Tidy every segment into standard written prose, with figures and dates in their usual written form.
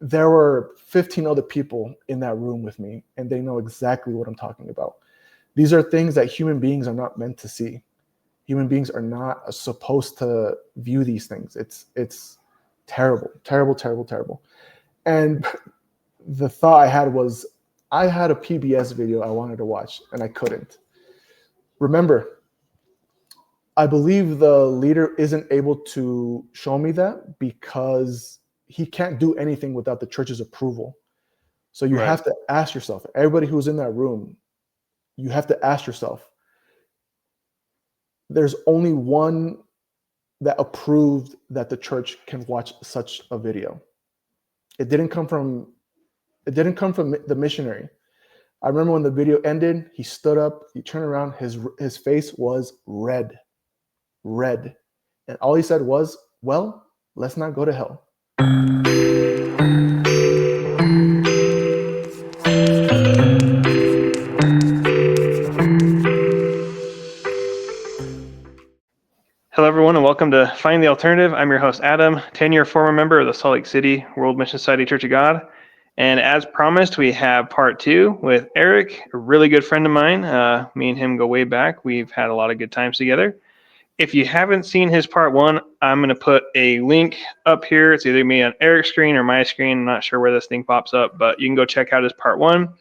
there were 15 other people in that room with me, and they know exactly what I'm talking about. These are things that human beings are not meant to see. Human beings are not supposed to view these things. It's terrible, terrible, terrible, terrible. And the thought I had was, I had a PBS video I wanted to watch, and I couldn't. Remember, I believe the leader isn't able to show me that because he can't do anything without the church's approval. So you have to ask yourself, everybody who's in that room, you have to ask yourself, there's only one that approved that the church can watch such a video. It didn't come from the missionary. I remember when the video ended, he stood up, he turned around, his face was red. And all he said was, well, let's not go to hell. Hello, everyone, and welcome to Find the Alternative. I'm your host, Adam, 10-year former member of the Salt Lake City World Mission Society Church of God. And as promised, we have part 2 with Erick, a really good friend of mine. Me and him go way back. We've had a lot of good times together. If you haven't seen his part 1, I'm going to put a link up here. It's either me on Erick's screen or my screen. I'm not sure where this thing pops up, but you can go check out his part 1.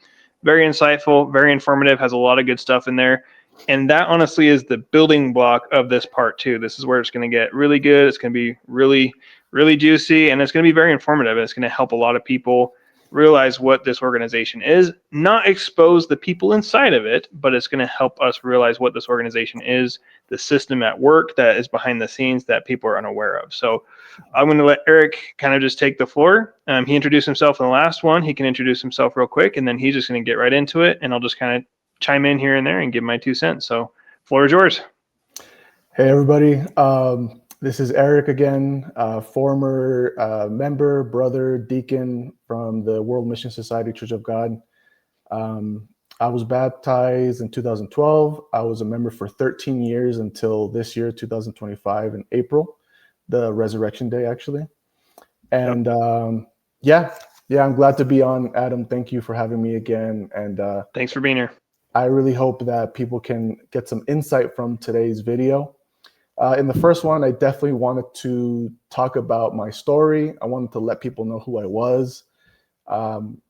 Very insightful, very informative, has a lot of good stuff in there. And that honestly is the building block of this part 2. This is where it's going to get really good. It's going to be really, really juicy, and it's going to be very informative. And it's going to help a lot of people realize what this organization is, not expose the people inside of it, but it's going to help us realize what this organization is, the system at work that is behind the scenes that people are unaware of. So I'm going to let Erick kind of just take the floor. He introduced himself in the last one. He can introduce himself real quick, and then he's just going to get right into it, and I'll just kind of chime in here and there and give my 2 cents. So floor is yours. Hey, everybody. This is Erick again, former member, brother, deacon from the World Mission Society Church of God. I was baptized in 2012. I was a member for 13 years until this year, 2025, in April, the resurrection day, actually. And I'm glad to be on, Adam. Thank you for having me again. And thanks for being here. I really hope that people can get some insight from today's video. In the first one, I definitely wanted to talk about my story. I wanted to let people know who I was.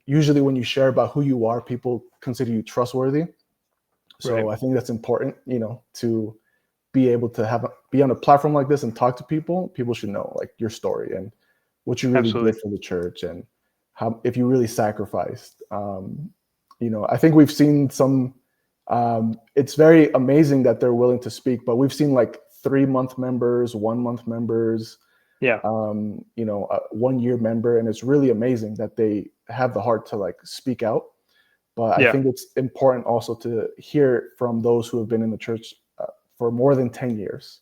Usually when you share about who you are, people consider you trustworthy. So I think that's important, to be able to be on a platform like this and talk to people. People should know like your story and what you really did for the church and how, if you really sacrificed. I think we've seen some, it's very amazing that they're willing to speak, but we've seen like 3-month members, 1-month members, 1-year member. And it's really amazing that they have the heart to like speak out. But I think it's important also to hear from those who have been in the church for more than 10 years.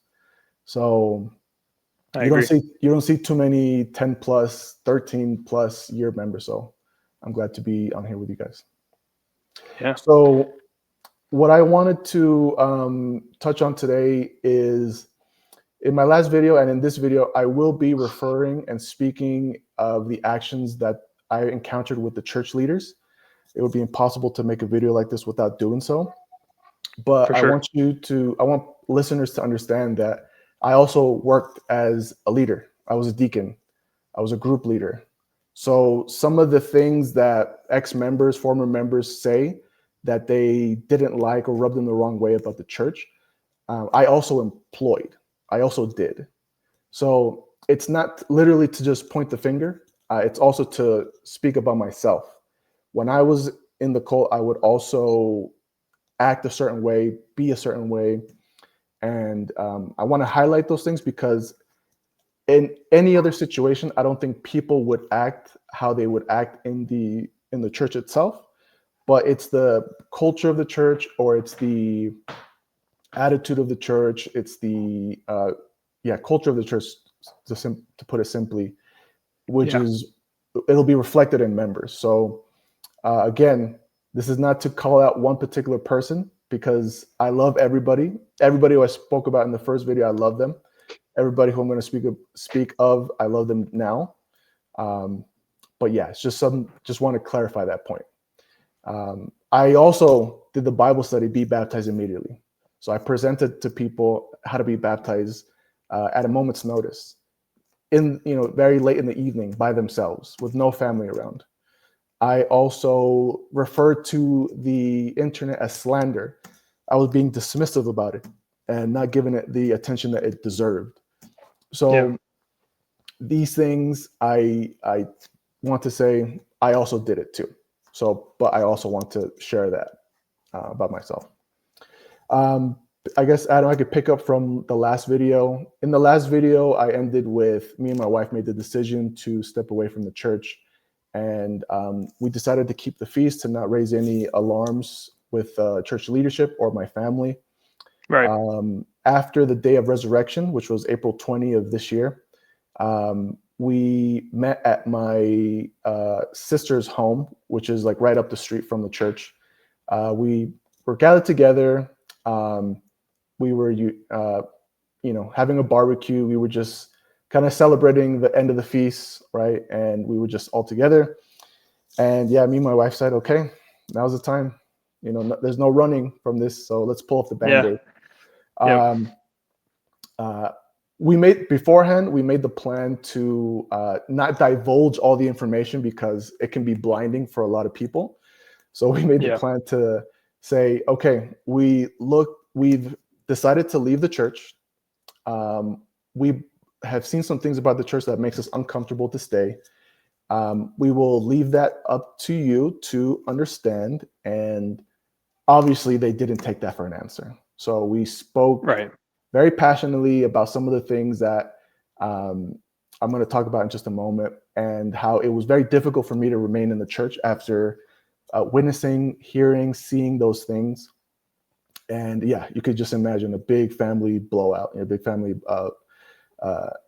So you don't see too many 10 plus, 13 plus year members. So I'm glad to be on here with you guys. Yeah. So what I wanted to touch on today is, in my last video and in this video, I will be referring and speaking of the actions that I encountered with the church leaders. It would be impossible to make a video like this without doing so. But I want listeners to understand that I also worked as a leader. I was a deacon. I was a group leader. So some of the things that ex-members, former members say that they didn't like or rubbed them the wrong way about the church, I also employed. I also did. So it's not literally to just point the finger. It's also to speak about myself. When I was in the cult, I would also act a certain way, be a certain way. And I want to highlight those things because in any other situation, I don't think people would act how they would act in the church itself. But it's the culture of the church, or it's the attitude of the church. It's the culture of the church, to put it simply, which is, it'll be reflected in members. So again, this is not to call out one particular person, because I love everybody. Everybody who I spoke about in the first video, I love them. Everybody who I'm going to speak of, I love them now. But yeah, it's just want to clarify that point. I also did the Bible study, be baptized immediately. So I presented to people how to be baptized at a moment's notice, very late in the evening by themselves with no family around. I also referred to the internet as slander. I was being dismissive about it and not giving it the attention that it deserved. So these things, I want to say I also did it too. So, but I also want to share that about myself. I guess, Adam, I could pick up from the last video. In the last video, I ended with me and my wife made the decision to step away from the church. And we decided to keep the feast, to not raise any alarms with church leadership or my family. Right. After the day of resurrection, which was April 20 of this year, we met at my sister's home, which is like right up the street from the church. We were gathered together. We were, having a barbecue. We were just kind of celebrating the end of the feast, right? And we were just all together. And yeah, me and my wife said, okay, now's the time. There's no running from this, so let's pull off the Band-Aid. We made the plan to not divulge all the information because it can be blinding for a lot of people. So we made the plan to say, okay, we've decided to leave the church. We have seen some things about the church that makes us uncomfortable to stay. We will leave that up to you to understand. And obviously they didn't take that for an answer. So we spoke very passionately about some of the things that I'm going to talk about in just a moment, and how it was very difficult for me to remain in the church after witnessing, hearing, seeing those things. And yeah, you could just imagine a big family blowout, a big family.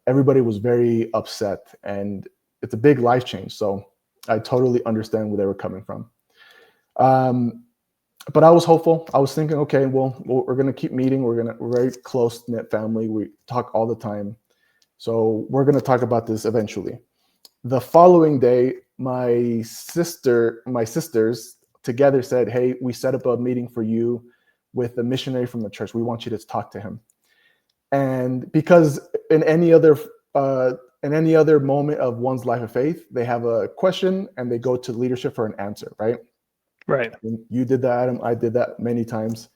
Everybody was very upset, and it's a big life change. So I totally understand where they were coming from. But I was hopeful. I was thinking, okay, well, we're going to keep meeting. We're very close-knit family. We talk all the time. So we're going to talk about this eventually. The following day, my sisters together said, hey, we set up a meeting for you with a missionary from the church. We want you to talk to him. And because in any other moment of one's life of faith, they have a question and they go to leadership for an answer, right? Right. And you did that, Adam. I did that many times.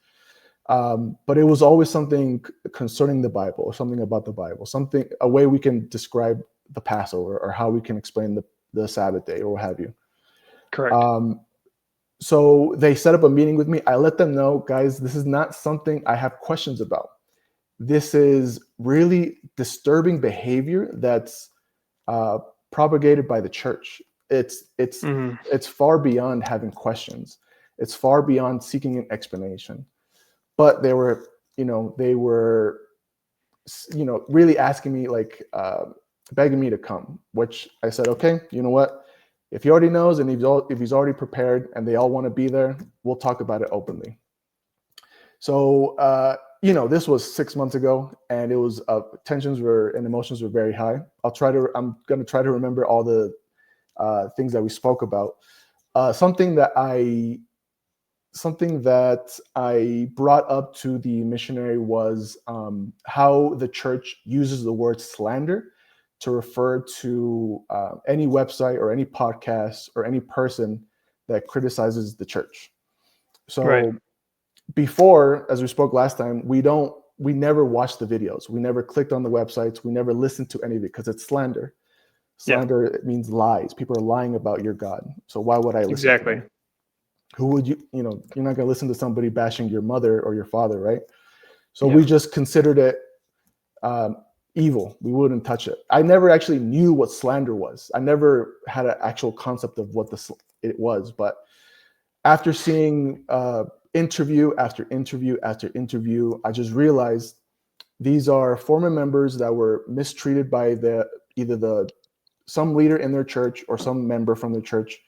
But it was always something concerning the Bible, or something about the Bible, a way we can describe the Passover, or how we can explain the Sabbath day, or what have you. Correct. So they set up a meeting with me. I let them know, guys, this is not something I have questions about. This is really disturbing behavior that's propagated by the church. It's far beyond having questions. It's far beyond seeking an explanation. But they were really asking me, like, begging me to come, which I said, okay, you know what? If he already knows, and if he's already prepared, and they all want to be there, we'll talk about it openly. So, this was 6 months ago, and it was tensions and emotions were very high. I'm going to try to remember all the things that we spoke about. Something that I brought up to the missionary was how the church uses the word slander to refer to any website or any podcast or any person that criticizes the church. So before, as we spoke last time, we never watched the videos. We never clicked on the websites. We never listened to any of it because it's slander. Slander, it means lies. People are lying about your God. So why would I listen to them? Who would you're not going to listen to somebody bashing your mother or your father, right? So we just considered it evil. We wouldn't touch it. I never actually knew what slander was. I never had an actual concept of what it was. But after seeing interview after interview after interview, I just realized these are former members that were mistreated by some leader in their church or some member from their church.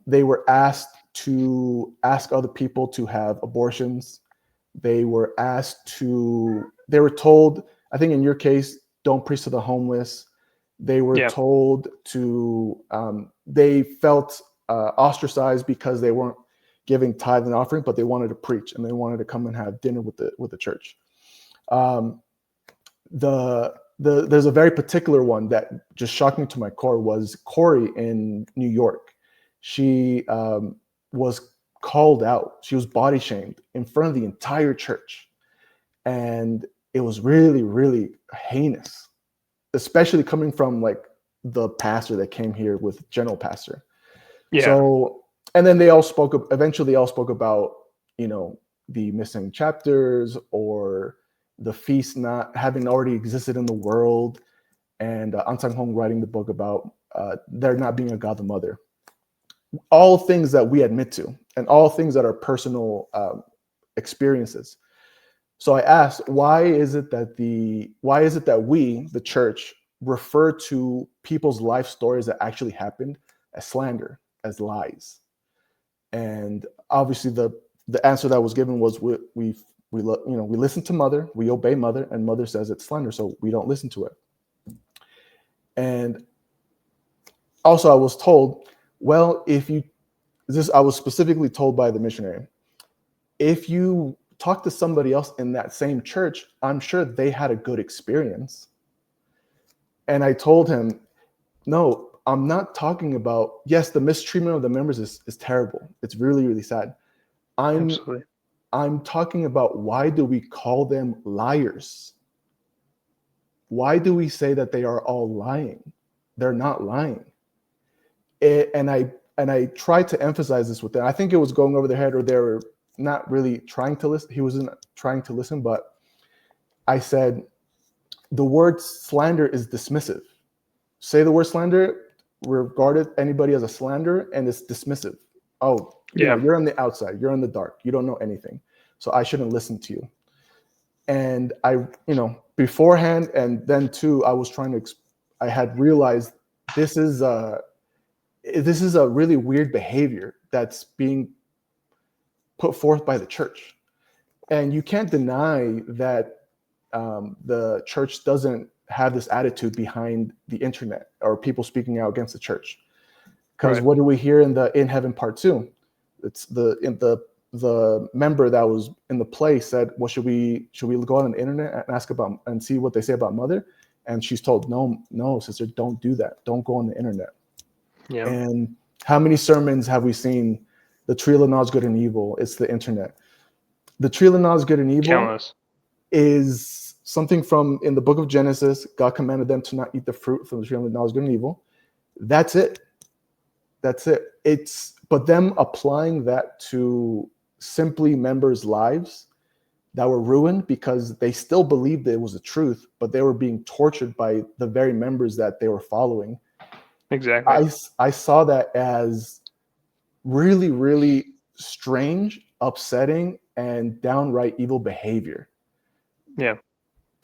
They were asked to ask other people to have abortions. They were told, I think in your case, don't preach to the homeless. They were Yeah. told to, they felt ostracized because they weren't giving tithe and offering, but they wanted to preach and they wanted to come and have dinner with the church. There's a very particular one that just shocked me to my core was Corey in New York. She was called out. She was body shamed in front of the entire church. And it was really, really heinous, especially coming from like the pastor that came here with general pastor. Yeah. So, and then eventually they all spoke about, the missing chapters or the feast not having already existed in the world, and An Sang Hong writing the book about there not being a God the Mother. All things that we admit to, and all things that are personal experiences. So I asked, why is it that we, the church, refer to people's life stories that actually happened as slander, as lies? And obviously the answer that was given was we listen to mother, we obey mother, and mother says it's slander, so we don't listen to it. And also I was told, well, I was specifically told by the missionary, if you talk to somebody else in that same church, I'm sure they had a good experience. And I told him, no, I'm not talking about, yes, the mistreatment of the members is terrible. It's really, really sad. Absolutely. I'm talking about, why do we call them liars? Why do we say that they are all lying? They're not lying. And I tried to emphasize this with them. I think it was going over their head, or they were not really trying to listen. He wasn't trying to listen, but I said, the word slander is dismissive. Say the word slander, regarded anybody as a slanderer, and it's dismissive. Oh, you're on the outside, you're in the dark, you don't know anything, so I shouldn't listen to you. And I, beforehand, and then too, I had realized this is a really weird behavior that's being put forth by the church. And you can't deny that the church doesn't have this attitude behind the internet or people speaking out against the church. Because What do we hear in Heaven Part 2? It's the member that was in the play said, well, should we go on the internet and ask about and see what they say about mother? And she's told, no, sister, don't do that. Don't go on the internet. Yeah. And how many sermons have we seen? The tree of knowledge good and evil. It's the internet. The tree of knowledge good and evil Countless. is something from in the book of Genesis. God commanded them to not eat the fruit from the tree of knowledge good and evil. That's it. But them applying that to simply members' lives that were ruined because they still believed it was the truth, but they were being tortured by the very members that they were following. Exactly. I saw that as really, really strange, upsetting, and downright evil behavior. Yeah.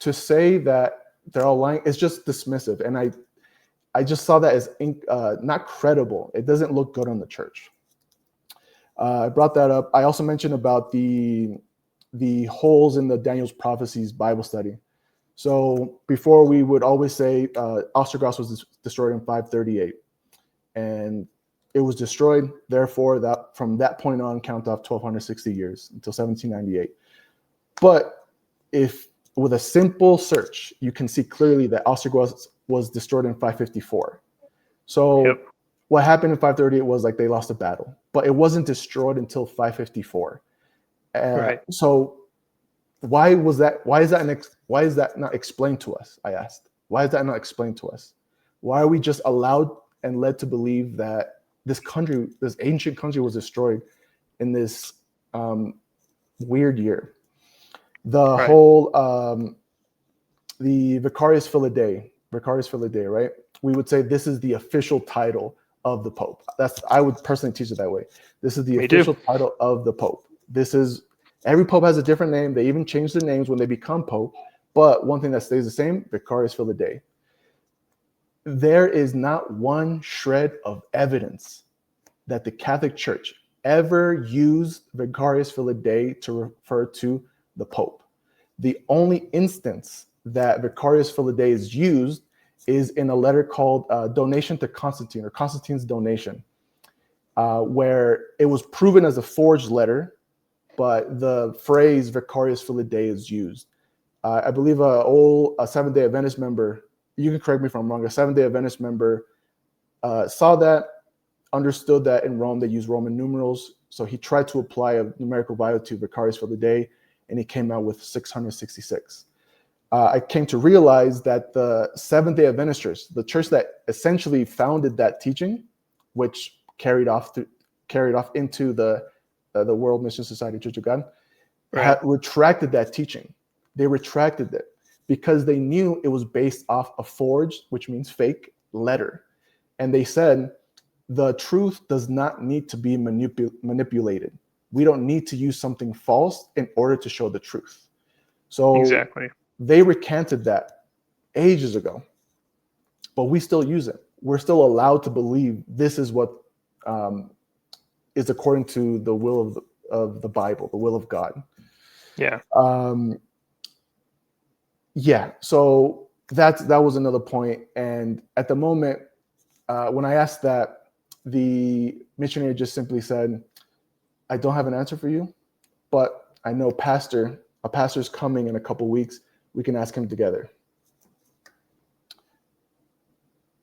To say that they're all lying is just dismissive. And I just saw that as not credible. It doesn't look good on the church. I brought that up. I also mentioned about the holes in the Daniel's prophecies Bible study. So before, we would always say Ostergras was destroyed in 538, and it was destroyed. Therefore, that from that point on, count off 1260 years until 1798. But if with a simple search, you can see clearly that Ostergras was destroyed in 554. So what happened in 538 was like they lost a battle, but it wasn't destroyed until 554. So why is that not explained to us? I asked. Why is that not explained to us? Why are we just allowed and led to believe that this ancient country was destroyed in this weird year? The whole the Vicarius Filidae, right? We would say this is the official title of the Pope. I would personally teach it that way. This is the official title of the Pope. Every Pope has a different name. They even change their names when they become Pope. But one thing that stays the same, Vicarius Filidae. There is not one shred of evidence that the Catholic Church ever used Vicarius Filidae to refer to the Pope. The only instance that Vicarius Filidae is used is in a letter called Donation to Constantine, or Constantine's Donation, where it was proven as a forged letter, but the phrase Vicarius Filii Dei is used. I believe a Seventh-day Adventist member, you can correct me if I'm wrong, a Seventh-day Adventist member saw that, understood that in Rome they use Roman numerals, so he tried to apply a numerical value to Vicarius Filii Dei, and he came out with 666. I came to realize that the Seventh-day Adventists, the church that essentially founded that teaching, which carried off into the World Mission Society Church of God, had retracted that teaching. They retracted it because they knew it was based off a forged, which means fake, letter. And they said, the truth does not need to be manipulated. We don't need to use something false in order to show the truth. So exactly. They recanted that ages ago, but we still use it. We're still allowed to believe this is what is according to the will of the Bible, the will of God. Yeah. Yeah. So that was another point. And at the moment, when I asked that, the missionary just simply said, I don't have an answer for you, but I know a pastor's coming in a couple weeks. We can ask him together,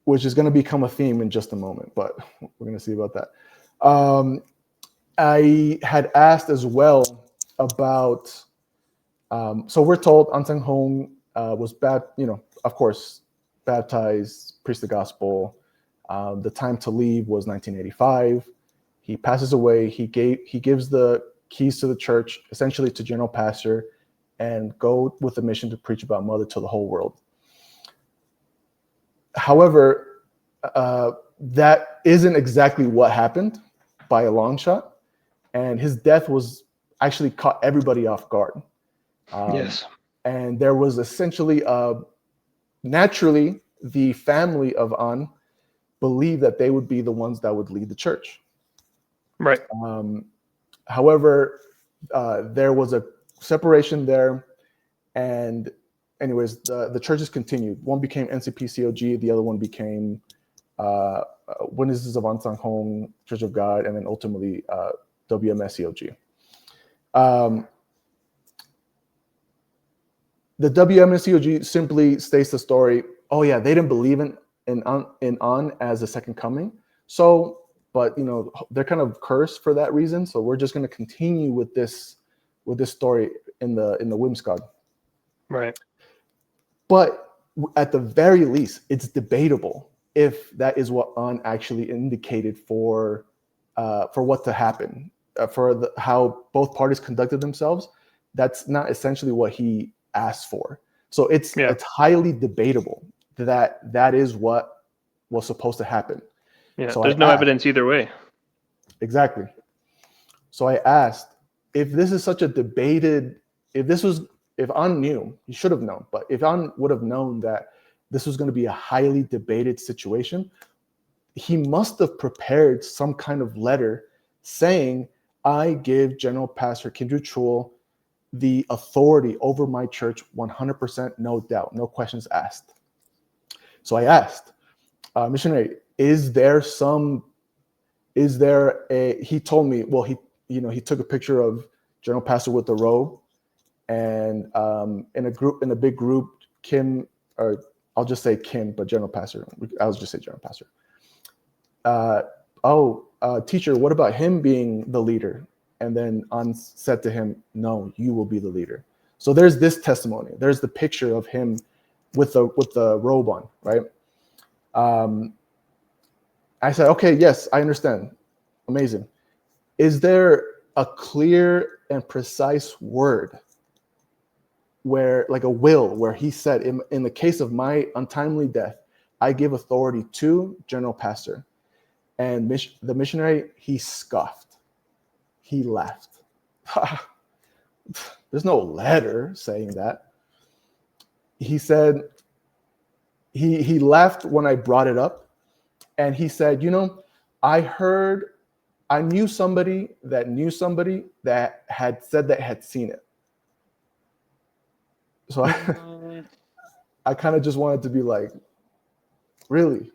which is going to become a theme in just a moment, but we're going to see about that. I had asked as well about, so we're told An Hong was of course, baptized, preached the gospel. The time to leave was 1985. He passes away. He gives the keys to the church, essentially to general pastor, and go with the mission to preach about mother to the whole world. However, that isn't exactly what happened by a long shot. And his death was actually caught everybody off guard. Yes. And there was essentially, naturally, the family of An believed that they would be the ones that would lead the church. Right. However, there was a separation there. And anyways, the churches continued. One became NCPCOG, the other one became Witnesses of An Hong, Church of God, and then ultimately WMSCOG. The WMSCOG simply states the story, oh yeah, they didn't believe in An as a second coming. So, but they're kind of cursed for that reason. So we're just going to continue with this story in the WMSCOG. Right. But at the very least, it's debatable if that is what An actually indicated for what to happen, how both parties conducted themselves. That's not essentially what he asked for. So it's highly debatable that is what was supposed to happen. Yeah, so there's no evidence either way. Exactly. So I asked, if this is such a debated, if An knew, he should have known, but if An would have known that this was going to be a highly debated situation, he must have prepared some kind of letter saying, I give General Pastor Kindred Chul the authority over my church 100%, no doubt, no questions asked. So I asked, missionary, he told me, well, he took a picture of General Pastor with the robe, and in a big group, Kim, or I'll just say Kim, but General Pastor, I'll just say General Pastor. Teacher, what about him being the leader? And then An said to him, no, you will be the leader. So there's this testimony. There's the picture of him with the robe on, right? I said, okay, yes, I understand. Amazing. Is there a clear and precise word where, like a will, where he said, in the case of my untimely death, I give authority to General Pastor? And the missionary, he scoffed. He laughed. There's no letter saying that. He said, he laughed when I brought it up. And he said, I knew somebody that had said that had seen it. So I kind of just wanted to be like, Really?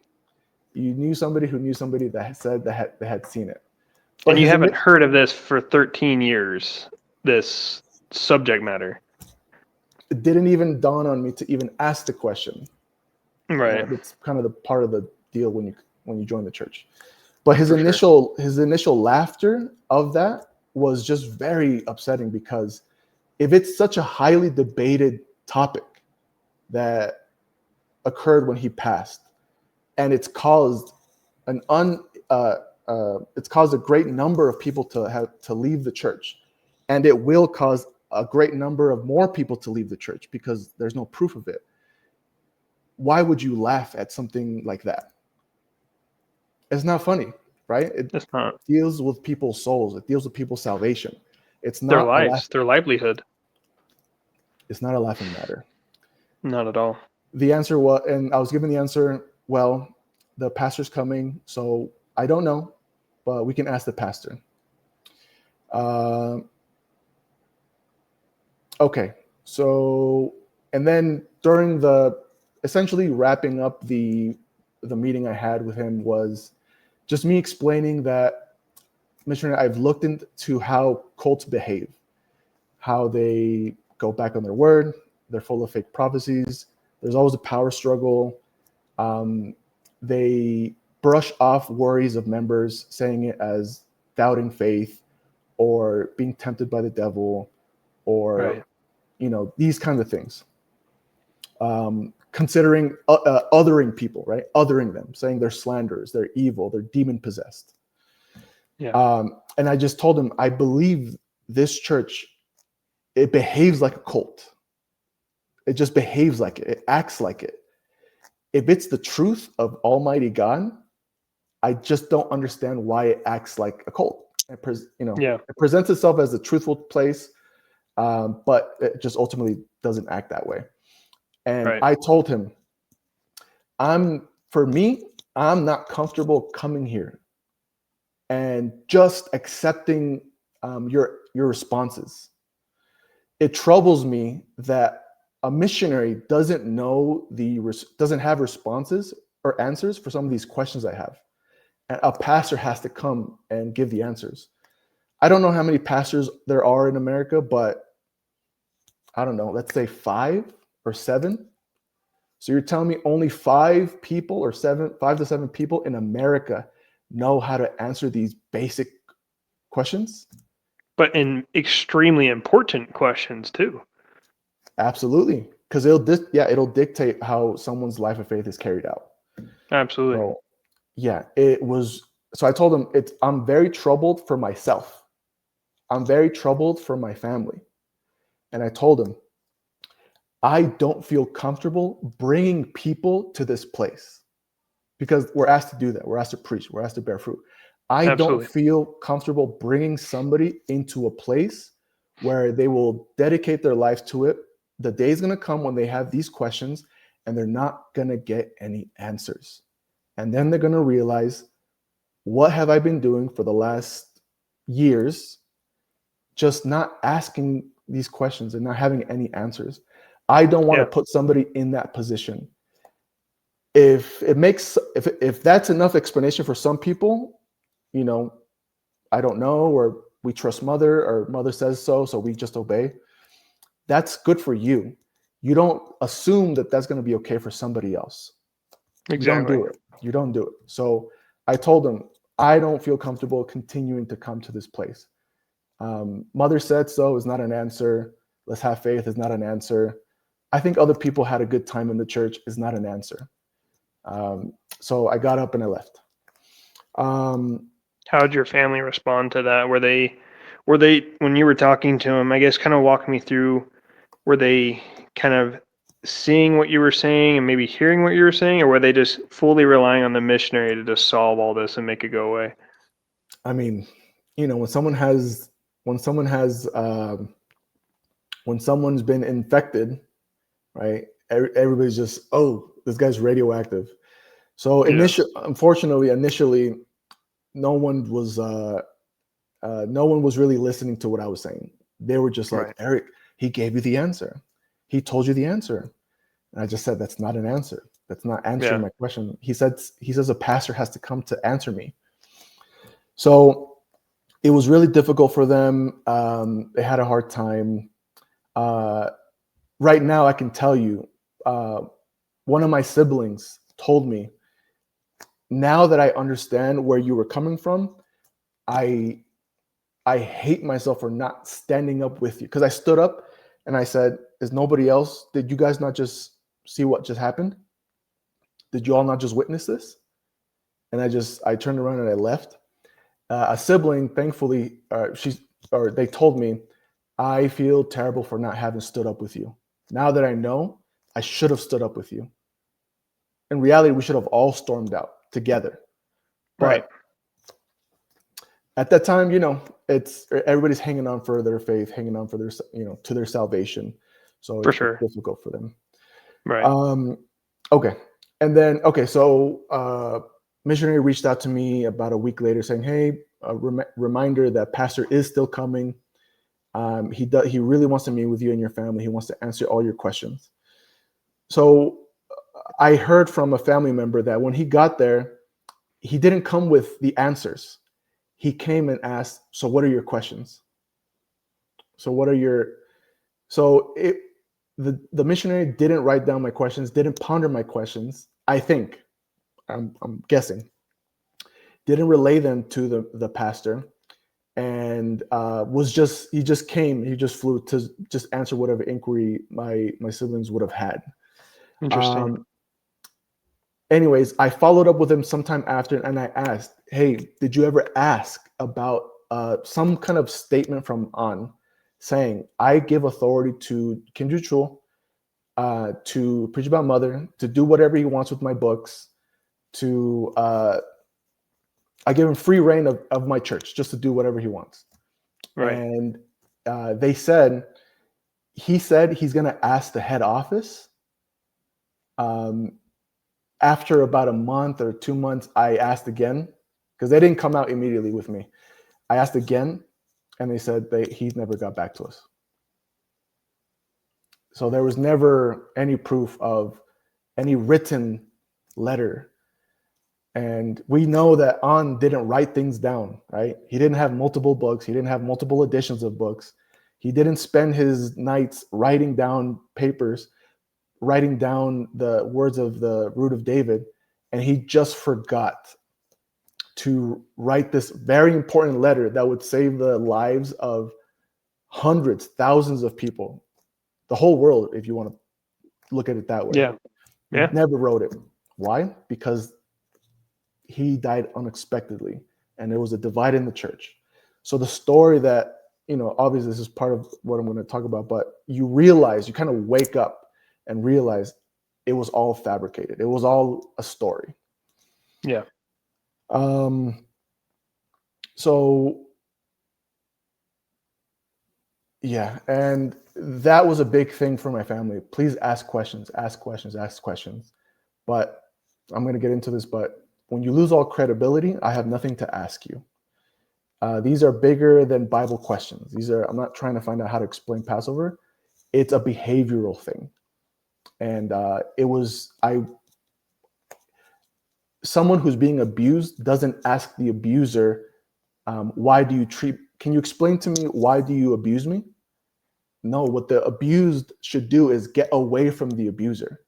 You knew somebody who knew somebody that said that they had seen it. But And you haven't heard of this for 13 years, this subject matter. it didn't even dawn on me to even ask the question. Right. It's kind of the part of the deal when you join the church. But his For sure. initial laughter of that was just very upsetting, because if it's such a highly debated topic that occurred when he passed, and it's caused it's caused a great number of people to leave the church, and it will cause a great number of more people to leave the church because there's no proof of it. Why would you laugh at something like that? It's not funny, right? It It's not deals with people's souls. It deals with people's salvation. It's their not a lives, their livelihood. It's not a laughing matter. Not at all. The answer was, and I was given the answer, well, the pastor's coming, so I don't know, but we can ask the pastor. Okay, so, and then during essentially wrapping up the meeting I had with him was just me explaining that, missionary, I've looked into how cults behave, how they go back on their word, they're full of fake prophecies, there's always a power struggle. They brush off worries of members, saying it as doubting faith or being tempted by the devil, or Right. these kinds of things. Considering othering people, right? Othering them, saying they're slanderers, they're evil, they're demon possessed. Yeah. And I just told him, I believe this church, it behaves like a cult. It just behaves like it. It acts like it. If it's the truth of Almighty God, I just don't understand why it acts like a cult. It presents itself as a truthful place, but it just ultimately doesn't act that way. And Right. I told him, I'm not comfortable coming here and just accepting your responses. It troubles me that a missionary doesn't have responses or answers for some of these questions I have. And a pastor has to come and give the answers. I don't know how many pastors there are in America, but I don't know, let's say 5 or 7. So you're telling me only 5 to 7 people in America know how to answer these basic questions? But in extremely important questions too. Absolutely. Because it'll dictate how someone's life of faith is carried out. Absolutely. So, yeah, it was. So I told him, I'm very troubled for myself. I'm very troubled for my family. And I told him, I don't feel comfortable bringing people to this place, because we're asked to do that. We're asked to preach. We're asked to bear fruit. I don't feel comfortable bringing somebody into a place where they will dedicate their life to it. The day is going to come when they have these questions and they're not going to get any answers. And then they're going to realize, what have I been doing for the last years, just not asking these questions and not having any answers? I don't want to put somebody in that position. If that's enough explanation for some people, I don't know, or we trust mother, or mother says so we just obey. That's good for you. You don't assume that that's going to be okay for somebody else. Exactly. You don't do it. So I told them, I don't feel comfortable continuing to come to this place. Mother said so is not an answer. Let's have faith is not an answer. I think other people had a good time in the church is not an answer. So I got up and I left. How did your family respond to that? Were they, when you were talking to them, I guess kind of walk me through, were they kind of seeing what you were saying and maybe hearing what you were saying, or were they just fully relying on the missionary to just solve all this and make it go away? I mean, when someone's been infected, right? Everybody's just, oh, this guy's radioactive. So initially, no one was really listening to what I was saying. They were just like, Erick, he gave you the answer. He told you the answer. And I just said, that's not an answer. That's not answering my question. He says a pastor has to come to answer me. So it was really difficult for them. They had a hard time. Right now, I can tell you, one of my siblings told me, now that I understand where you were coming from, I hate myself for not standing up with you. Because I stood up and I said, is nobody else? Did you guys not just see what just happened? Did you all not just witness this? And I turned around and I left. A sibling, thankfully, they told me, I feel terrible for not having stood up with you. Now that I know, I should have stood up with you. In reality, we should have all stormed out together. But Right. at that time, it's everybody's hanging on for their faith, hanging on for their, to their salvation. So it's difficult for them. Right. Okay. And then, so missionary reached out to me about a week later saying, hey, a reminder that pastor is still coming. He really wants to meet with you and your family. He wants to answer all your questions. So I heard from a family member that when he got there, he didn't come with the answers. He came and asked, so what are your questions? The missionary didn't write down my questions, didn't ponder my questions. I think, I'm guessing, didn't relay them to the pastor, and he just flew to just answer whatever inquiry my siblings would have had. Interesting. Anyways, I followed up with him sometime after, and I asked, hey, did you ever ask about some kind of statement from An saying, I give authority to Kim Ju-chul to preach about mother, to do whatever he wants with my books, I give him free reign of my church just to do whatever he wants. Right. And he said he's going to ask the head office. After about a month or 2 months, I asked again, because they didn't come out immediately with me. I asked again, and they said he's never got back to us. So there was never any proof of any written letter. And we know that An didn't write things down, right? He didn't have multiple books. He didn't have multiple editions of books. He didn't spend his nights writing down papers, writing down the words of the root of David. And he just forgot to write this very important letter that would save the lives of hundreds, thousands of people, the whole world, if you want to look at it that way. Yeah. He never wrote it. Why? Because he died unexpectedly, and there was a divide in the church. So the story that, obviously this is part of what I'm going to talk about, but you kind of wake up and realize it was all fabricated. It was all a story. Yeah. So yeah, and that was a big thing for my family. Please ask questions. But I'm going to get into this, but when you lose all credibility, I have nothing to ask you. These are bigger than Bible questions. I'm not trying to find out how to explain Passover. It's a behavioral thing. And someone who's being abused doesn't ask the abuser, can you explain to me, why do you abuse me? No, what the abused should do is get away from the abuser.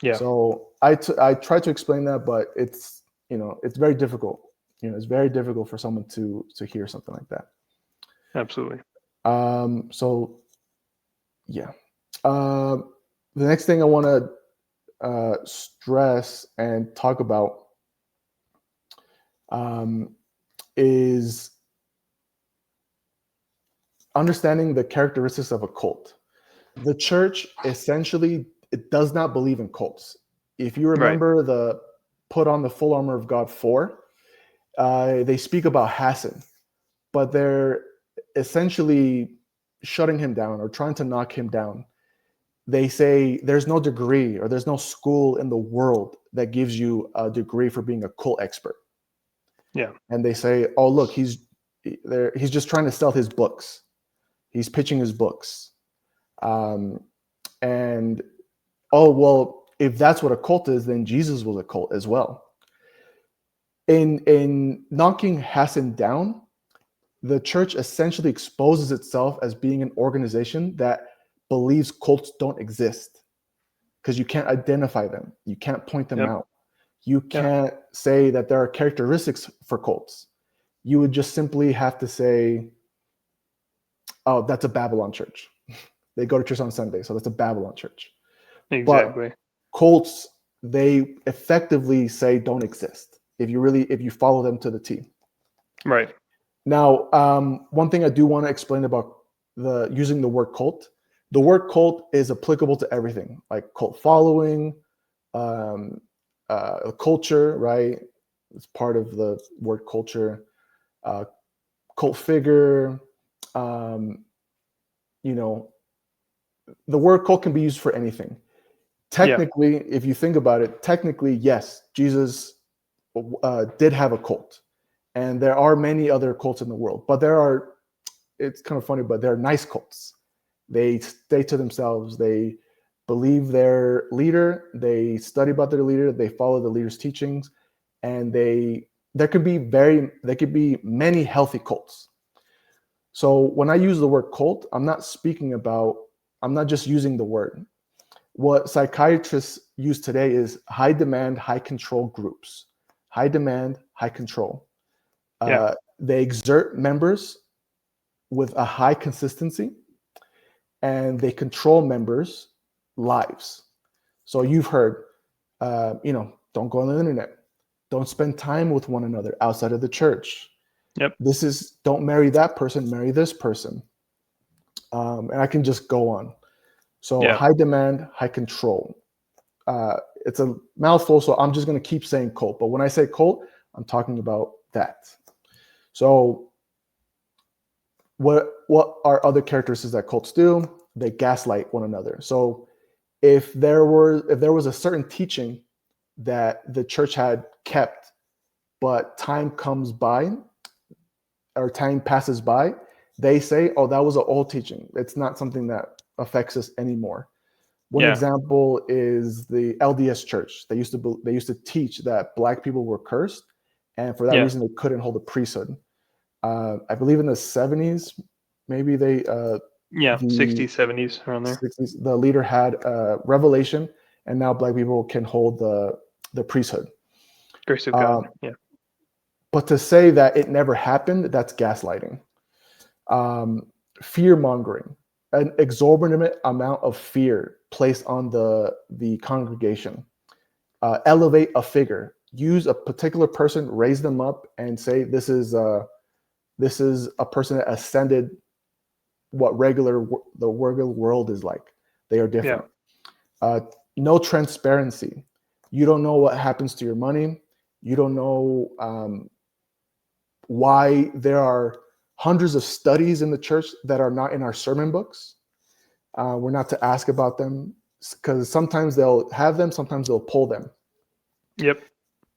Yeah. So I try to explain that, but it's very difficult. It's very difficult for someone to hear something like that. Absolutely. So yeah. The next thing I want to stress and talk about is understanding the characteristics of a cult. The church essentially, it does not believe in cults. If you remember the Put on the Full Armor of God 4, they speak about Hassan, but they're essentially shutting him down or trying to knock him down. They say there's no degree or there's no school in the world that gives you a degree for being a cult expert. Yeah. And they say, oh, look, he's just trying to sell his books. He's pitching his books. And oh, well, if that's what a cult is, then Jesus was a cult as well. In knocking Hassan down, the church essentially exposes itself as being an organization that believes cults don't exist because you can't identify them. You can't point them out. You can't say that there are characteristics for cults. You would just simply have to say, oh, that's a Babylon church. They go to church on Sunday, so that's a Babylon church. Exactly. But cults, they effectively say don't exist if you follow them to the T. Right. Now, one thing I do want to explain about using the word cult. The word cult is applicable to everything, like cult following, culture, right? It's part of the word culture. Cult figure, the word cult can be used for anything. Technically, if you think about it, yes, Jesus did have a cult. And there are many other cults in the world, but it's kind of funny, but they're nice cults. They stay to themselves. They believe their leader. They study about their leader. They follow the leader's teachings. And there could be many healthy cults. So when I use the word cult, I'm not just using the word. What psychiatrists use today is high demand, high control groups. High demand, high control. They exert members with a high consistency, and they control members' lives. So you've heard, don't go on the internet. Don't spend time with one another outside of the church. Yep. Don't marry that person, marry this person. And I can just go on. So high demand, high control. It's a mouthful, so I'm just going to keep saying cult. But when I say cult, I'm talking about that. So what are other characteristics that cults do? They gaslight one another. So if there was a certain teaching that the church had kept, but time passes by, they say, oh, that was an old teaching. It's not something that affects us anymore. One example is the LDS church. They used to teach that Black people were cursed, and for that reason they couldn't hold a priesthood. I believe in the 70s, maybe they 60s, 70s, around there. 60s, the leader had a revelation, and now Black people can hold the priesthood. Grace of God. But to say that it never happened, that's gaslighting. Fear mongering, an exorbitant amount of fear placed on the congregation. Elevate a figure, use a particular person, raise them up, and say this is a person that ascended what the regular world is like. They are different. No transparency. You don't know what happens to your money. You don't know why there are hundreds of studies in the church that are not in our sermon books. We're not to ask about them because sometimes they'll have them, sometimes they'll pull them. Yep.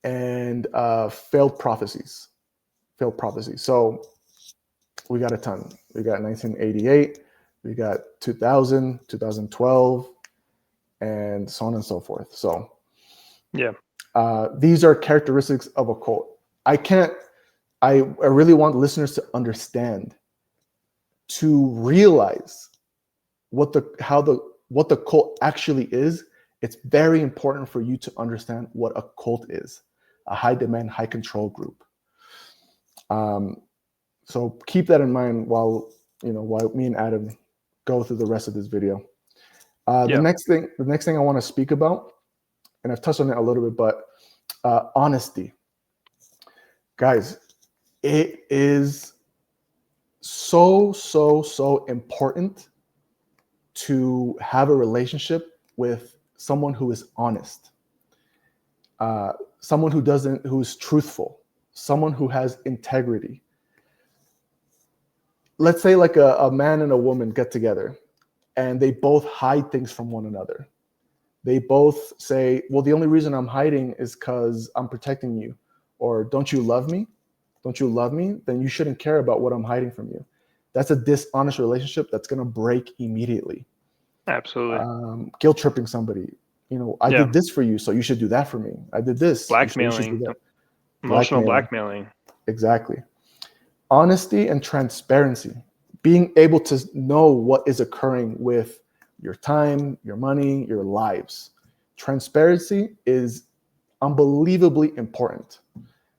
And failed prophecies. So we got a ton. We got 1988, we got 2000, 2012, and so on and so forth. So these are characteristics of a cult. I really want listeners to understand, to realize what the cult actually is. It's very important for you to understand what a cult is, a high demand, high control group. So keep that in mind while me and Adam go through the rest of this video. The next thing I want to speak about, and I've touched on it a little bit, but honesty. Guys, it is so important to have a relationship with someone who is honest, someone who is truthful, someone who has integrity. Let's say like a man and a woman get together and they both hide things from one another. They both say, well, the only reason I'm hiding is because I'm protecting you. Or don't you love me? Don't you love me? Then you shouldn't care about what I'm hiding from you. That's a dishonest relationship that's going to break immediately. Absolutely. Guilt tripping somebody. I Yeah. did this for you, so you should do that for me. I did this. You should do Blackmailing, that. emotional blackmailing. Exactly. Honesty and transparency, being able to know what is occurring with your time, your money, your lives. Transparency is unbelievably important.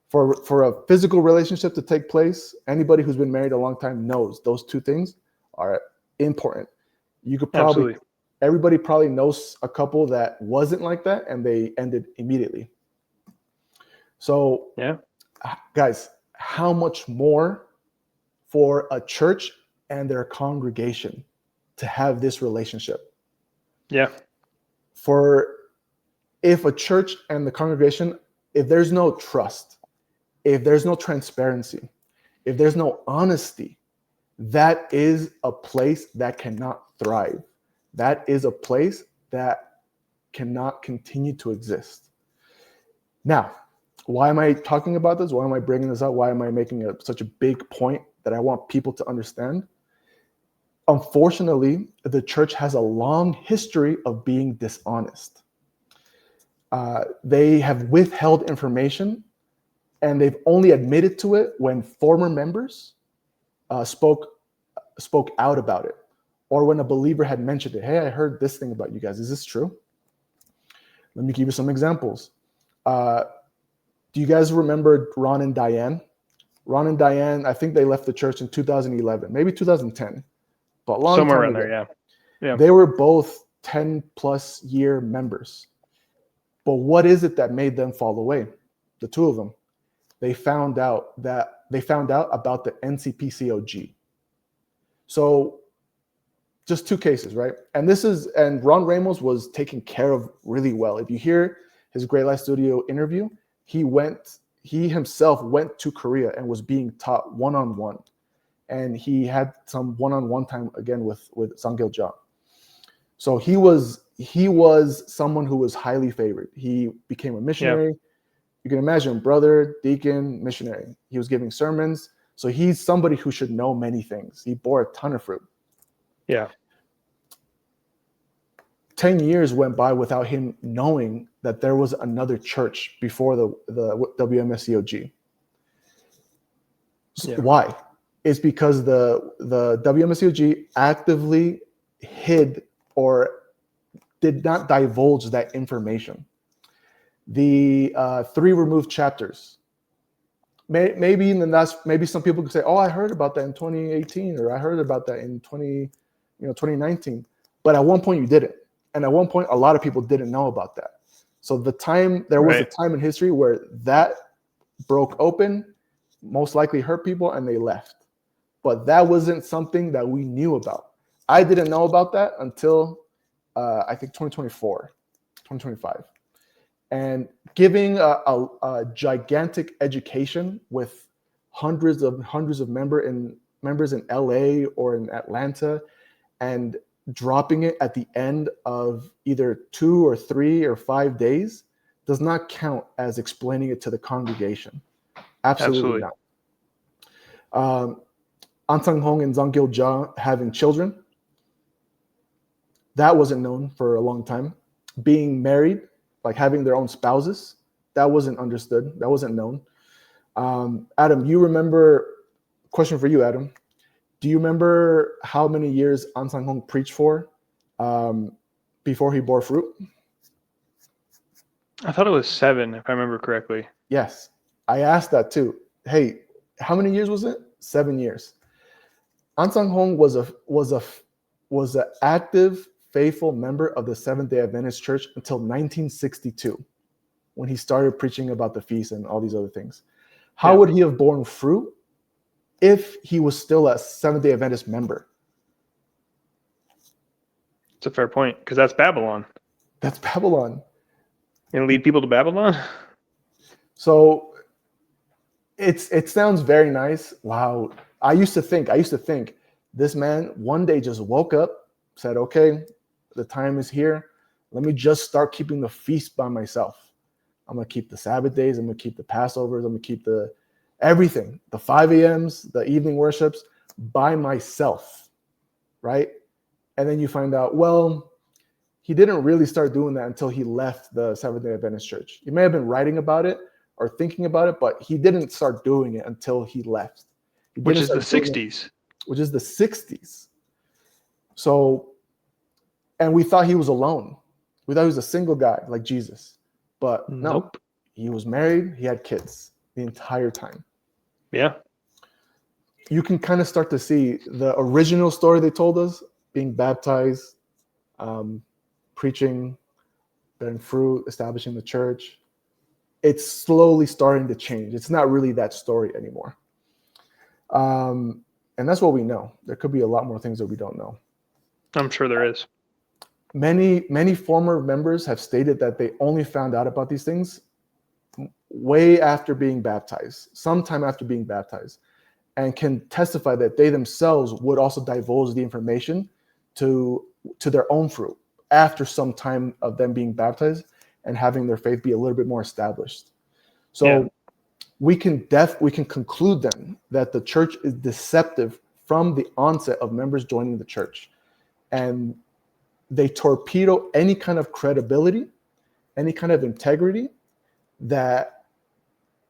For a physical relationship to take place, anybody who's been married a long time knows those two things are important. You could Absolutely. everybody probably knows a couple that wasn't like that and they ended immediately. So, Yeah. guys, how much more for a church and their congregation to have this relationship? Yeah. If a church and the congregation, if there's no trust, if there's no transparency, if there's no honesty, that is a place that cannot thrive. That is a place that cannot continue to exist. Now, why am I talking about this? Why am I bringing this up? Why am I making such a big point that I want people to understand? Unfortunately, the church has a long history of being dishonest. They have withheld information, and they've only admitted to it when former members spoke out about it, or when a believer had mentioned it. Hey, I heard this thing about you guys. Is this true? Let me give you some examples. Do you guys remember Ron and Diane? Ron and Diane, I think they left the church in 2011, maybe 2010, but long Somewhere time around ago. there, yeah. They were both 10 plus year members. But what is it that made them fall away? The two of them. They found out about the NCPCOG. So just two cases, right? And Ron Ramos was taken care of really well. If you hear his Great Life Studio interview, he himself went to Korea and was being taught one-on-one. And he had some one-on-one time again with Sangil Ja. So he was someone who was highly favored. He became a missionary. Yeah. You can imagine, brother, deacon, missionary. He was giving sermons. So he's somebody who should know many things. He bore a ton of fruit. Yeah. 10 years went by without him knowing that there was another church before the WMSCOG. So why? It's because the WMSCOG actively hid or did not divulge that information. The 3 removed chapters. Maybe some people could say, "Oh, I heard about that in 2018, or I heard about that in 2019." But at one point you didn't, and at one point a lot of people didn't know about that. So there was a time in history where that broke open, most likely hurt people, and they left. But that wasn't something that we knew about. I didn't know about that until I think 2024, 2025. And giving a gigantic education with hundreds of members in LA or in Atlanta, and dropping it at the end of either 2 or 3 or 5 days does not count as explaining it to the congregation. Absolutely not. An Sang-hong and Zangil Ja having children, that wasn't known for a long time. Being married, like having their own spouses, that wasn't understood. That wasn't known. Adam, you remember, question for you, Adam. Do you remember how many years An Sang-hong preached for before he bore fruit? I thought it was 7, if I remember correctly. Yes, I asked that too. Hey, how many years was it? 7 years. An Sang-hong was an active, faithful member of the Seventh-day Adventist Church until 1962, when he started preaching about the feast and all these other things. How would he have borne fruit if he was still a Seventh-day Adventist member? It's a fair point, because that's Babylon. That's Babylon. You gonna lead people to Babylon? So it sounds very nice. Wow. I used to think this man one day just woke up, said, okay, the time is here. Let me just start keeping the feast by myself. I'm going to keep the Sabbath days. I'm going to keep the Passovers. I'm going to keep everything, the 5 a.m.s, the evening worships by myself, right? And then you find out, well, he didn't really start doing that until he left the Seventh-day Adventist Church. He may have been writing about it or thinking about it, but he didn't start doing it until he left. Which is the 60s. Which is the 60s. So, and we thought he was alone. We thought he was a single guy like Jesus. But no, Nope. he was married. He had kids the entire time. Yeah. You can kind of start to see the original story they told us, being baptized, preaching, bearing fruit, establishing the church. It's slowly starting to change. It's not really that story anymore. And that's what we know. There could be a lot more things that we don't know. I'm sure there is. Many former members have stated that they only found out about these things way after being baptized, sometime after being baptized, and can testify that they themselves would also divulge the information to their own fruit after some time of them being baptized and having their faith be a little bit more established. So we can conclude then that the church is deceptive from the onset of members joining the church, and they torpedo any kind of credibility, any kind of integrity that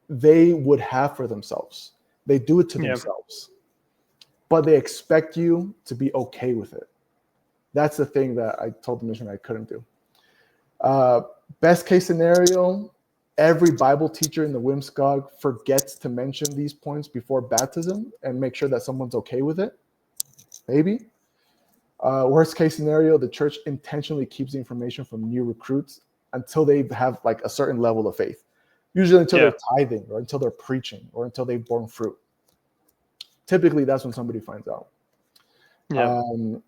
they would have for themselves. They do it to themselves, but they expect you to be okay with it. That's the thing that I told the missionary I couldn't do. Best case scenario, every Bible teacher in the WMSCOG forgets to mention these points before baptism and make sure that someone's okay with it. Maybe. Worst case scenario, the church intentionally keeps the information from new recruits until they have like a certain level of faith. Usually until they're tithing or until they're preaching or until they've borne fruit. Typically, that's when somebody finds out. And,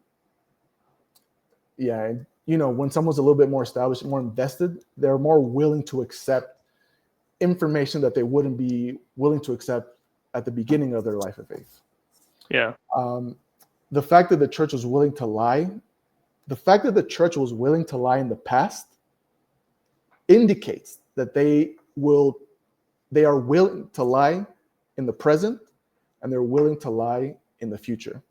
you know, when someone's a little bit more established, more invested, they're more willing to accept information that they wouldn't be willing to accept at the beginning of their life of faith. Yeah. The fact that the church was willing to lie, in the past indicates that they are willing to lie in the present, and they're willing to lie in the future.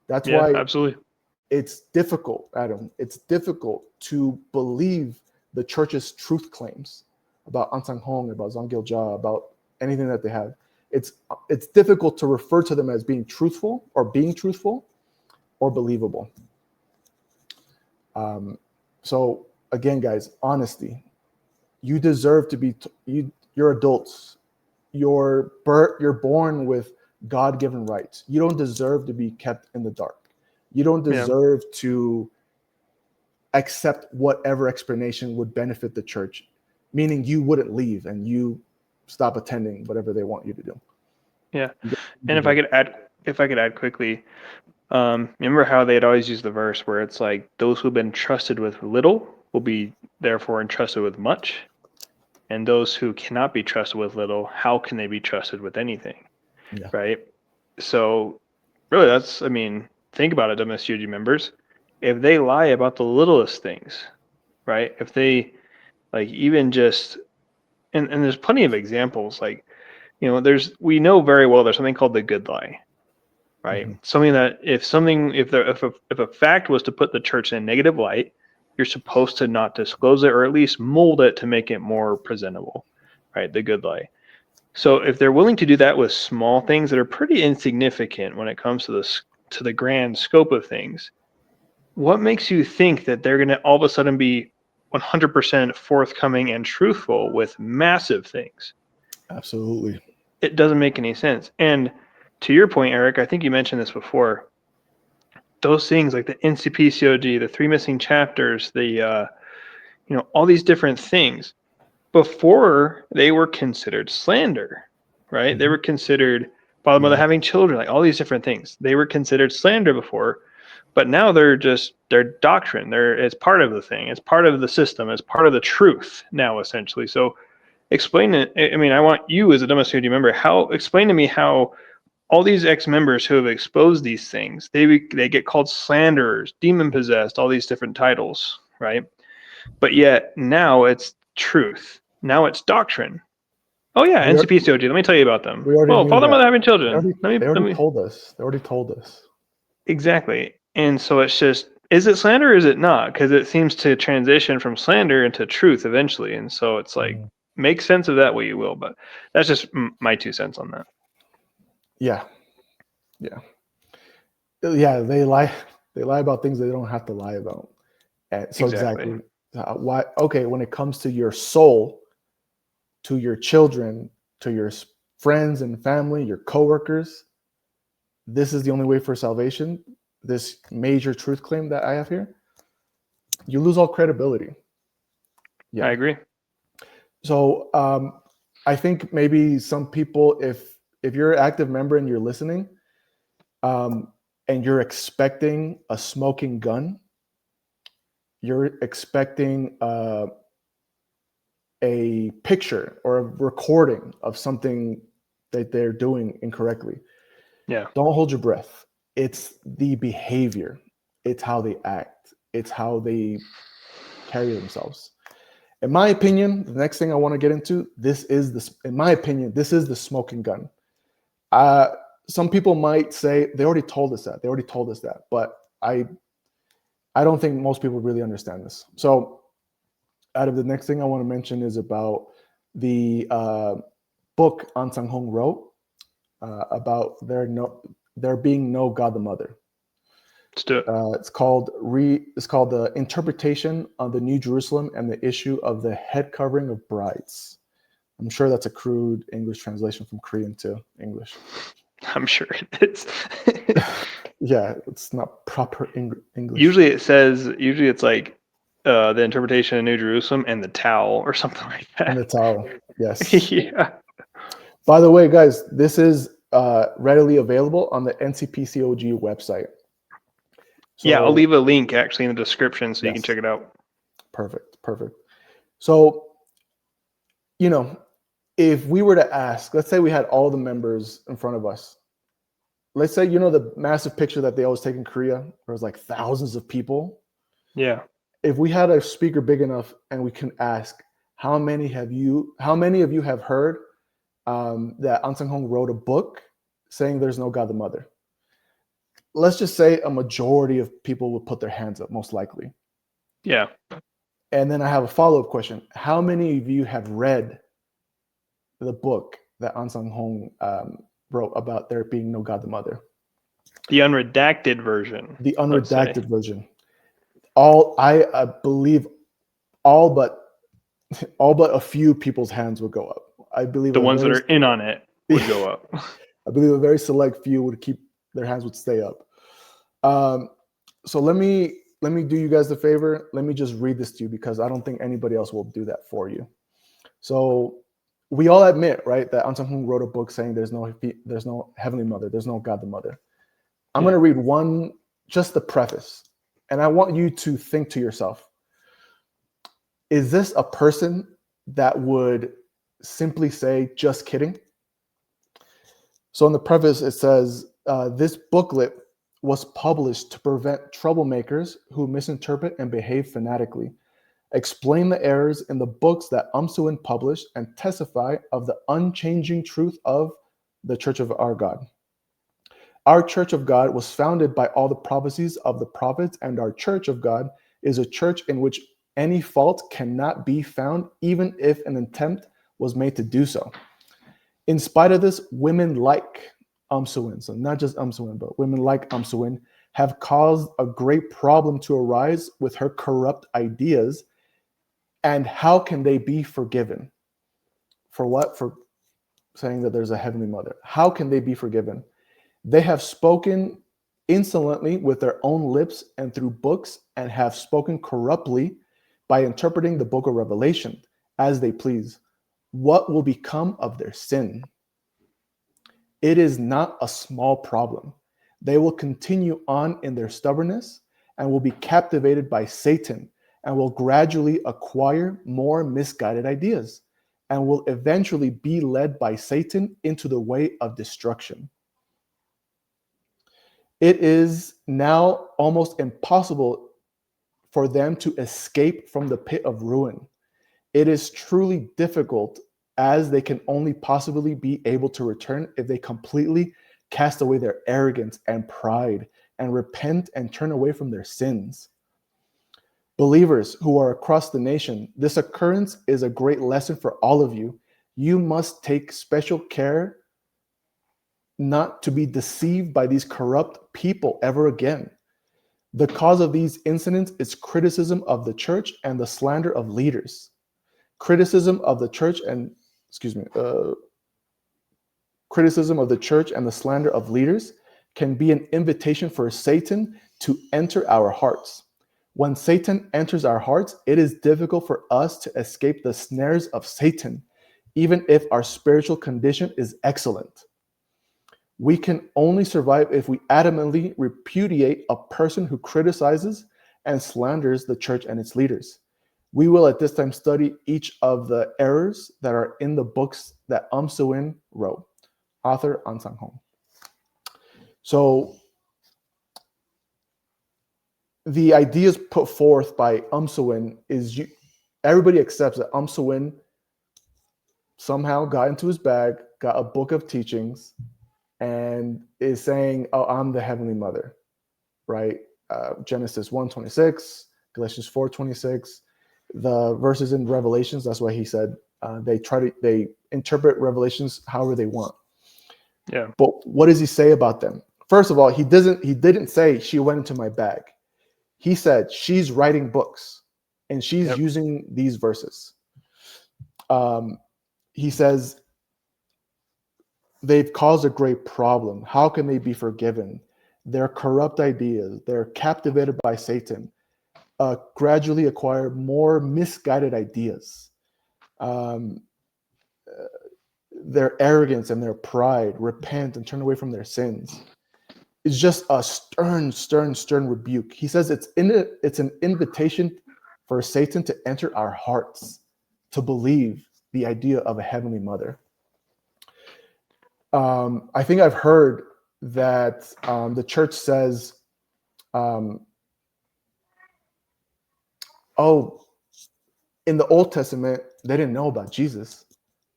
That's why absolutely. It's difficult, Adam. It's difficult to believe the church's truth claims about Ansang Hong, about Zonggyal, about anything that they have. It's difficult to refer to them as being truthful or believable. So again, guys, honesty. You deserve to be. You're adults. You're born with God-given rights. You don't deserve to be kept in the dark. You don't deserve to accept whatever explanation would benefit the church, meaning you wouldn't leave and you stop attending whatever they want you to do. Yeah, and if I could add quickly, remember how they'd always use the verse where it's like, those who've been trusted with little will be therefore entrusted with much, and those who cannot be trusted with little, how can they be trusted with anything? Yeah. Right? So really, think about it, WMSCOG members. If they lie about the littlest things, right? If they even just, and there's plenty of examples, we know very well there's something called the good lie, right? Mm-hmm. Something that if a fact was to put the church in a negative light, you're supposed to not disclose it, or at least mold it to make it more presentable, right? The good lie. So if they're willing to do that with small things that are pretty insignificant when it comes to the grand scope of things, what makes you think that they're going to all of a sudden be 100% forthcoming and truthful with massive things? Absolutely. It doesn't make any sense. And to your point, Eric, I think you mentioned this before. Those things like the NCPCOG, the 3 missing chapters, all these different things, before they were considered slander, right? Mm-hmm. They were considered father, mother having children, like all these different things. They were considered slander before, but now they're doctrine. It's part of the thing. It's part of the system. It's part of the truth now, essentially. So explain it. I want you as a WMSCOG member, explain to me how all these ex-members who have exposed these things, they get called slanderers, demon-possessed, all these different titles, right? But yet now it's truth. Now it's doctrine. Oh yeah, NCPCOG. Let me tell you about them. Father, mother having children. They already told us. Exactly. And so it's just, is it slander or is it not? Because it seems to transition from slander into truth eventually. And so it's like, make sense of that way you will. But that's just my 2 cents on that. Yeah. They lie about things they don't have to lie about. And so exactly. Why? Okay, when it comes to your soul, to your children, to your friends and family, your coworkers, this is the only way for salvation. This major truth claim that I have here, you lose all credibility. I agree. So I think maybe some people, if you're an active member and you're listening, and you're expecting a smoking gun, you're expecting a picture or a recording of something that they're doing incorrectly. Yeah. Don't hold your breath. It's the behavior. It's how they act. It's how they carry themselves. In my opinion, the next thing I want to get into, this is the smoking gun. Some people might say they already told us that. But I don't think most people really understand this. So out of the next thing I want to mention is about the book An Sang Hong wrote about there being no God the Mother. Let's do it. It's called the Interpretation on the New Jerusalem and the Issue of the Head Covering of Brides. I'm sure that's a crude English translation from Korean to English. I'm sure it is. Yeah, it's not proper English. Usually it's like the Interpretation of New Jerusalem and the Towel or something like that. And the Towel, yes. Yeah. By the way, guys, this is readily available on the NCPCOG website. So, yeah, I'll leave a link actually in the description so you can check it out. Perfect. So, if we were to ask, let's say we had all the members in front of us. Let's say, the massive picture that they always take in Korea, where it was like thousands of people. Yeah. If we had a speaker big enough and we can ask, how many of you have heard that An Sang Hong wrote a book saying there's no God the Mother? Let's just say a majority of people would put their hands up, most likely. Yeah. And then I have a follow-up question. How many of you have read the book that An Sang Hong wrote about there being no God the Mother? The unredacted version. The unredacted version. I believe all but a few people's hands would go up. I believe the ones that are in on it would go up. I believe a very select few would stay up. So let me do you guys the favor. Let me just read this to you because I don't think anybody else will do that for you. So we all admit, right, that An Sang Hong wrote a book saying there's no Heavenly Mother, there's no God the Mother. I'm going to read just the preface, and I want you to think to yourself, is this a person that would simply say, just kidding? So in the preface, it says, this booklet was published to prevent troublemakers who misinterpret and behave fanatically, explain the errors in the books that Umsuin published, and testify of the unchanging truth of the Church of our God. Our Church of God was founded by all the prophecies of the prophets, and our Church of God is a church in which any fault cannot be found, even if an attempt was made to do so. In spite of this, women like Umsuin, so not just Umsuin, but women like Umsuin, have caused a great problem to arise with her corrupt ideas. And how can they be forgiven? For what? For saying that there's a Heavenly Mother. How can they be forgiven? They have spoken insolently with their own lips and through books, and have spoken corruptly by interpreting the book of Revelation as they please. What will become of their sin? It is not a small problem. They will continue on in their stubbornness and will be captivated by Satan and will gradually acquire more misguided ideas and will eventually be led by Satan into the way of destruction. It is now almost impossible for them to escape from the pit of ruin. It is truly difficult, as they can only possibly be able to return if they completely cast away their arrogance and pride and repent and turn away from their sins. Believers who are across the nation, this occurrence is a great lesson for all of you. You must take special care not to be deceived by these corrupt people ever again. The cause of these incidents is criticism of the church and the slander of leaders. Criticism of the church and the slander of leaders can be an invitation for Satan to enter our hearts. When Satan enters our hearts, it is difficult for us to escape the snares of Satan, even if our spiritual condition is excellent. We can only survive if we adamantly repudiate a person who criticizes and slanders the church and its leaders. We will at this time study each of the errors that are in the books that Suin wrote, author An Sang-hong. So the ideas put forth by Suin is everybody accepts that Suin somehow got into his bag, got a book of teachings, and is saying, oh, I'm the Heavenly Mother, right? Genesis 1:26, Galatians 4:26, the verses in Revelations, that's why he said they interpret Revelations however they want. Yeah. But what does he say about them? First of all, he didn't say she went into my bag. He said she's writing books and she's using these verses. He says, they've caused a great problem. How can they be forgiven? They're corrupt ideas. They're captivated by Satan. Gradually acquire more misguided ideas. Their arrogance and their pride, repent and turn away from their sins. It's just a stern rebuke. He says it's an invitation for Satan to enter our hearts, to believe the idea of a Heavenly Mother. I think I've heard that the church says, in the Old Testament, they didn't know about Jesus,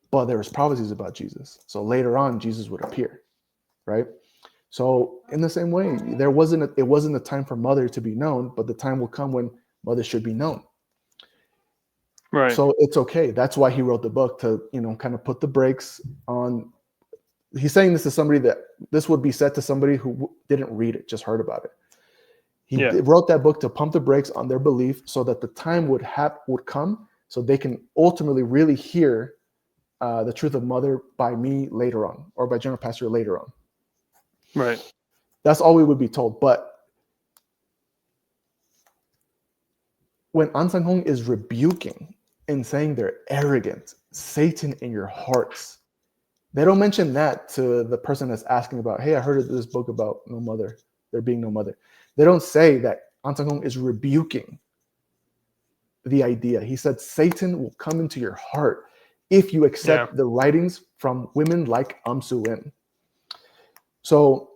but there was prophecies about Jesus. So later on, Jesus would appear, right? So in the same way, it wasn't a time for mother to be known, but the time will come when mother should be known. Right. So it's okay. That's why he wrote the book, to, kind of put the brakes on. He's saying this to somebody this would be said to somebody who didn't read it, just heard about it. He wrote that book to pump the brakes on their belief so that the time would come so they can ultimately really hear the truth of mother by me later on, or by General Pastor later on. Right. That's all we would be told. But when An Sang-hong is rebuking and saying they're arrogant, Satan in your hearts, they don't mention that to the person that's asking about, hey, I heard of this book about no mother, there being no mother. They don't say that An Sang-hong is rebuking the idea. He said Satan will come into your heart if you accept the writings from women like Suin. So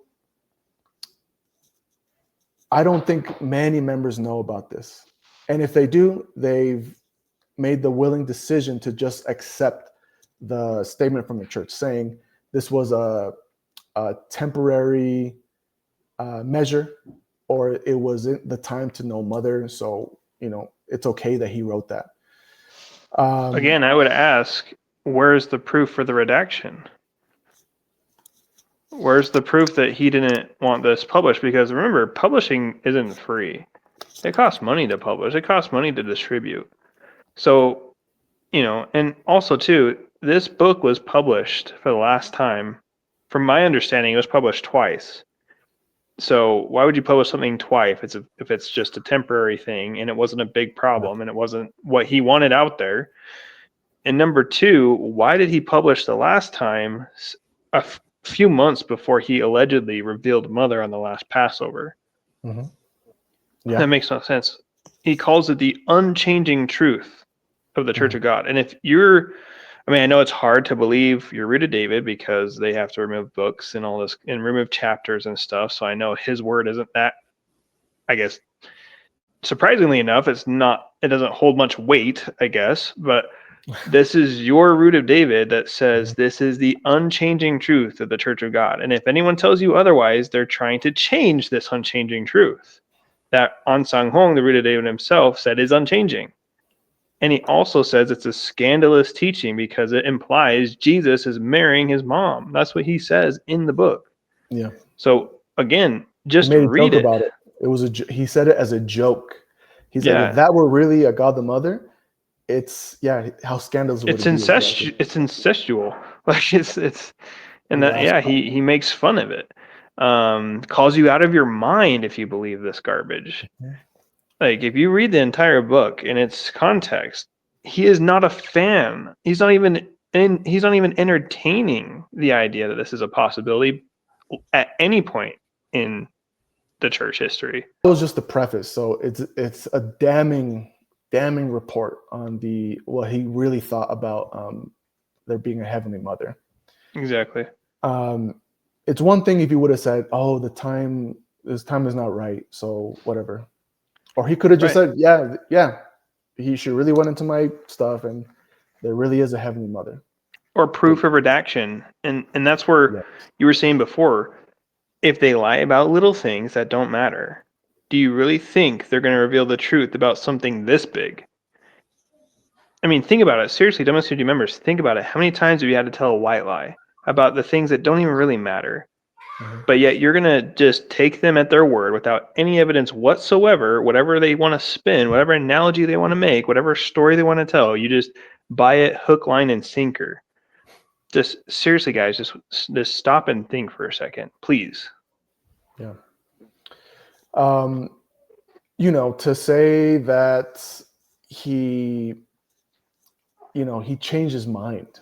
I don't think many members know about this. And if they do, they've made the willing decision to just accept the statement from the church saying this was a temporary measure, or it wasn't the time to know mother. So, it's okay that he wrote that. Again, I would ask, where's the proof for the redaction? Where's the proof that he didn't want this published? Because remember, publishing isn't free. It costs money to publish. It costs money to distribute. So, and also too, this book was published for the last time. From my understanding, it was published twice. So why would you publish something twice if it's just a temporary thing and it wasn't a big problem and it wasn't what he wanted out there? And number two, why did he publish the last time a few months before he allegedly revealed mother on the last Passover? Mm-hmm. Yeah. That makes no sense. He calls it the unchanging truth of the Church of God. And if I know it's hard to believe you're root of David because they have to remove books and all this and remove chapters and stuff. So I know his word isn't that, I guess, surprisingly enough, it doesn't hold much weight, I guess. But This is your root of David that says this is the unchanging truth of the Church of God. And if anyone tells you otherwise, they're trying to change this unchanging truth that An Sang Hong, the root of David himself, said is unchanging. And he also says it's a scandalous teaching because it implies Jesus is marrying his mom. That's what he says in the book. Yeah. So again, He just made a read joke it. about it. It was he said it as a joke. He said, Yeah. if that were really a God the Mother, how scandalous would It's it be? it's incestual. Like it's and that Blasphemy. he makes fun of it. Calls you out of your mind if you believe this garbage. Like if you read the entire book in its context, he is not a fan. He's not even entertaining the idea that this is a possibility at any point in the church history. That was just the preface. So it's a damning report on what he really thought about there being a heavenly mother. Exactly. It's one thing if he would have said, "Oh, this time is not right," so whatever. Or he could have just said, "Yeah, she really went into my stuff, and there really is a heavenly mother." Or proof of redaction, and that's where you were saying before. If they lie about little things that don't matter, do you really think they're going to reveal the truth about something this big? I mean, think about it. Seriously, WMSCOG members, think about it. How many times have you had to tell a white lie about the things that don't even really matter? But yet you're going to just take them at their word without any evidence whatsoever, whatever they want to spin, whatever analogy they want to make, whatever story they want to tell. You just buy it hook, line, and sinker. Just seriously, guys, just stop and think for a second, please. Yeah. To say that he changed his mind.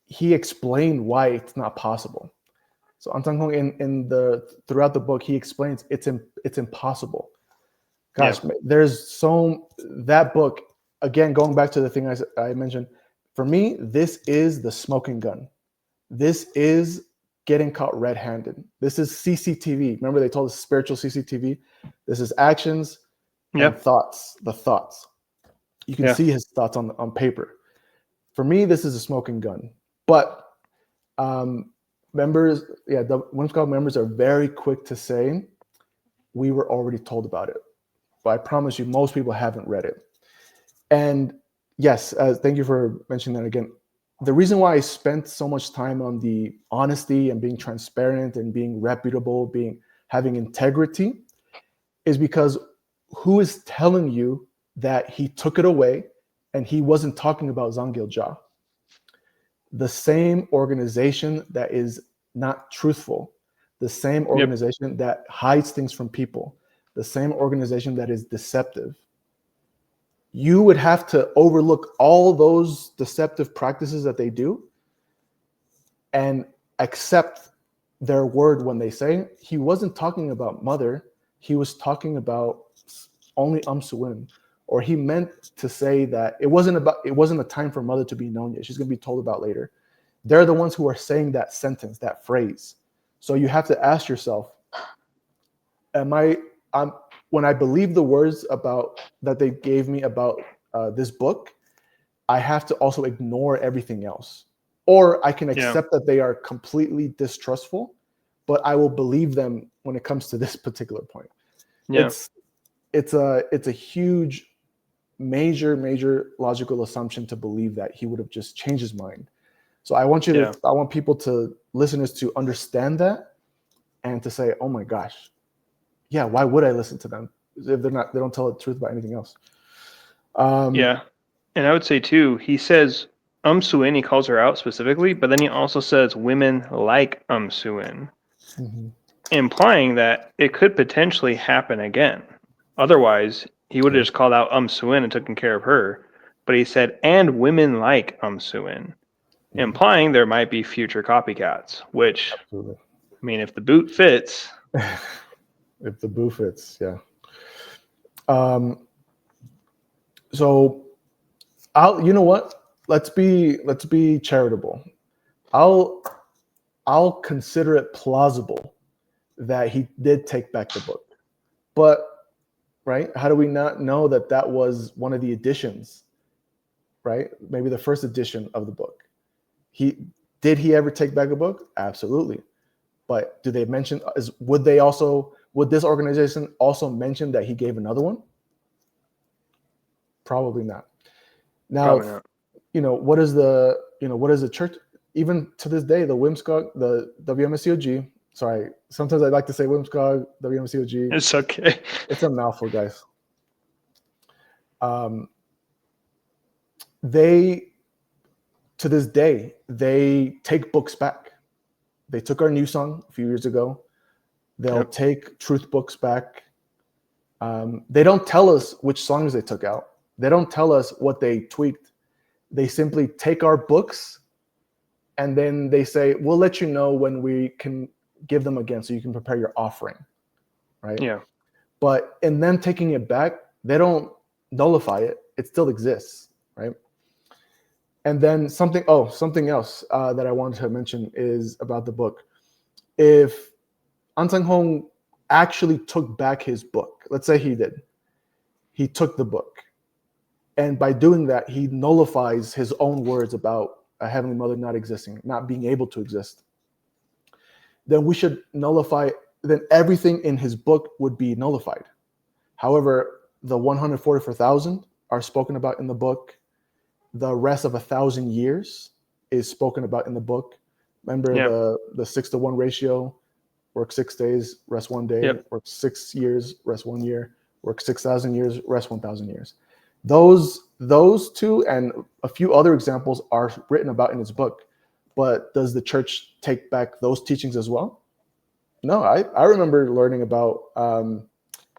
He explained why it's not possible. So An Sang Hong throughout the book, he explains it's impossible. Gosh, there's that book, again, going back to the thing I mentioned, for me, this is the smoking gun. This is getting caught red-handed. This is CCTV. Remember they told us spiritual CCTV? This is actions and thoughts, the thoughts. You can see his thoughts on paper. For me, this is a smoking gun. But members, the WMSCOG members are very quick to say, we were already told about it. But I promise you, most people haven't read it. And yes, thank you for mentioning that again. The reason why I spent so much time on the honesty and being transparent and being reputable, having integrity, is because who is telling you that he took it away and he wasn't talking about Zangil Jia? The same organization that is not truthful, the same organization that hides things from people, the same organization that is deceptive. You would have to overlook all those deceptive practices that they do and accept their word when they say he wasn't talking about mother, he was talking about only Suin, or he meant to say that it wasn't a time for mother to be known yet. She's going to be told about later. They're the ones who are saying that sentence, that phrase. So you have to ask yourself, when I believe the words that they gave me about this book, I have to also ignore everything else. Or I can accept that they are completely distrustful, but I will believe them when it comes to this particular point. It's a huge, major logical assumption to believe that he would have just changed his mind. So I want listeners to understand that and to say, oh my gosh, yeah, why would I listen to them if they don't tell the truth about anything else? And I would say too, he says Suin, he calls her out specifically, but then he also says women like Suin, implying that it could potentially happen again. Otherwise, he would have just called out Suin and taken care of her. But he said, and women like Suin, implying there might be future copycats, which, I mean, if the boot fits. If the boot fits, yeah. So you know what? Let's be charitable. I'll consider it plausible that he did take back the book. But right, how do we not know that was one of the additions? right? Maybe the first edition of the book. Did he ever take back a book? Absolutely. But do they mention, would this organization also mention that he gave another one? Probably not. Now, Probably not. what is the church, even to this day, the WMSCOG, the WMSCOG, sorry, sometimes I like to say WMSCOG, WMSCOG. It's okay. It's a mouthful, guys. They, to this day, they take books back. They took our new song a few years ago. They'll take truth books back. They don't tell us which songs they took out. They don't tell us what they tweaked. They simply take our books and then they say, we'll let you know when we can give them again so you can prepare your offering, right? Yeah. But in them taking it back, they don't nullify it. It still exists, right? And then something else that I wanted to mention is about the book. If An Sang-hong actually took back his book, let's say he did, he took the book, and by doing that, he nullifies his own words about a Heavenly Mother not existing, not being able to exist, then we should nullify, then everything in his book would be nullified. However, the 144,000 are spoken about in the book. The rest of 1,000 years is spoken about in the book. Remember the 6-to-1 ratio, work 6 days, rest 1 day, work 6 years, rest 1 year, work 6,000 years, rest 1,000 years. Those two and a few other examples are written about in his book. But does the church take back those teachings as well? No, I remember learning about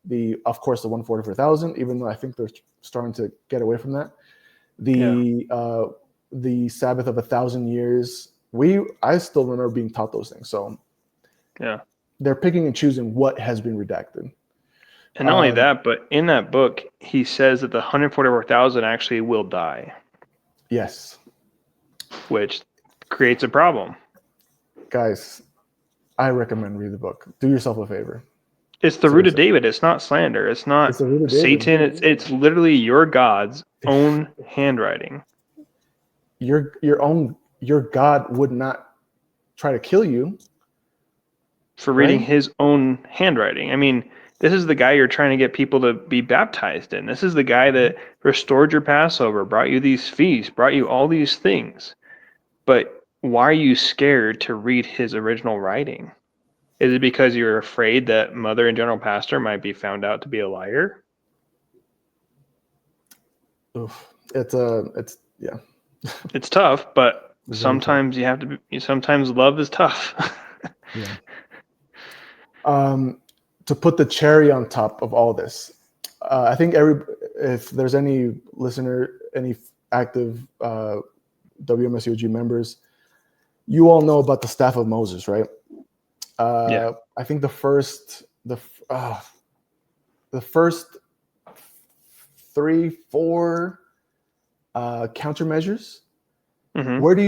the 144,000, even though I think they're starting to get away from that. The Sabbath of 1,000 years. I still remember being taught those things. So they're picking and choosing what has been redacted. And not only that, but in that book, he says that the 144,000 actually will die. Yes. Which creates a problem. Guys, I recommend read the book. Do yourself a favor. It's the root of David. It's not slander. It's not Satan. It's literally your God's own handwriting. Your God would not try to kill you for reading his own handwriting. I mean, this is the guy you're trying to get people to be baptized in. This is the guy that restored your Passover, brought you these feasts, brought you all these things. But why are you scared to read his original writing? Is it because you're afraid that Mother and General Pastor might be found out to be a liar? Oof. It's It's tough, but sometimes you have to be, sometimes love is tough. Yeah. To put the cherry on top of all this, I think if there's any listener, any active WMSCOG members, you all know about the staff of Moses, right? I think the first 3-4 countermeasures. Mm-hmm. Where do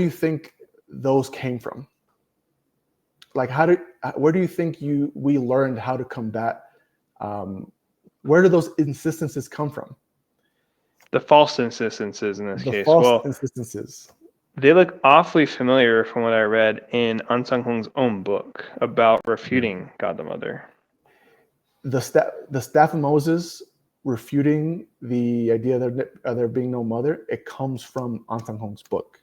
you think those came from? Like, where do you think we learned how to combat? Where do those insistences come from? The false insistences in this case. The false insistences. They look awfully familiar from what I read in An Sang-hong's own book about refuting God the Mother. The staff of Moses refuting the idea that there being no mother, it comes from An Sang-hong's book.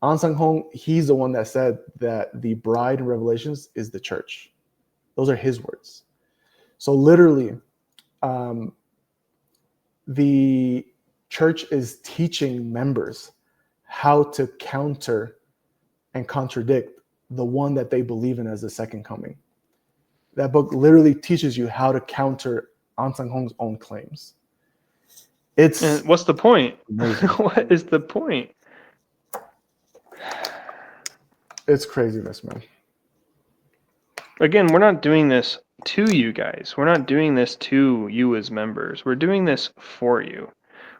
An Sang-hong, he's the one that said that the bride in Revelations is the church. Those are his words. So literally, the church is teaching members how to counter and contradict the one that they believe in as the second coming. That book literally teaches you how to counter An Sang-hong's own claims. And what's the point? What is the point? It's craziness, man. Again, we're not doing this to you guys. We're not doing this to you as members. We're doing this for you.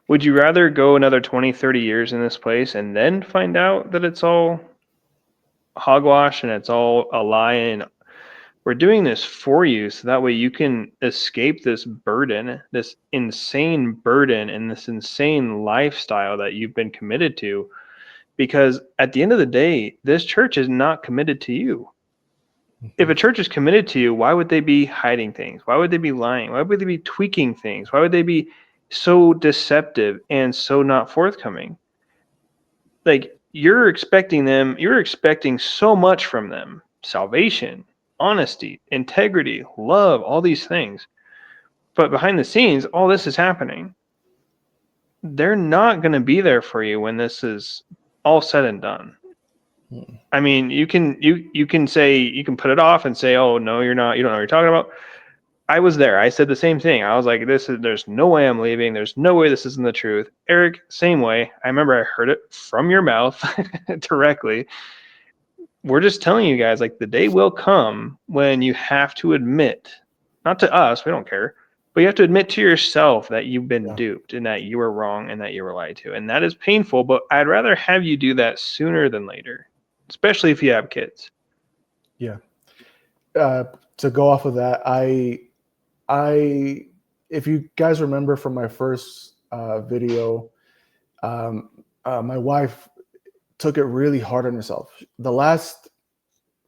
Would you rather go another 20, 30 years in this place and then find out that it's all hogwash and it's all a lie and We're doing this for you so that way you can escape this burden, this insane burden, and this insane lifestyle that you've been committed to. Because at the end of the day, this church is not committed to you. If a church is committed to you, why would they be hiding things? Why would they be lying? Why would they be tweaking things? Why would they be so deceptive and so not forthcoming? Like, you're expecting so much from them: salvation, honesty, integrity, love, all these things. But behind the scenes, all this is happening. They're not going to be there for you when this is all said and done. I mean, you can put it off and say, "Oh no, you're not. You don't know what you're talking about." I was there. I said the same thing. I was like, there's no way I'm leaving. There's no way this isn't the truth. Erick, same way. I remember I heard it from your mouth directly. We're just telling you guys, like, the day will come when you have to admit, not to us, we don't care, but you have to admit to yourself that you've been duped and that you were wrong and that you were lied to. And that is painful, but I'd rather have you do that sooner than later, especially if you have kids. Yeah. To go off of that, if you guys remember from my first video, my wife took it really hard on herself. The last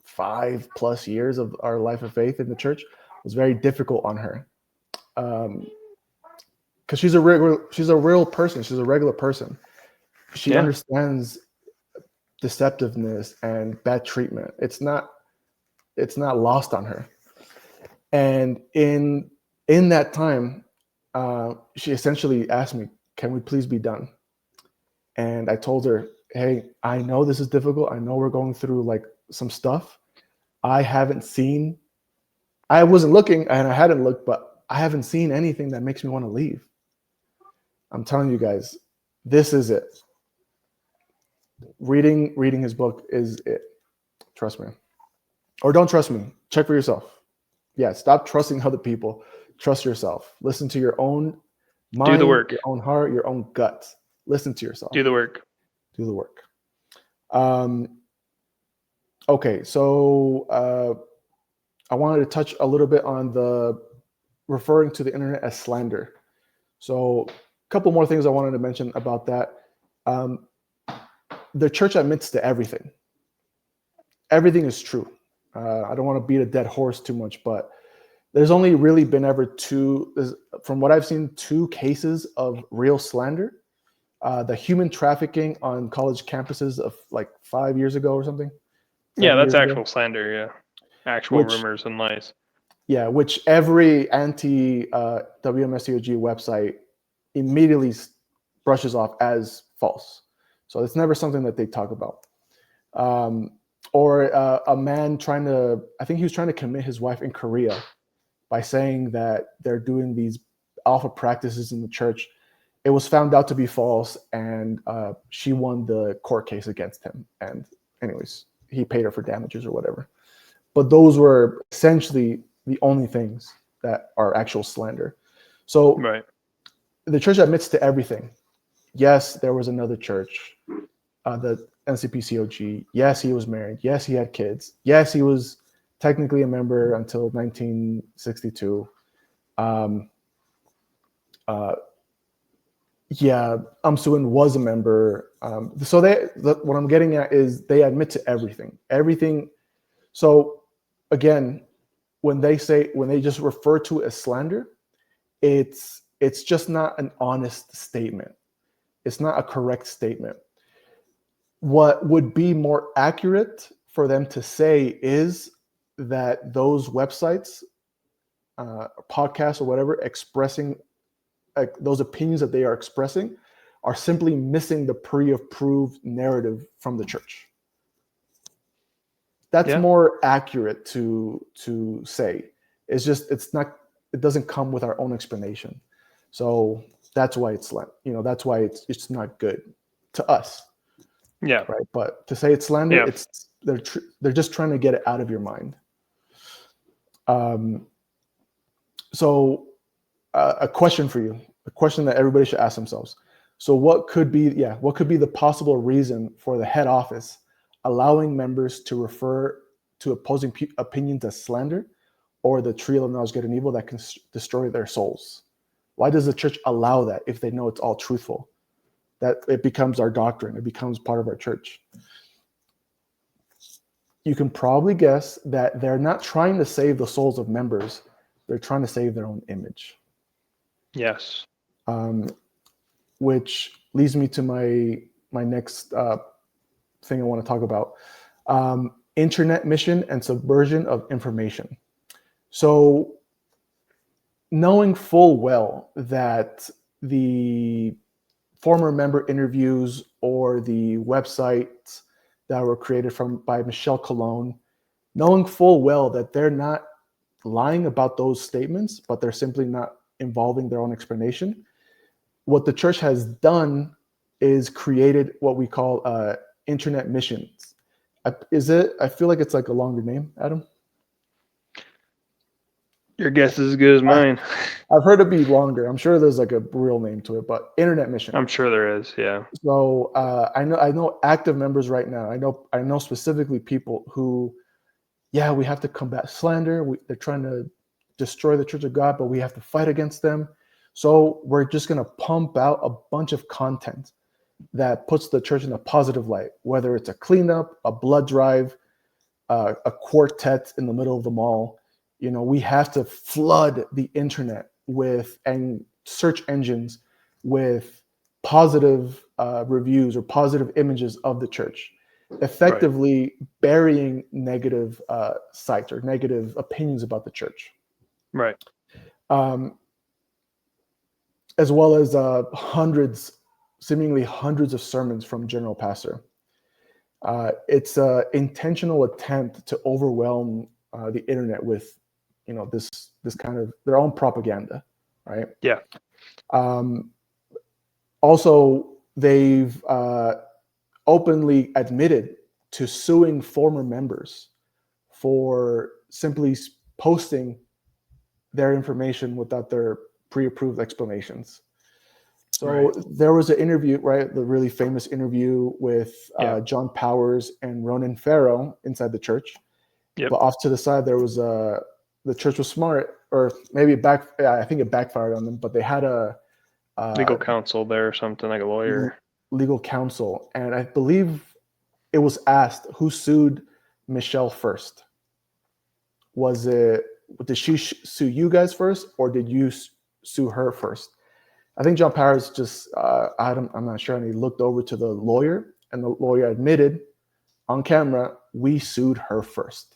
5+ years of our life of faith in the church was very difficult on her, because she's a real person. She's a regular person. She understands deceptiveness and bad treatment. It's not lost on her. And in that time, she essentially asked me, "Can we please be done?" And I told her, "Hey, I know this is difficult. I know we're going through like some stuff. I wasn't looking and I hadn't looked, but I haven't seen anything that makes me want to leave. I'm telling you guys, this is it. Reading his book is it. Trust me. Or don't trust me. Check for yourself. Yeah, stop trusting other people. Trust yourself. Listen to your own mind, do the work. Your own heart, your own gut. Listen to yourself. Do the work. Do the work. Okay, so I wanted to touch a little bit on the referring to the internet as slander. So a couple more things I wanted to mention about that. The church admits to everything. Everything is true. I don't want to beat a dead horse too much, but there's only really been from what I've seen, 2 cases of real slander. The human trafficking on college campuses of like 5 years ago or something. Yeah, that's actual slander. Yeah, actual rumors and lies. Yeah, which every anti-WMSCOG website immediately brushes off as false. So it's never something that they talk about. Or a man I think he was trying to commit his wife in Korea by saying that they're doing these alpha practices in the church. It was found out to be false, and she won the court case against him. And anyways, he paid her for damages or whatever. But those were essentially the only things that are actual slander. So the church admits to everything. Yes, there was another church, the NCPCOG. Yes, he was married. Yes, he had kids. Yes, he was technically a member until 1962. Yeah, Umsuin was a member. So what I'm getting at is they admit to everything. Everything. So again, when they just refer to it as slander, it's just not an honest statement. It's not a correct statement. What would be more accurate for them to say is that those websites, podcasts or whatever, expressing those opinions that they are expressing are simply missing the pre-approved narrative from the church. That's more accurate to say. It's just it doesn't come with our own explanation. So that's why that's why it's not good to us. Yeah. Right. But to say it's slander, they're just trying to get it out of your mind. So a question for you, a question that everybody should ask themselves. So what could be the possible reason for the head office allowing members to refer to opposing opinions as slander or the tree of the knowledge of good and evil that can destroy their souls. Why does the church allow that if they know it's all truthful? That it becomes our doctrine. It becomes part of our church. You can probably guess that they're not trying to save the souls of members. They're trying to save their own image. Yes. Which leads me to my next thing I want to talk about. Internet mission and subversion of information. So knowing full well that the former member interviews or the websites that were created by Michelle Cologne, knowing full well that they're not lying about those statements, but they're simply not involving their own explanation. What the church has done is created what we call internet missions. I feel like it's like a longer name, Adam. Your guess is as good as mine. I've heard it be longer. I'm sure there's like a real name to it, but internet mission. I'm sure there is, yeah. So I know active members right now. I know specifically people who, yeah, we have to combat slander. They're trying to destroy the Church of God, but we have to fight against them. So we're just going to pump out a bunch of content that puts the church in a positive light, whether it's a cleanup, a blood drive, a quartet in the middle of the mall. We have to flood the internet and search engines with positive reviews or positive images of the church, effectively burying negative sites or negative opinions about the church. Right. As well as seemingly hundreds of sermons from General Pastor. It's an intentional attempt to overwhelm the internet with, this kind of their own propaganda, right? Yeah. Also, they've openly admitted to suing former members for simply posting their information without their pre-approved explanations. So there was an interview, right? The really famous interview with John Powers and Ronan Farrow inside the church. Yep. But off to the side, there was the church was smart, or maybe I think it backfired on them, but they had a legal counsel there or something, like a lawyer. Legal counsel. And I believe it was asked who sued Michelle first. Did she sue you guys first, or did you sue her first? I think John Powers just, I'm not sure, and he looked over to the lawyer, and the lawyer admitted on camera, we sued her first.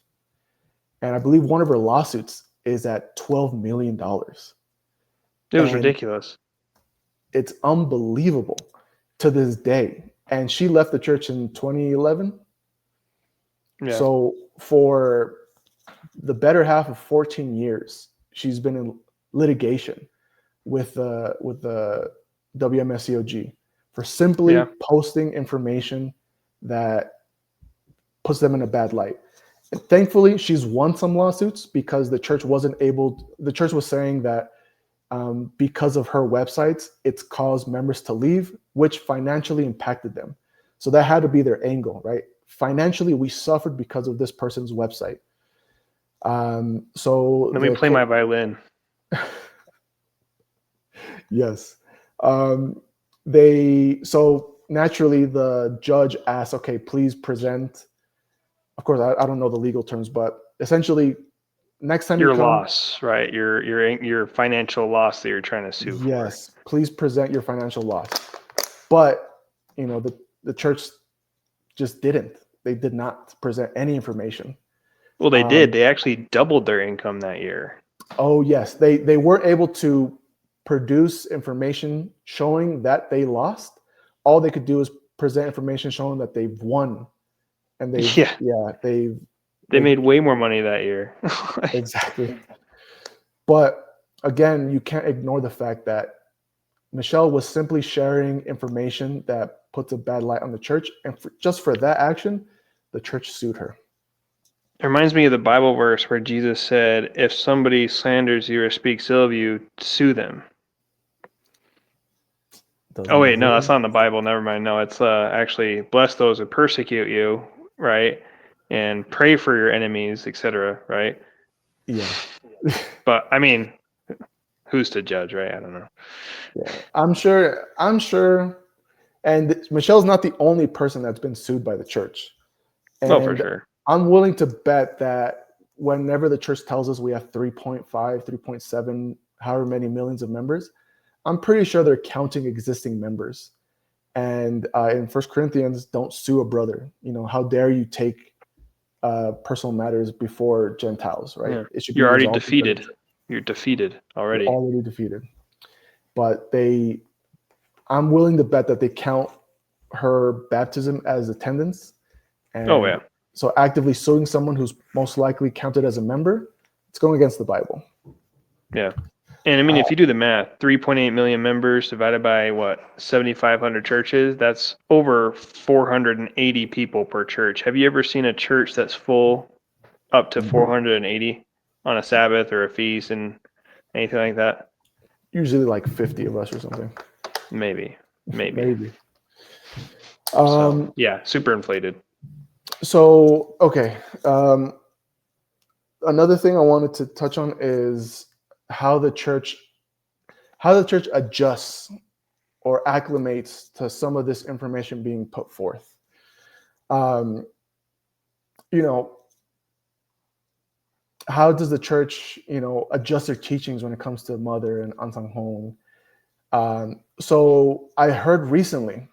And I believe one of her lawsuits is at $12 million. It was ridiculous. It's unbelievable to this day. And she left the church in 2011. Yeah. So for the better half of 14 years, she's been in litigation with the WMSCOG for simply posting information that puts them in a bad light. And thankfully, she's won some lawsuits because the church was saying that because of her websites, it's caused members to leave, which financially impacted them. So that had to be their angle, right? Financially, we suffered because of this person's website. So let me play my violin. Yes. So naturally the judge asked, okay, please present. Of course, I don't know the legal terms, but essentially next time your loss, right? Your financial loss that you're trying to sue for. Yes, please present your financial loss. But, the church just didn't. They did not present any information. Well, they did. They actually doubled their income that year. Oh, yes. They weren't able to produce information showing that they lost. All they could do is present information showing that they've won. And they made way more money that year. Exactly. But again, you can't ignore the fact that Michelle was simply sharing information that puts a bad light on the church. And just for that action, the church sued her. It reminds me of the Bible verse where Jesus said, if somebody slanders you or speaks ill of you, sue them. Oh, wait, no, that's not in the Bible. Never mind. No, it's actually bless those who persecute you, right? And pray for your enemies, etc., right? Yeah. But I mean, who's to judge, right? I don't know. Yeah. I'm sure. And Michelle's not the only person that's been sued by the church. Oh, for And sure. I'm willing to bet that whenever the church tells us we have 3.5, 3.7, however many millions of members, I'm pretty sure they're counting existing members. And in 1 Corinthians, don't sue a brother. How dare you take personal matters before Gentiles, right? Yeah. It should be You're already resolved within the defeated. church. You're defeated You're already. already defeated. But I'm willing to bet that they count her baptism as attendance. And Oh, yeah. so actively suing someone who's most likely counted as a member, it's going against the Bible. Yeah. And I mean, if you do the math, 3.8 million members divided by what, 7,500 churches, that's over 480 people per church. Have you ever seen a church that's full up to 480 on a Sabbath or a feast and anything like that? Usually like 50 of us or something. Maybe. Maybe. So, yeah, super inflated. So, okay. Another thing I wanted to touch on is how the church adjusts or acclimates to some of this information being put forth. How does the church, adjust their teachings when it comes to mother and Ansang Hong? So I heard recently,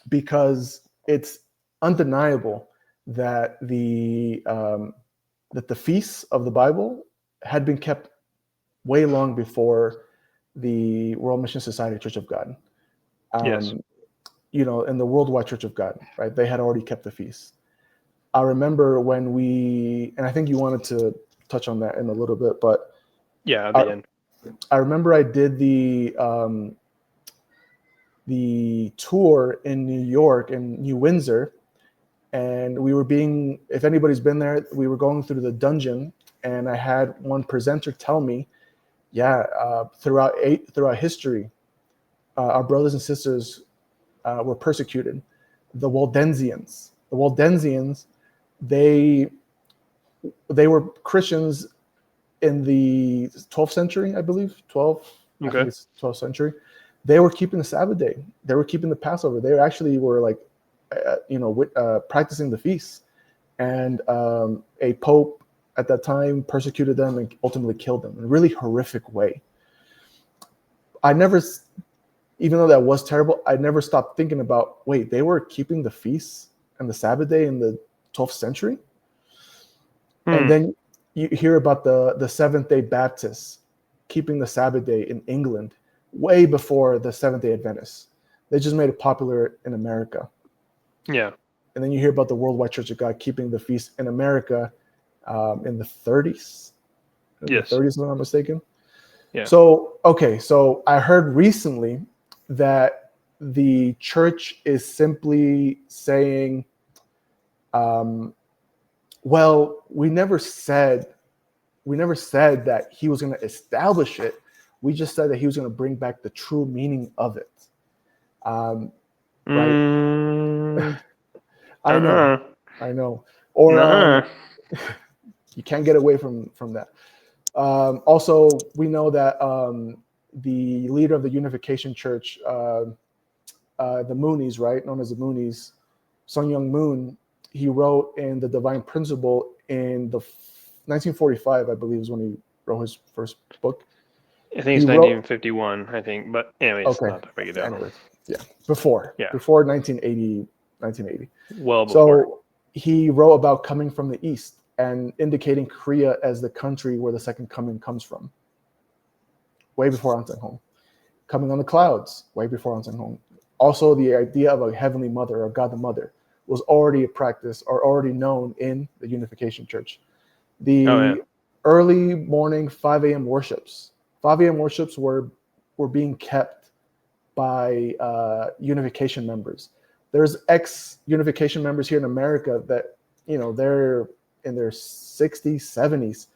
because it's undeniable that the feasts of the Bible had been kept way long before the World Mission Society Church of God. Yes. In the Worldwide Church of God, right? They had already kept the feasts. I remember when and I think you wanted to touch on that in a little bit, but yeah, at the end. I remember I did the tour in New York and New Windsor, and we were if anybody's been there, we were going through the dungeon, and I had one presenter tell me, throughout history, our brothers and sisters were persecuted. The Waldensians, they were Christians in the 12th century, I believe. I think it's 12th century. They were keeping the Sabbath day. They were keeping the Passover. They actually were like, practicing the feasts. And a pope at that time persecuted them and ultimately killed them in a really horrific way. Even though that was terrible, I never stopped thinking about, wait, they were keeping the feasts and the Sabbath day in the 12th century? And then you hear about the Seventh-day Baptists keeping the Sabbath day in England way before the Seventh-day Adventists. They just made it popular in America. Yeah. And then you hear about the Worldwide Church of God keeping the feast in America in the 30s. Yes. The 30s, if I'm not mistaken. Yeah. So I heard recently that the church is simply saying, well, we never said that he was going to establish it. We just said that he was going to bring back the true meaning of it. Right? I know. Or you can't get away from that. Also, we know that the leader of the Unification Church, the Moonies, right, known as the Moonies, Sun Myung Moon, he wrote in The Divine Principle in the 1945, I believe, is when he wrote his first book. I think it's 1951, I think. But anyways, it's not that big a deal. Anyways, before 1980. Well before. So he wrote about coming from the East and indicating Korea as the country where the second coming comes from. Way before Ansang Hong. Coming on the clouds, way before Ansang Hong. Also, the idea of a heavenly mother or God the Mother was already a practice or already known in the Unification Church. The early morning 5 a.m. worships. 5 a.m. worships were being kept by Unification members. There's ex-Unification members here in America that, they're in their 60s, 70s,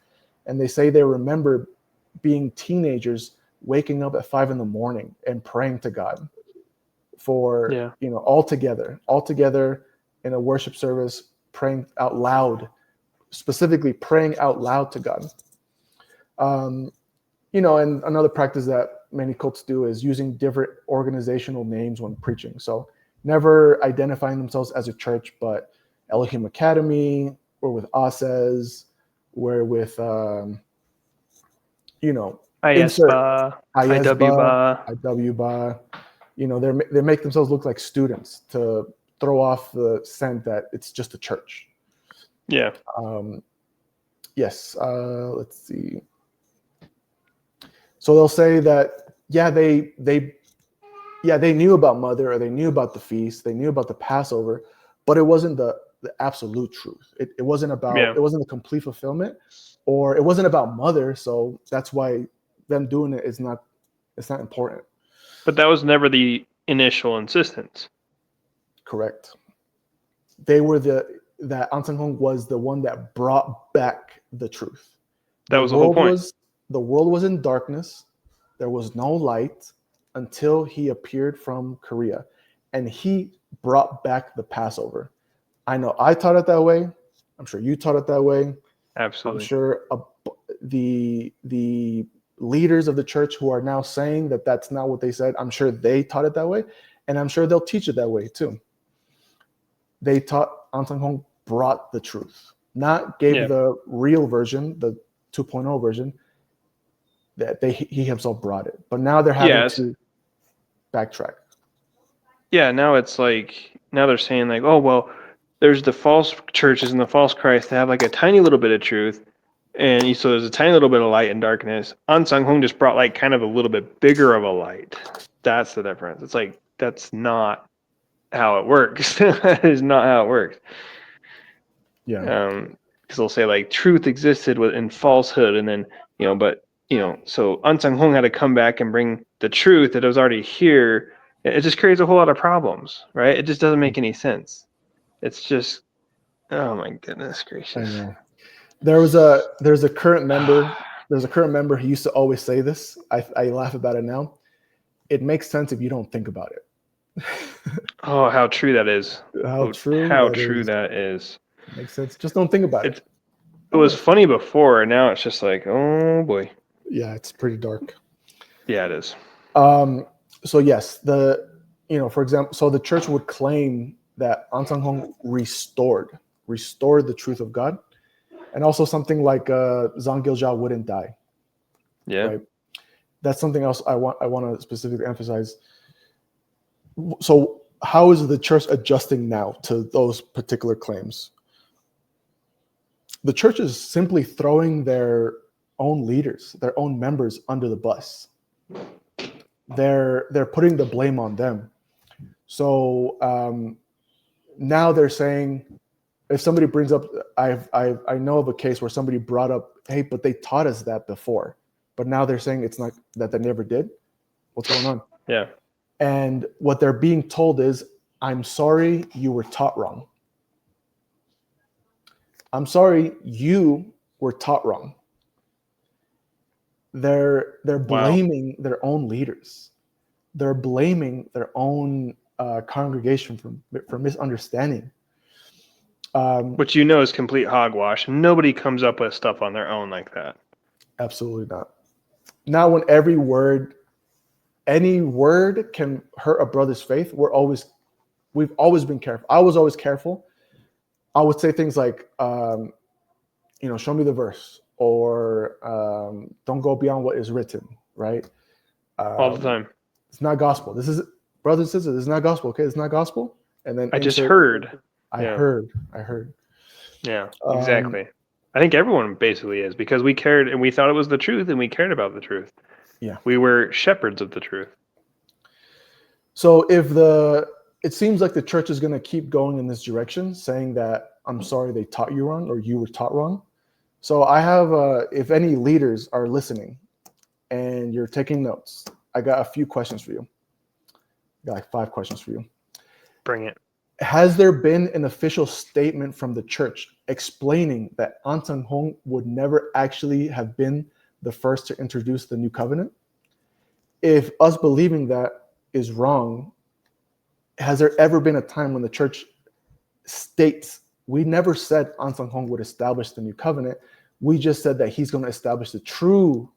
and they say they remember being teenagers waking up at 5 a.m. and praying to God for, all together in a worship service, praying out loud, specifically praying out loud to God. And another practice that many cults do is using different organizational names when preaching. So never identifying themselves as a church, but Elohim Academy, or with Asez, or with, insert ISBA, ISBA, IWBA. IWBA. They make themselves look like students to throw off the scent that it's just a church. Yeah. Yes. Let's see. So they'll say that, they knew about Mother, or they knew about the feast, they knew about the Passover, but it wasn't the absolute truth. It wasn't about, Yeah. it wasn't the complete fulfillment, or it wasn't about Mother. So that's why them doing it it's not important. But that was never the initial insistence. Correct. They were that Ansang was the one that brought back the truth. That was the whole point. The world was in darkness. There was no light until he appeared from Korea, and he brought back the Passover. I know I taught it that way. I'm sure you taught it that way. Absolutely. I'm sure the leaders of the church who are now saying that that's not what they said, I'm sure they taught it that way, and I'm sure they'll teach it that way too. They taught Ansang brought the truth, not gave the real version, the 2.0 version, that he himself brought it. But now they're having to backtrack. Yeah, now it's like, now they're saying like, oh, well, there's the false churches and the false Christ that have like a tiny little bit of truth, and so there's a tiny little bit of light and darkness. Ansang just brought like kind of a little bit bigger of a light. That's the difference. It's like, that's not how it works. That is not how it works. Yeah. Because they'll say like truth existed in falsehood, and then so Ansang had to come back and bring the truth that was already here. It just creates a whole lot of problems, right? It just doesn't make any sense. It's just, oh my goodness gracious. I know. There's a current member. There's a current member who used to always say this. I laugh about it now. It makes sense if you don't think about it. Oh, how true that is. How true that is. Makes sense. Just don't think about it. It was funny before, and now it's just like, oh boy. Yeah, it's pretty dark. Yeah, it is. So yes, for example, so the church would claim that Ansang restored the truth of God, and also something like Zhang Giljia wouldn't die. Yeah. Right? That's something else I want to specifically emphasize. So how is the church adjusting now to those particular claims? The church is simply throwing their own leaders, their own members under the bus. They're putting the blame on them. So now they're saying, if somebody brings up, I know of a case where somebody brought up, hey, but they taught us that before, but now they're saying it's not that they never did. What's going on? Yeah. And what they're being told is, I'm sorry, you were taught wrong. I'm sorry, you were taught wrong. They're blaming their own leaders. They're blaming their own congregation for misunderstanding. Which is complete hogwash. Nobody comes up with stuff on their own like that. Absolutely not. Now, when any word can hurt a brother's faith, we've always been careful. I was always careful. I would say things like, show me the verse, or don't go beyond what is written, right? All the time. It's not gospel. This is, brothers and sisters, it's not gospel, okay? It's not gospel. And then I just heard. I heard. Yeah, exactly. I think everyone basically is, because we cared and we thought it was the truth, and we cared about the truth. Yeah. We were shepherds of the truth. So it seems like the church is going to keep going in this direction, saying that, I'm sorry they taught you wrong, or you were taught wrong. So I have, if any leaders are listening and you're taking notes, I got a few questions for you. I got like 5 questions for you. Bring it. Has there been an official statement from the church explaining that Ansang would never actually have been the first to introduce the new covenant? If us believing that is wrong, has there ever been a time when the church states We never said An Sang Hong would establish the new covenant. We just said that he's going to establish the true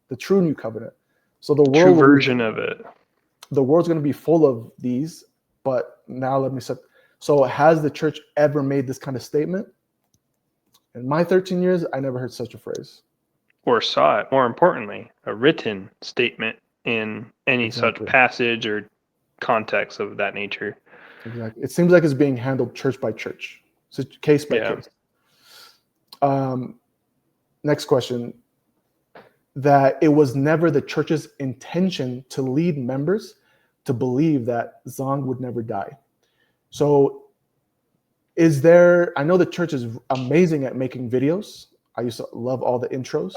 new covenant. So the True world version of it. the world's going to be full of these. But now let me set. So has the church ever made this kind of statement? In my 13 years, I never heard such a phrase. Or saw it, more importantly, a written statement in any such passage or context of that nature. Exactly. It seems like it's being handled church by church, so case by case. Next question. That it was never the church's intention to lead members to believe that Zong would never die. So I know the church is amazing at making videos. I used to love all the intros.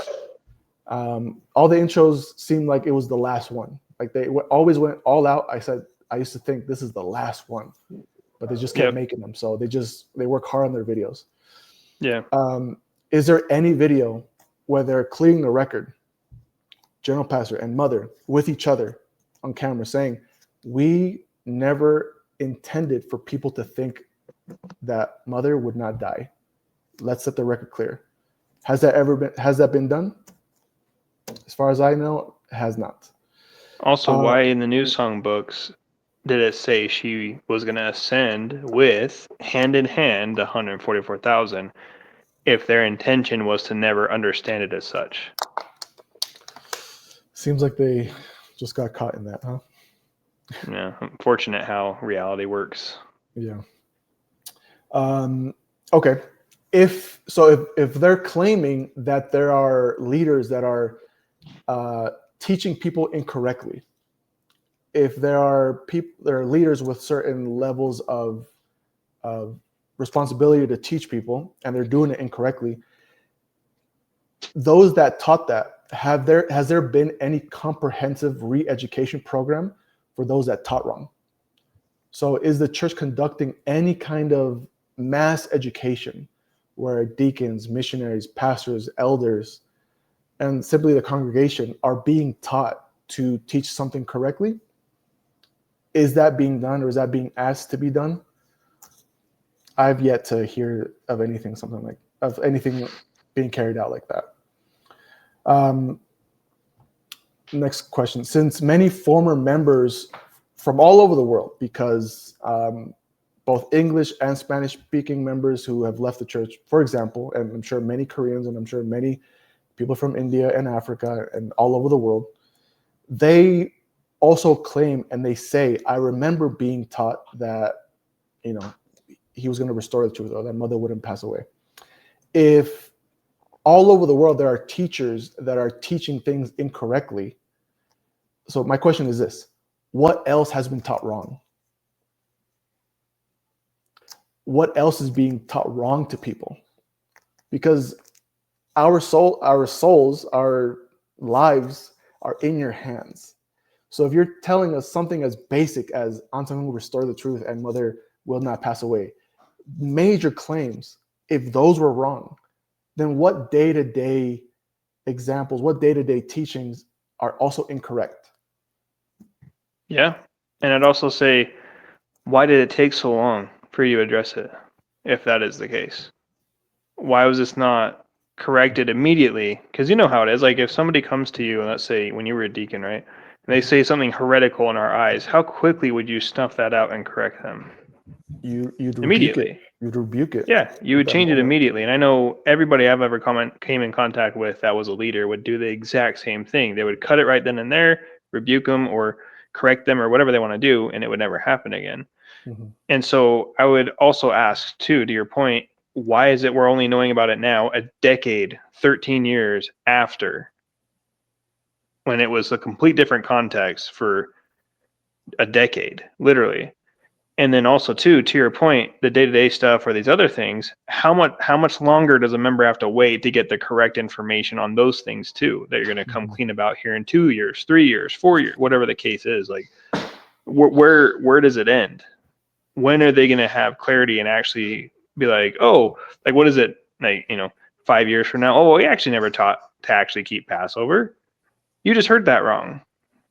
All the intros seemed like it was the last one. Like they always went all out. I used to think this is the last one, but they just kept making them. So they work hard on their videos. Yeah. Is there any video where they're clearing the record, general pastor and mother with each other on camera saying, we never intended for people to think that mother would not die. Let's set the record clear. Has that been done? As far as I know, it has not. Also, why in the new songbooks did it say she was going to ascend with hand in hand the 144,000 if their intention was to never understand it as such? Seems like they just got caught in that, huh? Yeah, unfortunate how reality works. Yeah. Okay. If they're claiming that there are leaders that are teaching people incorrectly, if there are leaders with certain levels of responsibility to teach people and they're doing it incorrectly, those that taught that, has there been any comprehensive re-education program for those that taught wrong? So is the church conducting any kind of mass education where deacons, missionaries, pastors, elders, and simply the congregation are being taught to teach something correctly? Is that being done, or is that being asked to be done? I've yet to hear of anything being carried out like that. Next question. Since many former members from all over the world, because both English and Spanish speaking members who have left the church, for example, and I'm sure many Koreans and I'm sure many people from India and Africa and all over the world, they also claim and they say, I remember being taught that, he was going to restore the truth, or that mother wouldn't pass away. If all over the world there are teachers that are teaching things incorrectly, so my question is this: what else has been taught wrong? What else is being taught wrong to people? Because our souls, our lives are in your hands. So if you're telling us something as basic as An Sang Hong will restore the truth and mother will not pass away, major claims, if those were wrong, then what day-to-day examples, what day-to-day teachings are also incorrect? Yeah. And I'd also say, why did it take so long for you to address it, if that is the case? Why was this not corrected immediately? Because you know how it is. Like if somebody comes to you, and let's say when you were a deacon, right? And they say something heretical in our eyes, how quickly would you snuff that out and correct them? You'd immediately. You'd rebuke it. Yeah, you would change it immediately. And I know everybody I've ever came in contact with that was a leader would do the exact same thing. They would cut it right then and there, rebuke them or correct them or whatever they want to do, and it would never happen again. Mm-hmm. And so I would also ask too, to your point, why is it we're only knowing about it now, a decade, 13 years after, when it was a complete different context for a decade, literally? And then also too, to your point, the day-to-day stuff or these other things, how much longer does a member have to wait to get the correct information on those things too, that you're going to come clean about here in 2 years, 3 years, 4 years, whatever the case is? Like, where does it end? When are they going to have clarity and actually be like, oh, like, what is it? Like, 5 years from now, oh, we actually never taught to actually keep Passover. You just heard that wrong.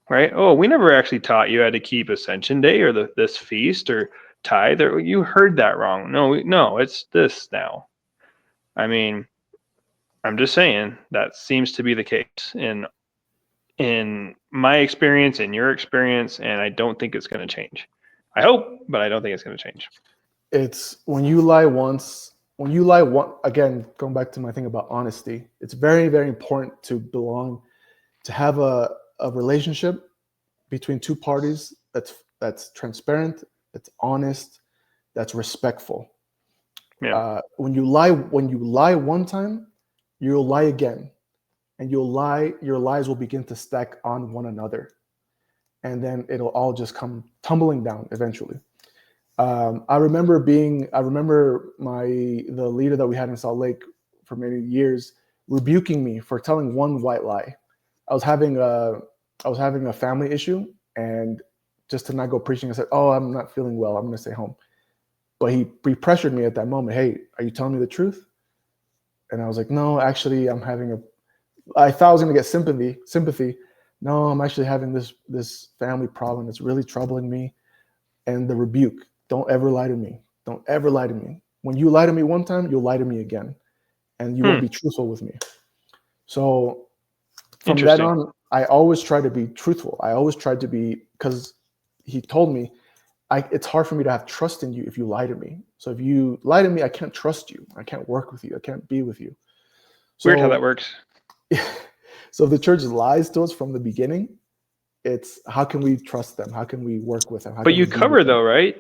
Right? Oh, we never actually taught you how to keep Ascension Day or this feast or tithe, or you heard that wrong. No, it's this now. I mean, I'm just saying that seems to be the case in my experience, in your experience, and I don't think it's going to change. I hope, but I don't think it's going to change. It's when you lie once, again, going back to my thing about honesty, it's very, very important to have a relationship between two parties that's transparent, that's honest, that's respectful. Yeah. When you lie one time, you'll lie again, and your lies will begin to stack on one another, and then it'll all just come tumbling down eventually. I remember the leader that we had in Salt Lake for many years rebuking me for telling one white lie. I was having a family issue, and just to not go preaching, I said, "Oh, I'm not feeling well. I'm going to stay home." But he pressured me at that moment. "Hey, are you telling me the truth?" And I was like, "No, actually, I thought I was going to get sympathy. No, I'm actually having this family problem. It's really troubling me." And the rebuke: "Don't ever lie to me. Don't ever lie to me. When you lie to me one time, you'll lie to me again, and you won't be truthful with me." So from then on, I always try to be truthful. I always tried to be, because he told me, it's hard for me to have trust in you if you lie to me. So if you lie to me, I can't trust you. I can't work with you. I can't be with you. So, weird how that works. So if the church lies to us from the beginning, it's how can we trust them? How can we work with them? But you cover though, right?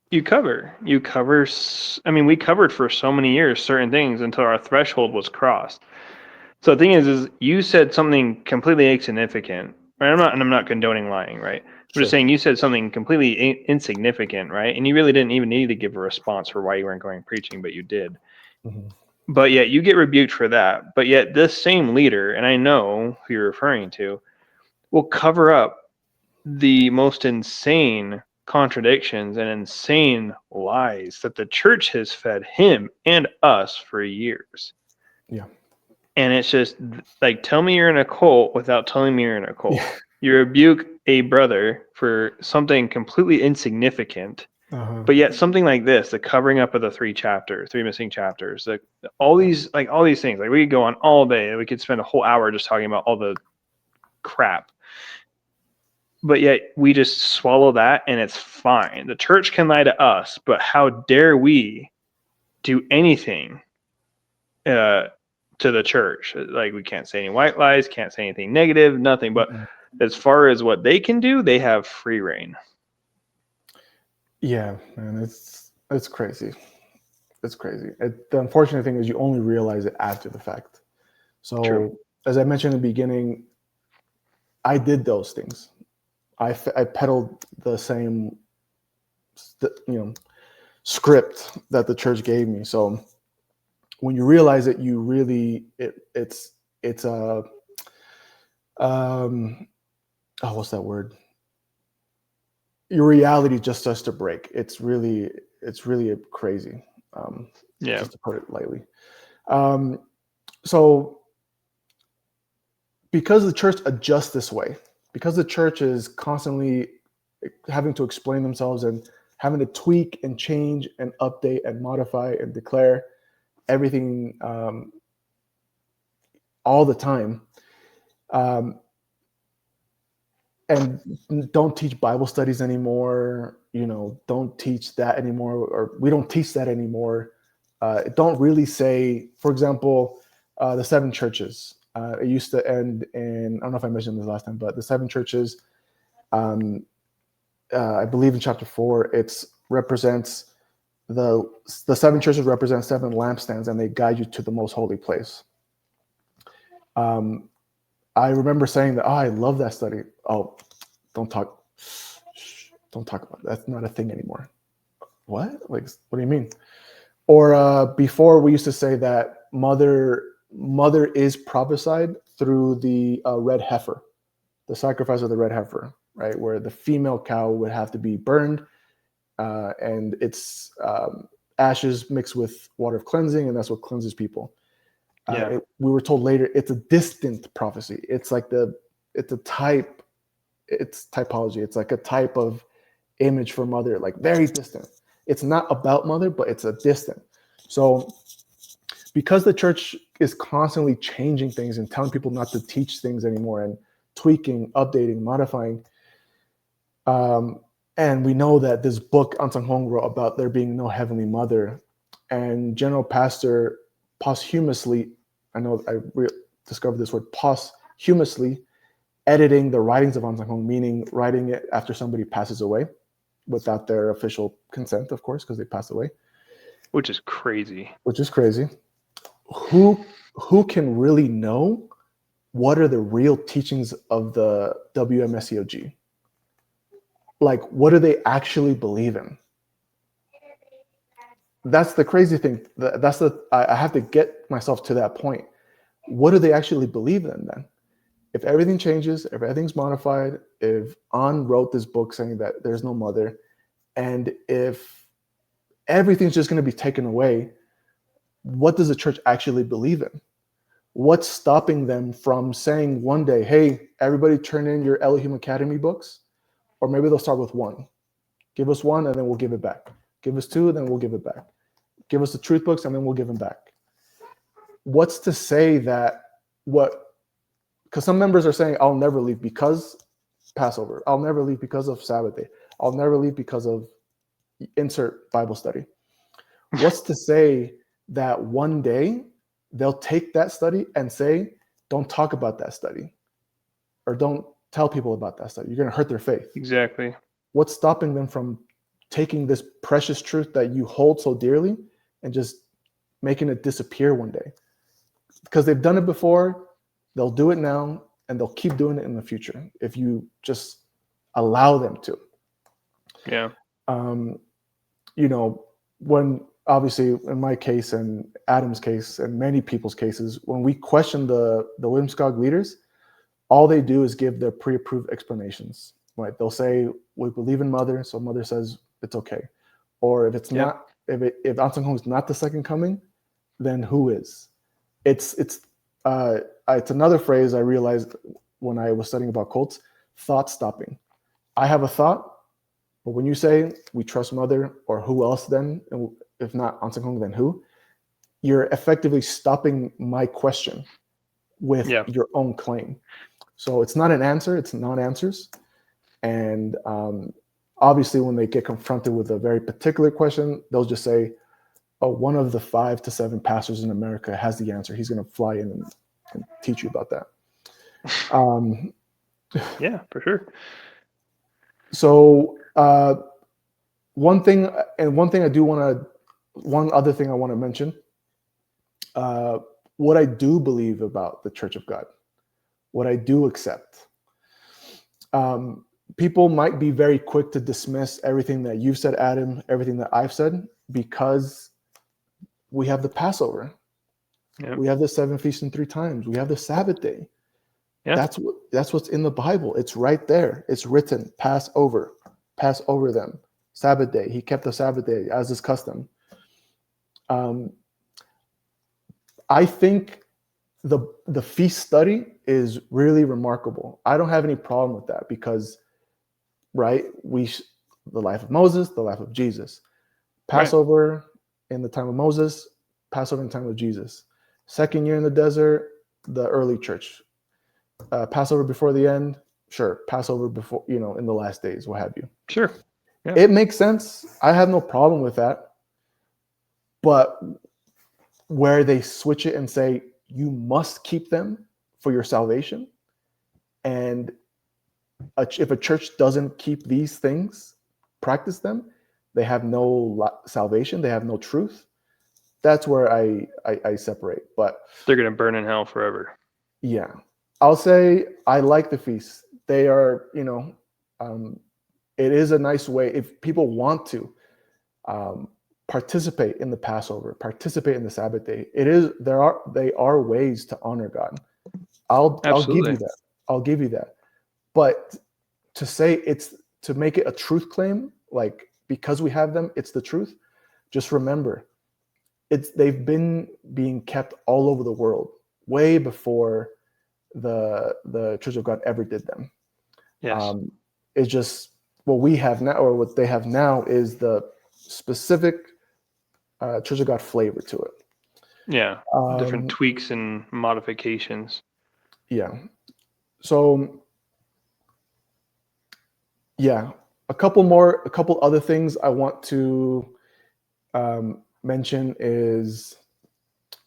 You cover. I mean, we covered for so many years certain things until our threshold was crossed. So the thing is you said something completely insignificant, right? I'm not condoning lying, right? I'm just saying you said something completely insignificant, right? And you really didn't even need to give a response for why you weren't going preaching, but you did. Mm-hmm. But yet you get rebuked for that. But yet this same leader, and I know who you're referring to, will cover up the most insane contradictions and insane lies that the church has fed him and us for years. Yeah. And it's just like, tell me you're in a cult without telling me you're in a cult. Yeah. You rebuke a brother for something completely insignificant, but yet something like this, the covering up of the three missing chapters, like all these things, like we could go on all day. We could spend a whole hour just talking about all the crap. But yet we just swallow that and it's fine. The church can lie to us, but how dare we do anything to the church? Like, we can't say any white lies, can't say anything negative, nothing. But as far as what they can do, they have free reign. Yeah, man, it's crazy. It's crazy. The unfortunate thing is you only realize it after the fact. So, True. As I mentioned in the beginning, I did those things. I peddled the same, script that the church gave me. So when you realize it, you really it's a what's that word? Your reality just starts to break. It's really crazy. Just to put it lightly. So because the church adjusts this way, because the church is constantly having to explain themselves and having to tweak and change and update and modify and declare everything all the time, and don't teach Bible studies anymore, don't teach that anymore, or we don't teach that anymore. Don't really say, for example, the seven churches. It used to end in, I don't know if I mentioned this last time, but the seven churches, I believe in chapter 4, it represents the seven churches represent seven lampstands, and they guide you to the most holy place. I remember saying that, I love that study. Oh, don't talk about it. That's not a thing anymore. What? Like, what do you mean? Or before, we used to say that mother is prophesied through the red heifer, the sacrifice of the red heifer, right? Where the female cow would have to be burned, and its ashes mixed with water of cleansing, and that's what cleanses people. We were told later it's a distant prophecy. It's like it's typology. It's like a type of image for mother, like very distant. It's not about mother, but it's a distant. So because the church is constantly changing things and telling people not to teach things anymore and tweaking, updating, modifying, and we know that this book Ansang Hong wrote about there being no heavenly mother, and General Pastor posthumously, I know I discovered this word, posthumously editing the writings of Ansang Hong, meaning writing it after somebody passes away without their official consent, of course, because they passed away. Which is crazy. Who can really know what are the real teachings of the WMSCOG? Like, what do they actually believe in? That's the crazy thing. I have to get myself to that point. What do they actually believe in then? If everything changes, if everything's modified, if An wrote this book saying that there's no mother, and if everything's just going to be taken away, what does the church actually believe in? What's stopping them from saying one day, hey, everybody turn in your Elohim Academy books? Or maybe they'll start with one. Give us one, and then we'll give it back. Give us two, and then we'll give it back. Give us the truth books, and then we'll give them back. What's to say that because some members are saying, I'll never leave because Passover. I'll never leave because of Sabbath day. I'll never leave because of insert Bible study. What's to say that one day they'll take that study and say, don't talk about that study, or don't tell people about that study. You're going to hurt their faith. Exactly. What's stopping them from taking this precious truth that you hold so dearly and just making it disappear one day? Because they've done it before, they'll do it now, and they'll keep doing it in the future if you just allow them to. Yeah. When obviously in my case and Adam's case and many people's cases, when we question the WMSCOG leaders, all they do is give their pre-approved explanations. Right? They'll say, we believe in mother, so mother says it's okay. Or if it's not, if Ansang Hong is not the second coming, then who is? It's another phrase I realized when I was studying about cults: thought stopping. I have a thought, but when you say we trust mother, or who else then, and if not Ansang Hong, then who? You're effectively stopping my question with your own claim. So it's not an answer, it's non-answers. And obviously when they get confronted with a very particular question, they'll just say, oh, one of the 5 to 7 pastors in America has the answer. He's going to fly in and teach you about that. Yeah, for sure. So one other thing I want to mention, what I do believe about the Church of God, what I do accept. People might be very quick to dismiss everything that you've said, Adam, everything that I've said, because we have the Passover. Yep. We have the 7 feasts and 3 times. We have the Sabbath day. Yep. That's what's in the Bible. It's right there. It's written, pass over them. Sabbath day. He kept the Sabbath day as his custom. I think the feast study is really remarkable. I don't have any problem with that because, right, the life of Moses, the life of Jesus. Passover in the time of Moses, Passover in the time of Jesus. Second year in the desert, the early church. Passover before the end, sure. Passover before, in the last days, what have you. Sure. Yeah. It makes sense. I have no problem with that. But where they switch it and say, you must keep them for your salvation. And if a church doesn't keep these things, practice them, they have no salvation, they have no truth. That's where I separate. But they're going to burn in hell forever. Yeah. I'll say I like the feasts. They are, it is a nice way if people want to participate in the Passover, participate in the Sabbath day. They are ways to honor God. I'll give you that. I'll give you that. But to say to make it a truth claim, like because we have them, it's the truth. Just remember, they've been being kept all over the world way before the Church of God ever did them. Yes. It's just what we have now, or what they have now, is the specific Church of God flavor to it. Yeah, different tweaks and modifications. Yeah. So, yeah, a couple other things I want to mention is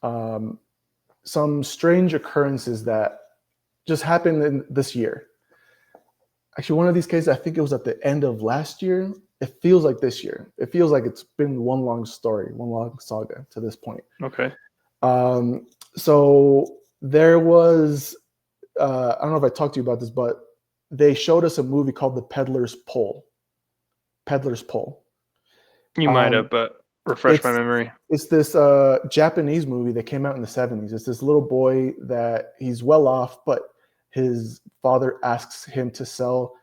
some strange occurrences that just happened in this year. Actually, one of these cases, I think it was at the end of last year. It feels like this year. It feels like it's been one long story, one long saga to this point. Okay. So there was, I don't know if I talked to you about this, but they showed us a movie called The Peddler's Pole. Peddler's Pole. You might have, but refresh my memory. It's this Japanese movie that came out in the 70s. It's this little boy that he's well off, but his father asks him to sell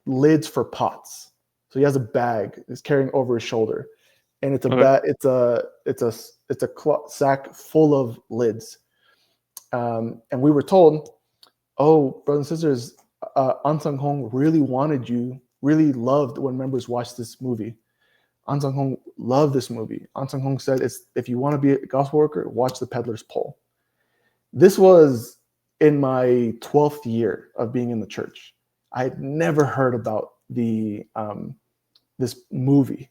lids for pots. So he has a bag he's carrying over his shoulder, and it's a cloth sack full of lids. And we were told, oh, brothers and sisters, An Sang-hong really loved when members watched this movie. An Sang-hong loved this movie. An Sang-hong said, if you want to be a gospel worker, watch The Peddler's Pole. This was in my 12th year of being in the church. I had never heard about this movie,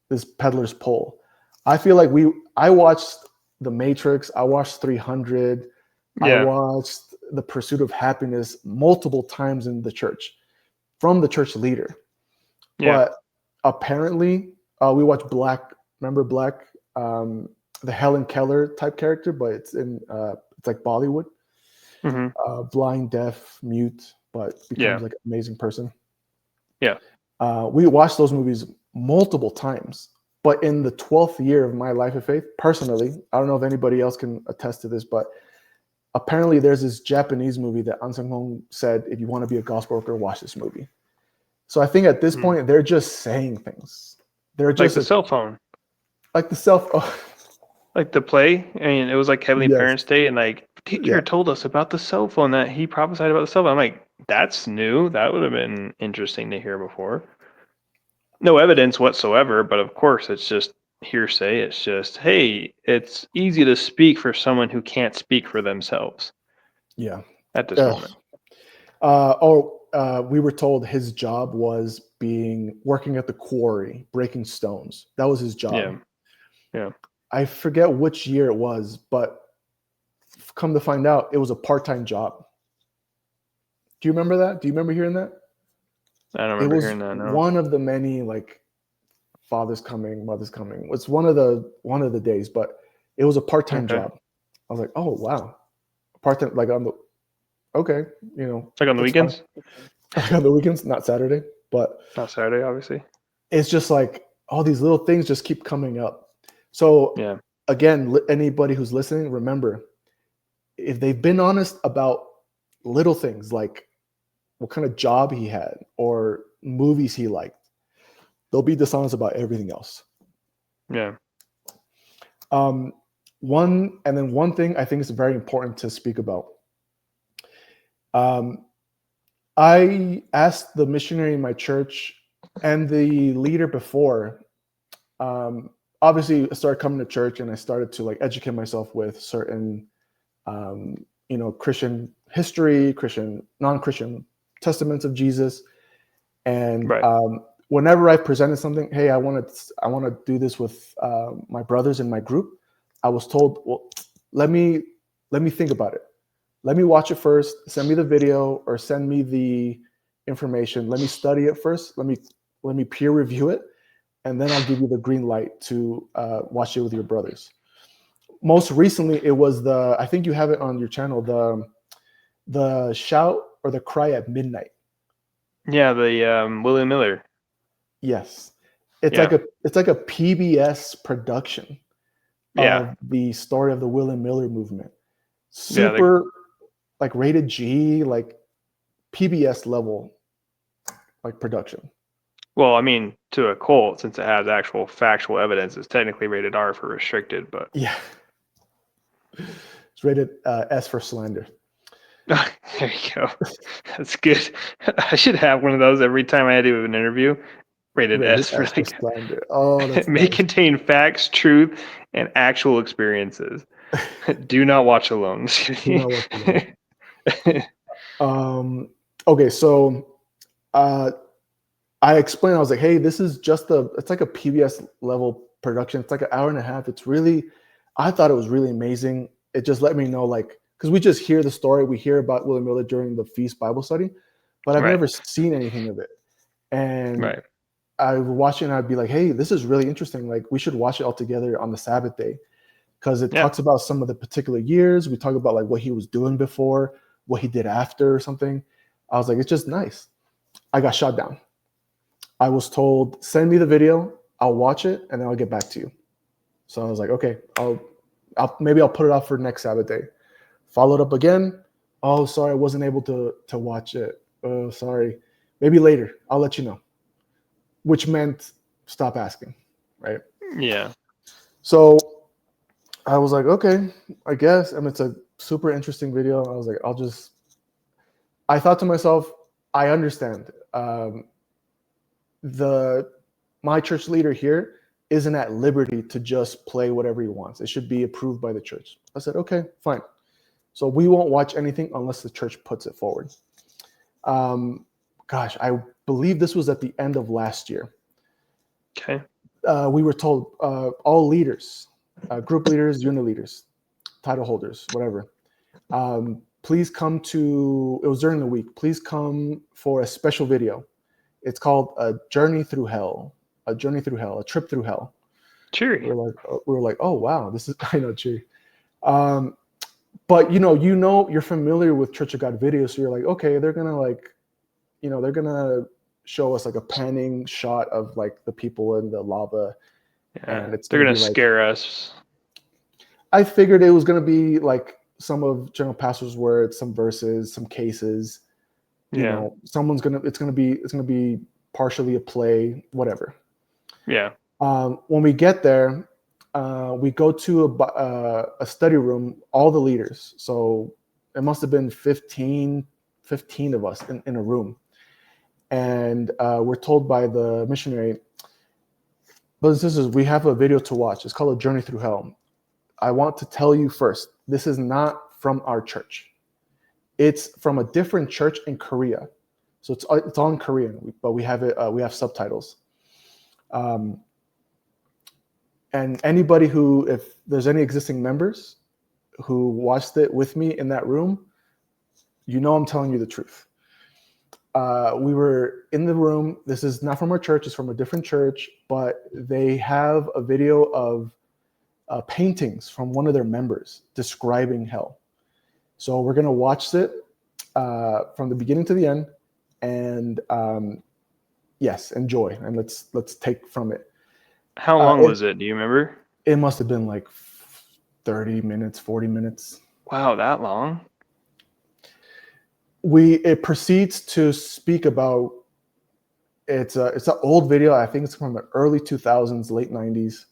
this Peddler's Pole. I feel like I watched The Matrix, I watched 300, I watched The Pursuit of Happiness multiple times in the church from the church leader. Yeah. But apparently, we watched Black. Remember Black, the Helen Keller type character, but it's like Bollywood. Mm-hmm. Blind, deaf, mute, but becomes like an amazing person. Yeah. We watched those movies multiple times, but in the 12th year of my life of faith, personally, I don't know if anybody else can attest to this, but apparently there's this Japanese movie that An Sang-hong said, if you want to be a gospel worker, watch this movie. So I think at this point, they're just saying things. They're just like the cell phone. Like the cell phone. Like the play. I mean, it was like Heavenly Parents Day, and like, teacher told us about the cell phone, that he prophesied about the cell phone. I'm like, that's new. That would have been interesting to hear before. No evidence whatsoever, but of course, it's just hearsay. It's just, hey, it's easy to speak for someone who can't speak for themselves. Yeah. At this moment. We were told his job was working at the quarry, breaking stones. That was his job. Yeah. I forget which year it was, but come to find out, it was a part-time job. Do you remember that? Do you remember hearing that? I don't remember hearing that. No. One of the many like fathers coming, mothers coming. It's one of the days, but it was a part-time job. I was like, oh wow, part-time, like on the like on the weekends. Like on the weekends, not Saturday, but not Saturday, obviously. It's just like all these little things just keep coming up. So again, anybody who's listening, remember, if they've been honest about little things like what kind of job he had or movies he liked, they'll be dishonest about everything else. Yeah. One thing I think is very important to speak about. I asked the missionary in my church and the leader before, obviously I started coming to church and I started to like educate myself with certain, Christian history, non-Christian testaments of Jesus. And whenever I presented something, hey, I want to do this with my brothers in my group, I was told, well, let me think about it. Let me watch it first. Send me the video or send me the information. Let me study it first. Let me peer review it, and then I'll give you the green light to watch it with your brothers. Most recently, it was I think you have it on your channel, the shout or the cry at midnight. Yeah, the William Miller. Yes, it's like a PBS production of the story of the William Miller movement. Super like rated G, like PBS level, like production. Well, I mean, to a cult, since it has actual factual evidence, it's technically rated R for restricted, but it's rated S for slander. There you go. That's good. I should have one of those every time I do an interview. rated S for as for like slander. Oh, that's may nice. contain facts, truth, and actual experiences. Do not watch alone. Do not watch alone. Okay, so uh, I explained. I was like, "Hey, this is just it's like a PBS level production. It's like an hour and a half. It's really, I thought it was really amazing. It just let me know, like, because we just hear the story, we hear about William Miller during the Feast Bible study, but I've Right. never seen anything of it. And Right. I would watch it, and I'd be like, "Hey, this is really interesting. Like, we should watch it all together on the Sabbath day." Because it Yeah. talks about some of the particular years. We talk about like what he was doing before, what he did after, or something. I was like, it's just nice. I got shot down. I was told, send me the video, I'll watch it, and then I'll get back to you. So I was like, okay, maybe I'll put it off for next Sabbath day. Followed up again. Oh, sorry, I wasn't able to watch it. Oh, sorry. Maybe later. I'll let you know. Which meant stop asking, right? Yeah. So I was like, okay, I guess. I mean, it's a super interesting video. I was like, I thought to myself, I understand. My church leader here isn't at liberty to just play whatever he wants. It should be approved by the church. I said, okay, fine. So we won't watch anything unless the church puts it forward. Gosh, I believe this was at the end of last year. Okay. We were told all leaders, group leaders, unit leaders, title holders, whatever, please come to, it was during the week, please come for a special video. It's called A Journey Through Hell, a trip through hell. Cheery. We were like, oh, wow, this is, I know, cheery. But you're familiar with Church of God videos. So you're like, okay, they're going to they're going to show us like a panning shot of like the people in the lava. Yeah. And it's They're going to gonna be like, scare us. I figured it was going to be like some of General Pastor's words, some verses, some cases. Yeah. It's gonna be partially a play, whatever. Yeah. When we get there, we go to a study room, all the leaders. So it must have been 15 of us in a room. And we're told by the missionary, brothers and sisters, we have a video to watch. It's called A Journey Through Hell. I want to tell you first, this is not from our church. It's from a different church in Korea. So it's all in Korean, but we have subtitles. And anybody if there's any existing members who watched it with me in that room, I'm telling you the truth. We were in the room. This is not from our church. It's from a different church, but they have a video of paintings from one of their members describing hell. So we're going to watch it from the beginning to the end, and yes, enjoy, and let's take from it. How long was it? Do you remember? It must have been like 30 minutes, 40 minutes. Wow, that long? It proceeds to speak about it's an old video. I think it's from the early 2000s, late 90s.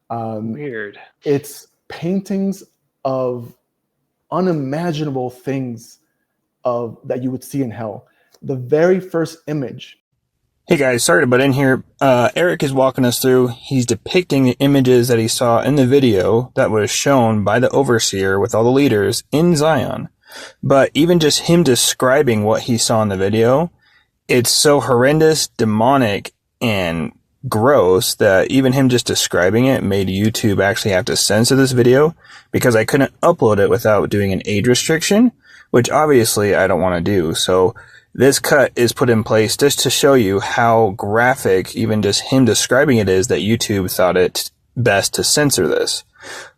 Weird. It's paintings of unimaginable things that you would see in hell. The very first image. Hey guys, sorry to butt in here. Erick is walking us through. He's depicting the images that he saw in the video that was shown by the overseer with all the leaders in Zion. But even just him describing what he saw in the video, it's so horrendous, demonic, and gross that even him just describing it made YouTube actually have to censor this video because I couldn't upload it without doing an age restriction, which obviously I don't want to do. So this cut is put in place just to show you how graphic even just him describing it is that YouTube thought it best to censor this.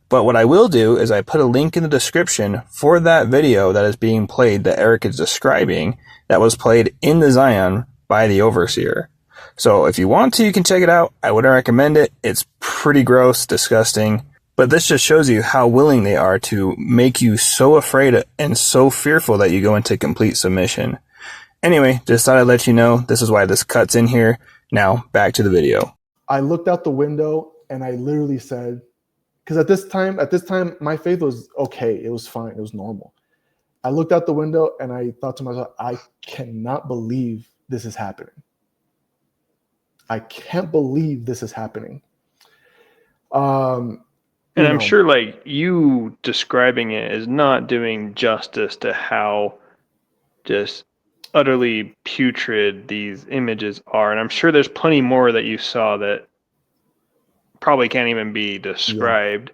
But what I will do is I put a link in the description for that video that is being played that Erick is describing that was played in the Zion by the overseer. So if you want to, you can check it out. I wouldn't recommend it. It's pretty gross, disgusting. But this just shows you how willing they are to make you so afraid and so fearful that you go into complete submission. Anyway, just thought I'd let you know this is why this cut's in here. Now, back to the video. I looked out the window and I literally said, because at this time, my faith was okay. It was fine. It was normal. I looked out the window and I thought to myself, I cannot believe this is happening. I can't believe this is happening. And I'm sure like you describing it is not doing justice to how just utterly putrid these images are. And I'm sure there's plenty more that you saw that probably can't even be described.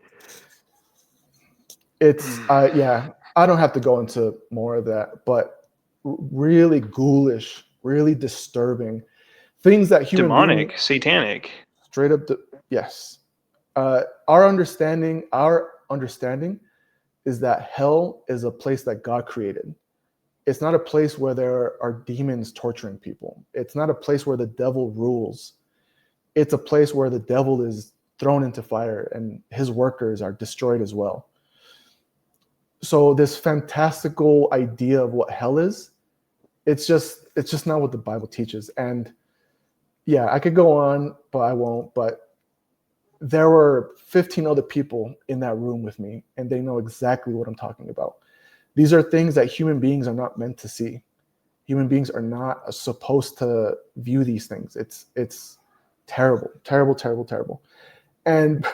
It's I don't have to go into more of that, but really ghoulish, really disturbing things that human demonic, beings, satanic, straight up. Yes, our understanding is that hell is a place that God created. It's not a place where there are demons torturing people. It's not a place where the devil rules. It's a place where the devil is thrown into fire and his workers are destroyed as well. So this fantastical idea of what hell is, it's just not what the Bible teaches. And yeah, I could go on, but I won't. But there were 15 other people in that room with me, and they know exactly what I'm talking about. These are things that human beings are not meant to see. Human beings are not supposed to view these things. It's terrible, terrible, terrible, terrible. And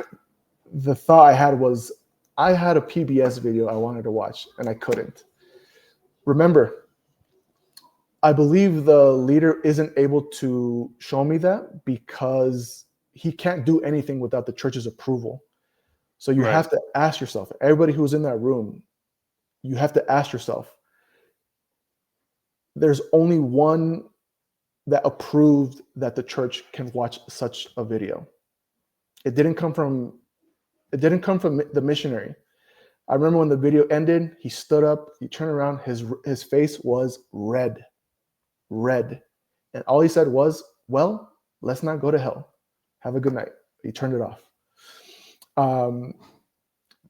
the thought I had was, I had a PBS video I wanted to watch, and I couldn't. Remember, I believe the leader isn't able to show me that because he can't do anything without the church's approval. So you have to ask yourself, everybody who's in that room, you have to ask yourself, there's only one that approved that the church can watch such a video. It didn't come from the missionary. I remember when the video ended, he stood up, he turned around, his face was red. And all he said was, well, let's not go to hell. Have a good night. He turned it off.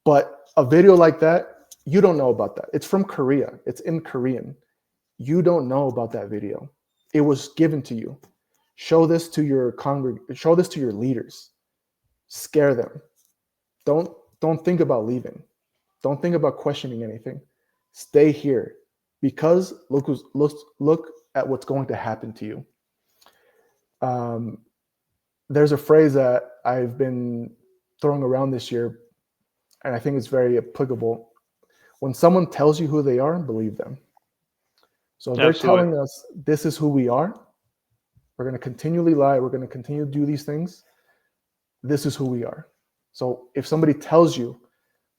But a video like that, you don't know about that. It's from Korea. It's in Korean. You don't know about that video. It was given to you. Show this to your show this to your leaders. Scare them. Don't think about leaving. Don't think about questioning anything. Stay here, because look at what's going to happen to you. There's a phrase that I've been throwing around this year, and I think it's very applicable. When someone tells you who they are, believe them. So if they're telling us this is who we are, we're going to continually lie, we're going to continue to do these things, this is who we are. So if somebody tells you,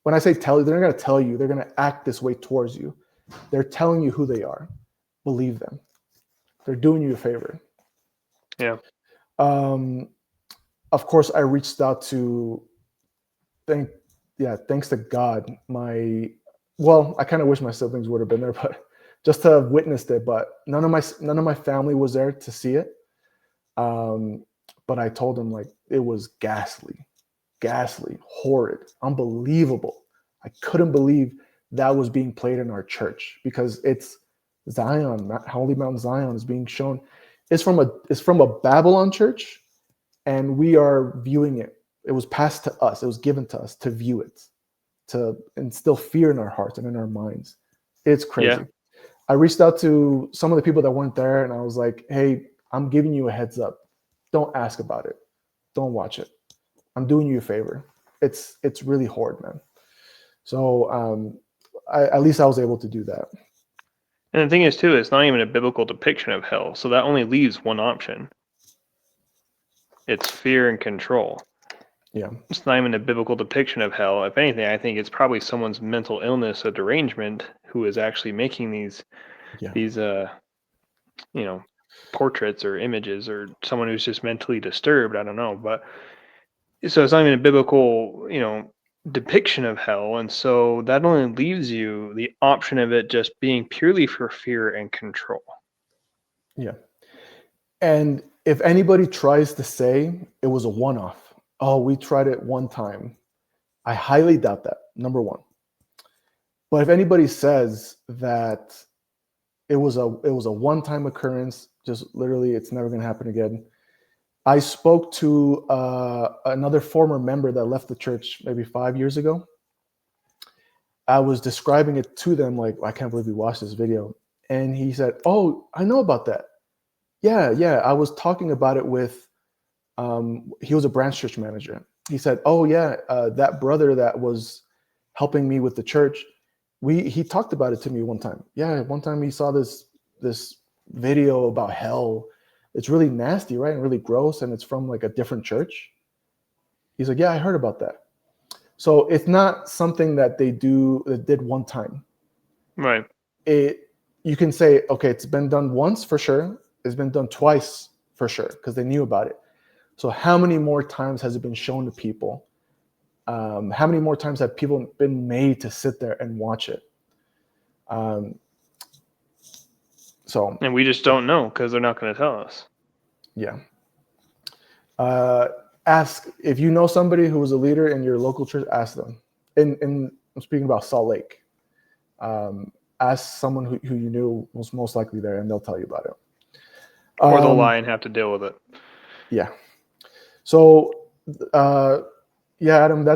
when I say tell you, they're not going to tell you, they're going to act this way towards you. They're telling you who they are. Believe them. They're doing you a favor. Yeah. Of course, I reached out to thanks to God. I kind of wish my siblings would have been there, but just to have witnessed it. But none of my family was there to see it. But I told them, like, it was ghastly, horrid, unbelievable. I couldn't believe that was being played in our church, because it's Zion, Holy Mount Zion is being shown. It's from a Babylon church, and we are viewing it. It was passed to us. It was given to us to view it, to instill fear in our hearts and in our minds. It's crazy. Yeah. I reached out to some of the people that weren't there, and I was like, hey, I'm giving you a heads up. Don't ask about it. Don't watch it. I'm doing you a favor. It's really horrid, man. So at least I was able to do that. And the thing is, too, it's not even a biblical depiction of hell. So that only leaves one option. It's fear and control. Yeah. It's not even a biblical depiction of hell. If anything, I think it's probably someone's mental illness, a derangement, who is actually making these portraits or images, or someone who's just mentally disturbed. I don't know. But so it's not even a biblical, depiction of hell. And so that only leaves you the option of it just being purely for fear and control. Yeah. And if anybody tries to say it was a one-off, oh, we tried it one time, I highly doubt that, number one. But if anybody says that it was a one-time occurrence, just literally it's never going to happen again. I spoke to another former member that left the church maybe 5 years ago. I was describing it to them like, I can't believe we watched this video. And he said, oh, I know about that. Yeah, I was talking about it with He was a branch church manager. He said, "Oh yeah, that brother that was helping me with the church, he talked about it to me one time. Yeah, one time he saw this video about hell. It's really nasty, right? And really gross, and it's from like a different church." He's like, "Yeah, I heard about that." So it's not something that they did one time. Right. You can say, okay, it's been done once for sure. It's been done twice for sure because they knew about it. So how many more times has it been shown to people? How many more times have people been made to sit there and watch it? And we just don't know because they're not going to tell us. Yeah. Ask if you know somebody who was a leader in your local church. Ask them. I'm speaking about Salt Lake. Ask someone who you knew was most likely there, and they'll tell you about it. Or they'll lie and have to deal with it. Yeah. So, yeah, Adam,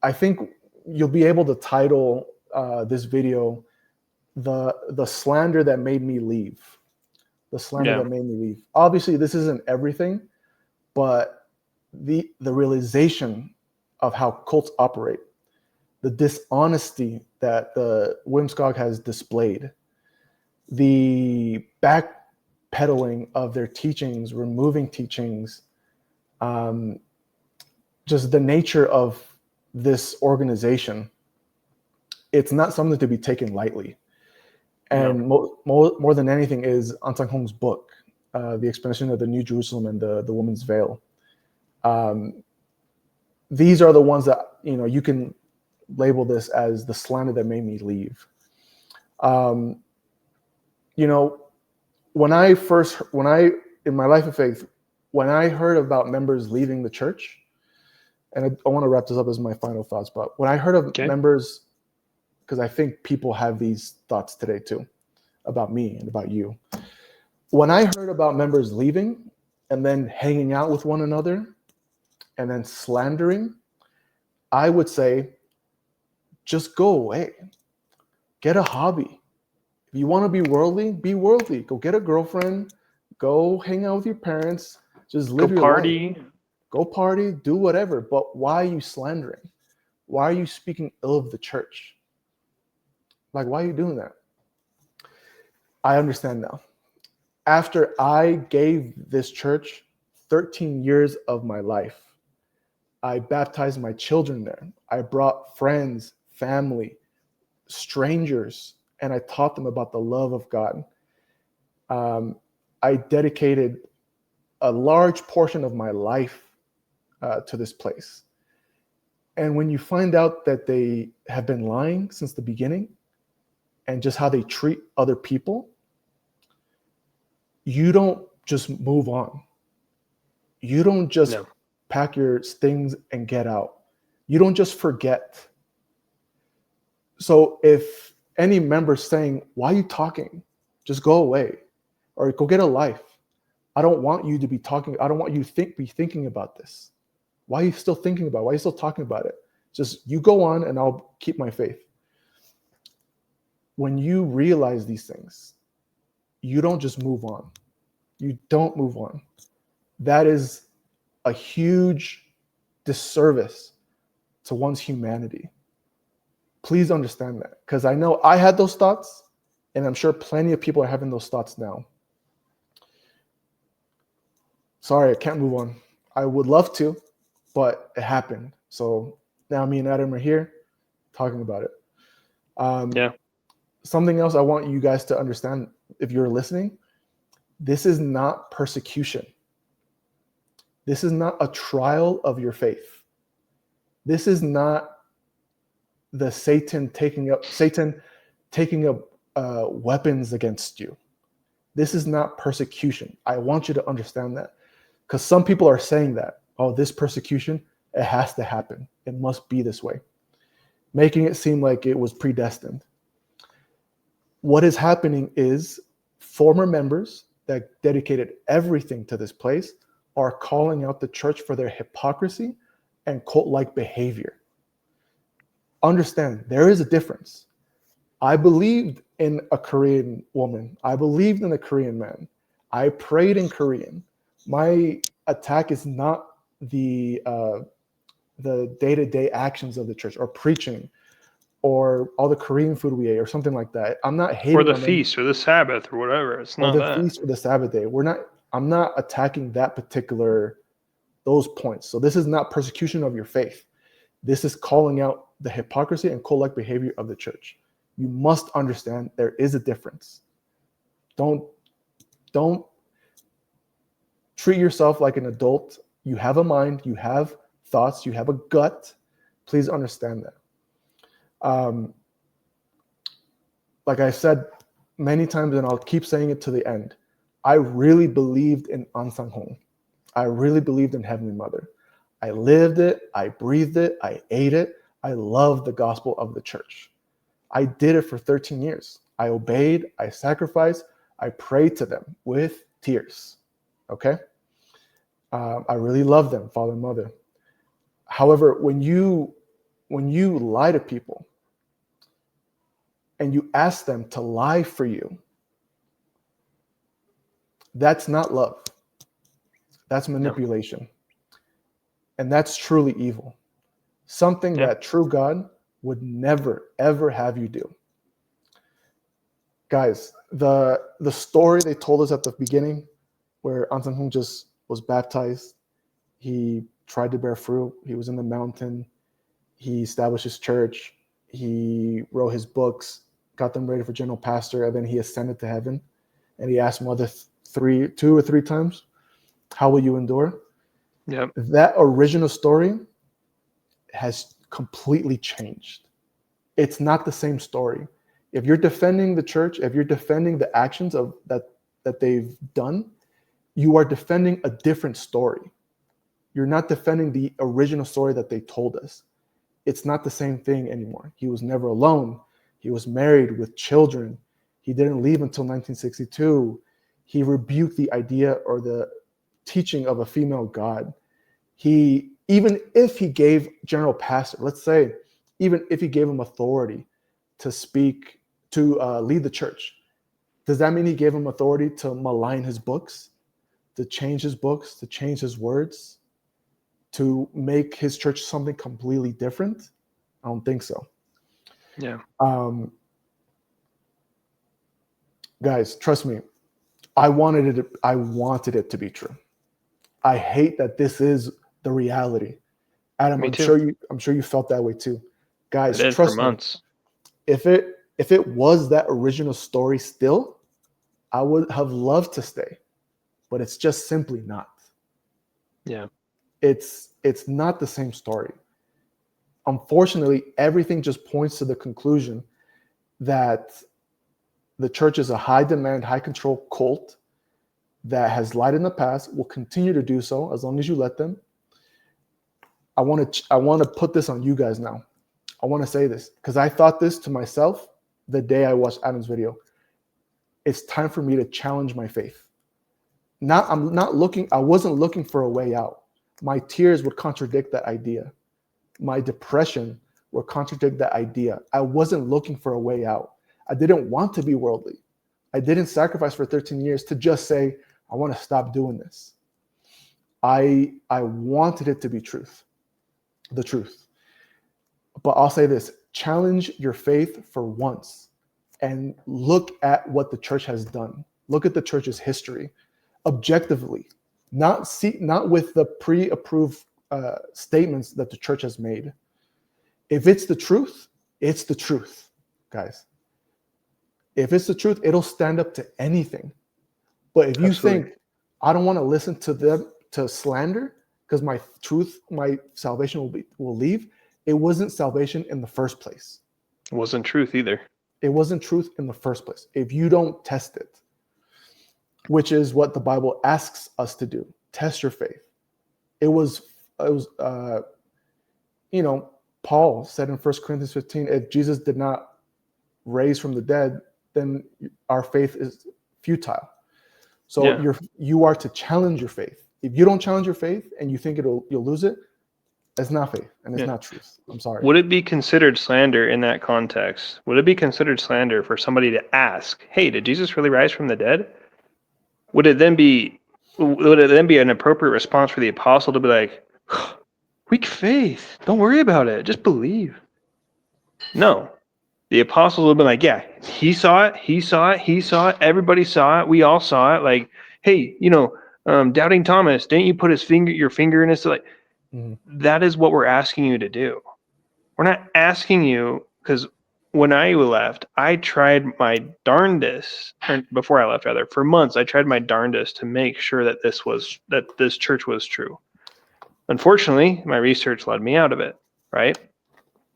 I think you'll be able to title this video, the slander that made me leave. The slander that made me leave. Obviously, this isn't everything, but the realization of how cults operate, the dishonesty that the WMSCOG has displayed, the backpedaling of their teachings, removing teachings, just the nature of this organization, it's not something to be taken lightly. And more than anything is An Sang Hong's book, The Explanation of the New Jerusalem and the Woman's Veil. These are the ones that, you can label this as the slander that made me leave. When in my life of faith, when I heard about members leaving the church, and I want to wrap this up as my final thoughts, but when I heard of members, because I think people have these thoughts today too, about me and about you. When I heard about members leaving and then hanging out with one another and then slandering, I would say, just go away. Get a hobby. If you want to be worldly, be worldly. Go get a girlfriend. Go hang out with your parents. Just live your life. Go party. Do whatever. But why are you slandering? Why are you speaking ill of the church? Like, why are you doing that? I understand now. After I gave this church 13 years of my life, I baptized my children there. I brought friends, family, strangers, and I taught them about the love of God. I dedicated a large portion of my life to this place. And when you find out that they have been lying since the beginning, and just how they treat other people, you don't just move on. You don't just pack your things and get out. You don't just forget. So if any member's saying, "Why are you talking? Just go away," or "Go get a life. I don't want you to be talking. I don't want you to be thinking about this. Why are you still thinking about it? Why are you still talking about it? Just you go on and I'll keep my faith." When you realize these things, you don't just move on. You don't move on. That is a huge disservice to one's humanity. Please understand that, because I know I had those thoughts, and I'm sure plenty of people are having those thoughts now. Sorry, I can't move on. I would love to, but it happened. So now me and Adam are here talking about it. Something else I want you guys to understand, if you're listening, this is not persecution. This is not a trial of your faith. This is not the Satan taking up weapons against you. This is not persecution. I want you to understand that, because some people are saying that, "Oh, this persecution, it has to happen. It must be this way," making it seem like it was predestined. What is happening is former members that dedicated everything to this place are calling out the church for their hypocrisy and cult-like behavior. Understand, there is a difference. I believed in a Korean woman. I believed in a Korean man. I prayed in Korean. My attack is not the day-to-day actions of the church or preaching or all the Korean food we ate or something like that. I'm not hating Or the on them, feast or the Sabbath or whatever. It's or not the that. feast or the Sabbath day. I'm not attacking those points. So this is not persecution of your faith. This is calling out the hypocrisy and cult-like behavior of the church. You must understand there is a difference. Don't treat yourself like an adult. You have a mind, you have thoughts, you have a gut. Please understand that. Like I said many times, and I'll keep saying it to the end, I really believed in Ansang. I really believed in Heavenly Mother. I lived it, I breathed it, I ate it. I loved the gospel of the church. I did it for 13 years. I obeyed, I sacrificed, I prayed to them with tears. Okay? I really love them, Father and Mother. However, when you lie to people and you ask them to lie for you, that's not love. That's manipulation. No. And that's truly evil. Something that true God would never, ever have you do. Guys, the story they told us at the beginning where Ansang just was baptized, he tried to bear fruit, he was in the mountain, he established his church, he wrote his books, got them ready for general pastor, and then he ascended to heaven. And he asked Mother 2 or 3 times, how will you endure? Yep. That original story has completely changed. It's not the same story. If you're defending the church, if you're defending the actions of that they've done, you are defending a different story. You're not defending the original story that they told us. It's not the same thing anymore. He was never alone. He was married with children. He didn't leave until 1962. He rebuked the idea or the teaching of a female God. Even if he gave general pastor, let's say, even if he gave him authority to speak, to lead the church, does that mean he gave him authority to malign his books, to change his books, to change his words, to make his church something completely different? I don't think so. Yeah. Guys, trust me, I wanted it to be true. I hate that this is the reality. Adam, Me I'm too. sure you felt that way too. Guys, I did trust for months. Me. If it was that original story still, I would have loved to stay, but it's just simply not. Yeah. It's not the same story. Unfortunately, everything just points to the conclusion that the church is a high demand, high control cult that has lied in the past, will continue to do so as long as you let them. I want to put this on you guys now. I want to say this because I thought this to myself the day I watched Adam's video. It's time for me to challenge my faith. I wasn't looking for a way out. My tears would contradict that idea. My depression would contradict that idea. I wasn't looking for a way out. I didn't want to be worldly. I didn't sacrifice for 13 years to just say, I want to stop doing this. I wanted it to be the truth. But I'll say this, challenge your faith for once and look at what the church has done. Look at the church's history objectively, not with the pre-approved statements that the church has made. If it's the truth, it's the truth, guys. If it's the truth, it'll stand up to anything. But if you think, I don't want to listen to them, to slander, because my salvation will leave, it wasn't salvation in the first place. It wasn't truth either. It wasn't truth in the first place. If you don't test it, which is what the Bible asks us to do, test your faith. It was Paul said in 1 Corinthians 15, if Jesus did not raise from the dead, then our faith is futile. So you are to challenge your faith. If you don't challenge your faith and you think you'll lose it, it's not faith and it's not truth. I'm sorry. Would it be considered slander in that context? Would it be considered slander for somebody to ask, hey, did Jesus really rise from the dead? Would it then be would it then be an appropriate response for the apostle to be like, weak faith, don't worry about it, just believe? No. The apostles would have been like, yeah, he saw it, he saw it, he saw it, everybody saw it, we all saw it. Like, hey, doubting Thomas, didn't you put your finger in his, like, that is what we're asking you to do. We're not asking you, because when I left, I tried my darndest, or before I left rather, for months, I tried my darndest to make sure that this church was true. Unfortunately, my research led me out of it, right?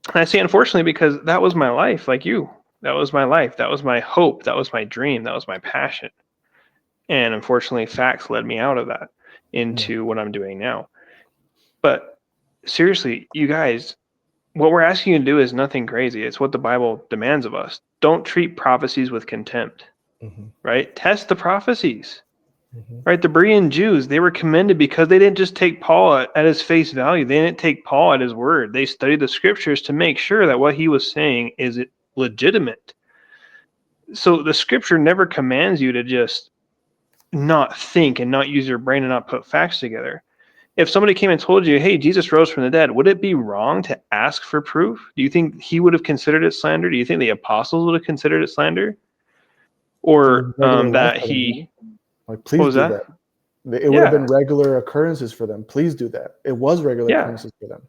And I say unfortunately because that was my life, like you. That was my life. That was my hope. That was my dream. That was my passion. And unfortunately, facts led me out of that into what I'm doing now. But seriously, you guys, what we're asking you to do is nothing crazy. It's what the Bible demands of us. Don't treat prophecies with contempt, right? Test the prophecies, right? The Berean Jews, they were commended because they didn't just take Paul at his face value. They didn't take Paul at his word. They studied the scriptures to make sure that what he was saying is legitimate. So the scripture never commands you to just not think and not use your brain and not put facts together. If somebody came and told you, hey, Jesus rose from the dead, would it be wrong to ask for proof? Do you think he would have considered it slander? Do you think the apostles would have considered it slander? Or that he... Like, please do that. It would have been regular occurrences for them. Please do that. It was regular occurrences for them.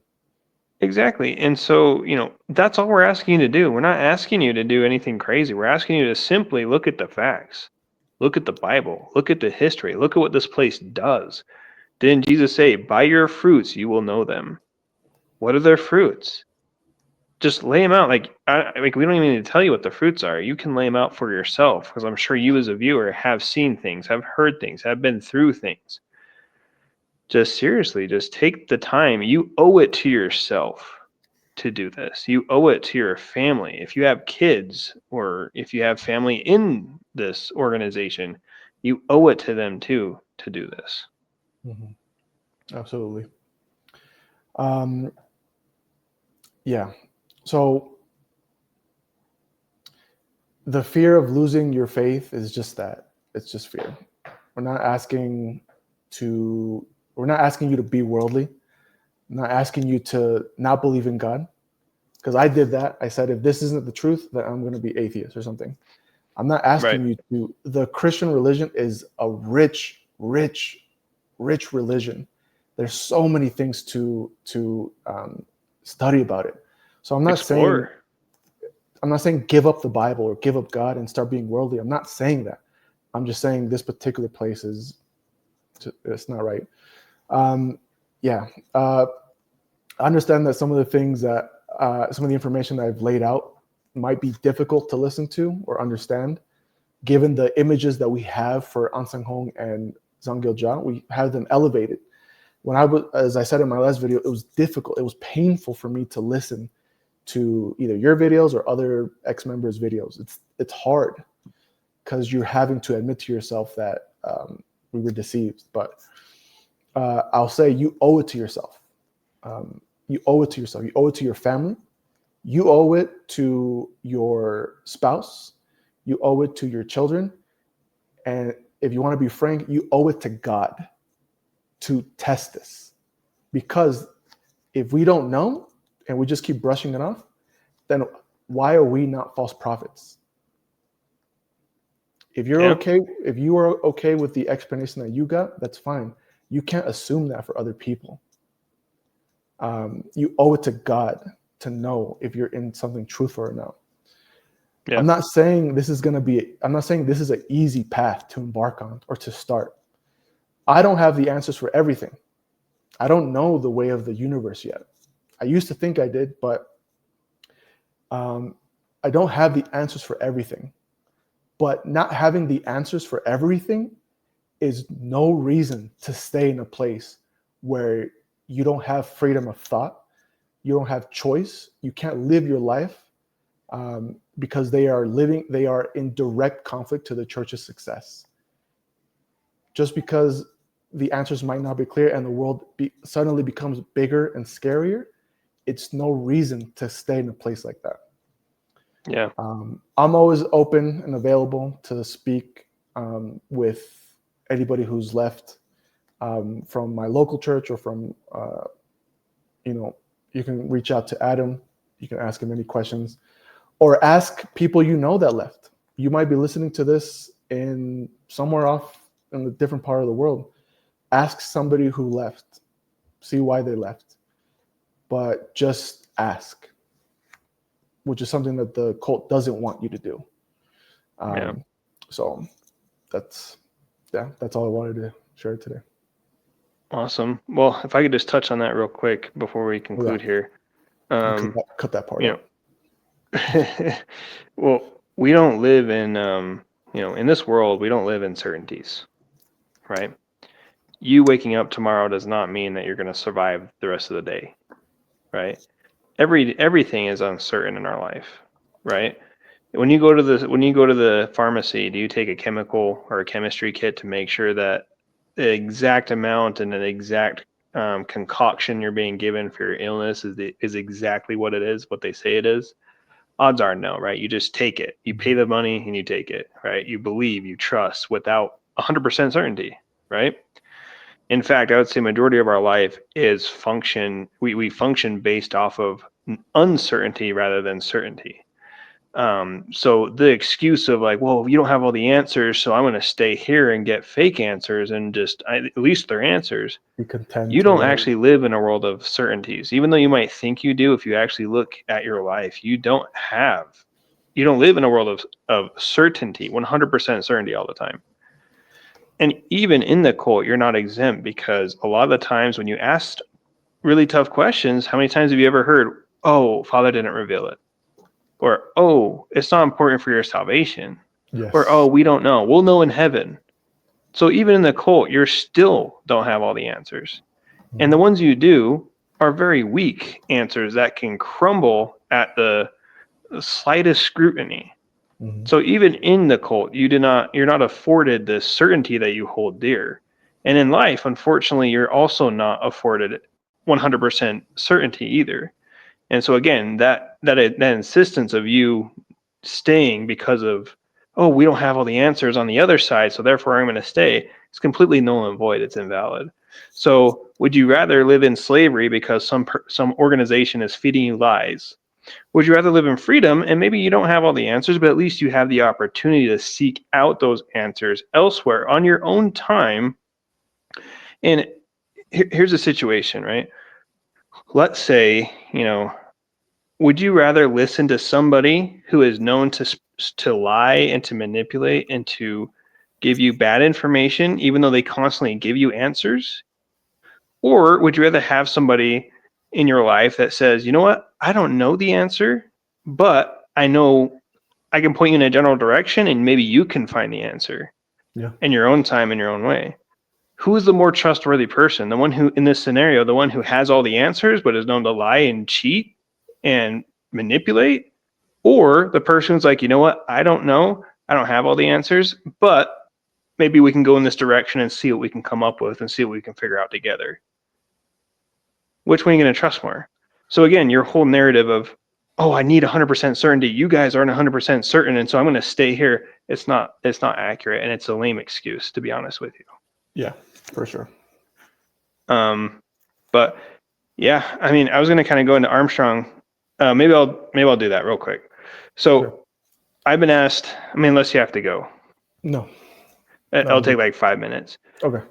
Exactly. And so, that's all we're asking you to do. We're not asking you to do anything crazy. We're asking you to simply look at the facts. Look at the Bible. Look at the history. Look at what this place does. Didn't Jesus say, by your fruits you will know them? What are their fruits? Just lay them out. Like we don't even need to tell you what the fruits are. You can lay them out for yourself, because I'm sure you as a viewer have seen things, have heard things, have been through things. Just seriously, just take the time. You owe it to yourself to do this. You owe it to your family. If you have kids, or if you have family in this organization, you owe it to them too to do this. Absolutely. Yeah. So the fear of losing your faith is just that. It's just fear. We're not asking you to be worldly. I'm not asking you to not believe in God, because I did that. I said, if this isn't the truth, then I'm going to be atheist or something. I'm not asking you to. The Christian religion is a rich religion. There's so many things to study about it. So I'm not saying give up the Bible or give up God and start being worldly. I'm not saying that. I'm just saying this particular place it's not right. I understand that some of the things that some of the information that I've laid out might be difficult to listen to or understand, given the images that we have for Ansanghong and Zanggyeoja. We have them elevated. As I said in my last video, it was difficult. It was painful for me to listen to either your videos or other ex-members' videos. It's hard because you're having to admit to yourself that we were deceived. But I'll say you owe it to yourself. You owe it to yourself. You owe it to your family. You owe it to your spouse. You owe it to your children. And if you want to be frank, you owe it to God to test this. Because if we don't know and we just keep brushing it off, then why are we not false prophets? If you are okay with the explanation that you got, that's fine. You can't assume that for other people. You owe it to God to know if you're in something truthful or not. Yeah. I'm not saying this is an easy path to embark on or to start. I don't have the answers for everything. I don't know the way of the universe yet. I used to think I did, but I don't have the answers for everything. But not having the answers for everything is no reason to stay in a place where you don't have freedom of thought, you don't have choice, you can't live your life because they are in direct conflict to the church's success. Just because the answers might not be clear and the world suddenly becomes bigger and scarier, it's no reason to stay in a place like that. Yeah. I'm always open and available to speak with anybody who's left from my local church or from, you can reach out to Adam. You can ask him any questions, or ask people that left. You might be listening to this in somewhere off in a different part of the world. Ask somebody who left. See why they left. But just ask, which is something that the cult doesn't want you to do. So that's all I wanted to share today. Awesome. Well, if I could just touch on that real quick before we conclude here. Cut that part out. Well, we don't live in, in this world, we don't live in certainties, right? You waking up tomorrow does not mean that you're going to survive the rest of the day, right? Everything is uncertain in our life, right? When you go to the pharmacy, do you take a chemical or a chemistry kit to make sure that the exact amount and an exact concoction you're being given for your illness is exactly what it is, what they say it is? Odds are no, right? You just take it. You pay the money and you take it, right? You believe, you trust without 100% certainty, right? In fact, I would say majority of our life is we function based off of uncertainty rather than certainty. So the excuse of like, well, you don't have all the answers, so I'm going to stay here and get fake answers and at least they're answers. Be content. You don't actually live in a world of certainties. Even though you might think you do, if you actually look at your life, you don't live in a world of certainty, 100% certainty all the time. And even in the cult, you're not exempt, because a lot of the times when you ask really tough questions, how many times have you ever heard, oh, Father didn't reveal it? Or, oh, it's not important for your salvation. Yes. Or, oh, we don't know. We'll know in heaven. So even in the cult, you still don't have all the answers. And the ones you do are very weak answers that can crumble at the slightest scrutiny. Mm-hmm. So even in the cult, you're not afforded the certainty that you hold dear. And in life, unfortunately, you're also not afforded 100% certainty either. And so again, that insistence of you staying because of, oh, we don't have all the answers on the other side, so therefore I'm going to stay, it's completely null and void. It's invalid. So would you rather live in slavery because some organization is feeding you lies? Would you rather live in freedom and maybe you don't have all the answers, but at least you have the opportunity to seek out those answers elsewhere on your own time? And here's the situation, right? Let's say, would you rather listen to somebody who is known to lie and to manipulate and to give you bad information, even though they constantly give you answers? Or would you rather have somebody in your life that says, you know what, I don't know the answer, but I know I can point you in a general direction and maybe you can find the answer in your own time, in your own way? Who is the more trustworthy person? The one who, in this scenario, the one who has all the answers but is known to lie and cheat and manipulate? Or the person who's like, you know what, I don't know, I don't have all the answers, but maybe we can go in this direction and see what we can come up with and see what we can figure out together? Which one are you going to trust more? So again, your whole narrative of, oh, I need 100% certainty, you guys aren't 100% certain, and so I'm going to stay here, it's not accurate, and it's a lame excuse, to be honest with you. Yeah, for sure. But yeah, I mean, I was going to kind of go into Armstrong. Maybe I'll do that real quick. So sure. I've been asked, unless you have to go. No. It'll take like 5 minutes. Okay.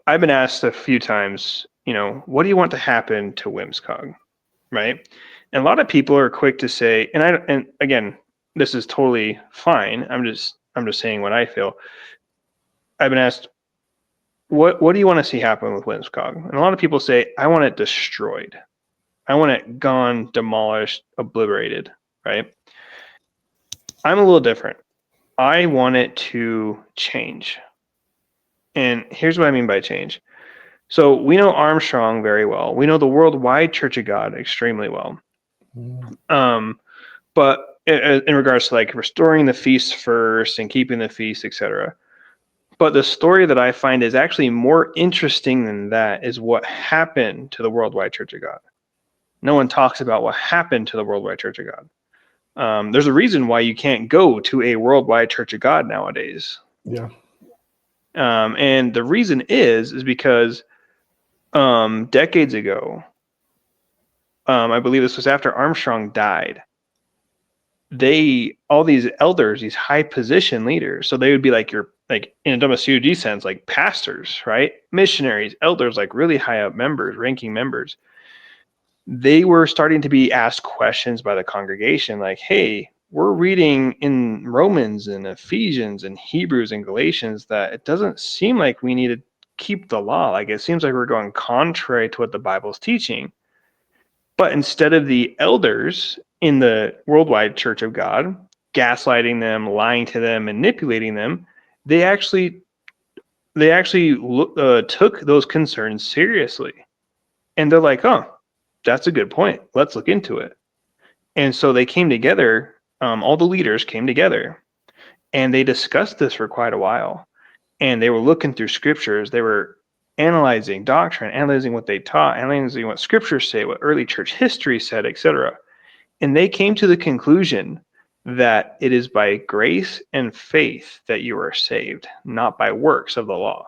I've been asked a few times, what do you want to happen to WMSCOG? Right? And a lot of people are quick to say, and again, this is totally fine. I'm just saying what I feel. I've been asked, what do you want to see happen with WMSCOG? And a lot of people say, I want it destroyed. I want it gone, demolished, obliterated, right? I'm a little different. I want it to change. And here's what I mean by change. So we know Armstrong very well. We know the Worldwide Church of God extremely well. But in regards to like restoring the feast first and keeping the feast, etc. But the story that I find is actually more interesting than that is what happened to the Worldwide Church of God. No one talks about what happened to the Worldwide Church of God. There's a reason why you can't go to a Worldwide Church of God nowadays. Yeah. And the reason is because decades ago, I believe this was after Armstrong died, all these elders, these high position leaders, so they would be like in a WMSCOG sense, like pastors, right? Missionaries, elders, like really high up members, ranking members. They were starting to be asked questions by the congregation like, hey, we're reading in Romans and Ephesians and Hebrews and Galatians that it doesn't seem like we need to keep the law. Like it seems like we're going contrary to what the Bible's teaching. But instead of the elders in the worldwide Church of God gaslighting them, lying to them, manipulating them, they actually took those concerns seriously. And they're like, oh, that's a good point. Let's look into it. And so they came together, all the leaders came together, and they discussed this for quite a while. And they were looking through scriptures. They were analyzing doctrine, analyzing what they taught, analyzing what scriptures say, what early church history said, etc. And they came to the conclusion that it is by grace and faith that you are saved, not by works of the law.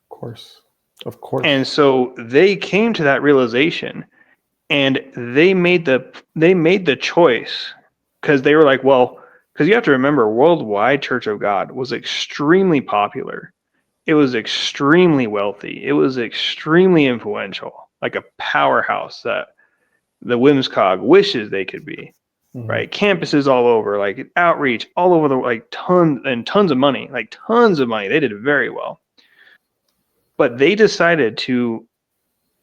Of course. And so they came to that realization, and they made the choice, because they were like, well, because you have to remember, worldwide Church of God was extremely popular. It was extremely wealthy. It was extremely influential, like a powerhouse that the WMSCOG wishes they could be, right? Campuses all over, like outreach all over the, like tons of money, They did very well. But they decided to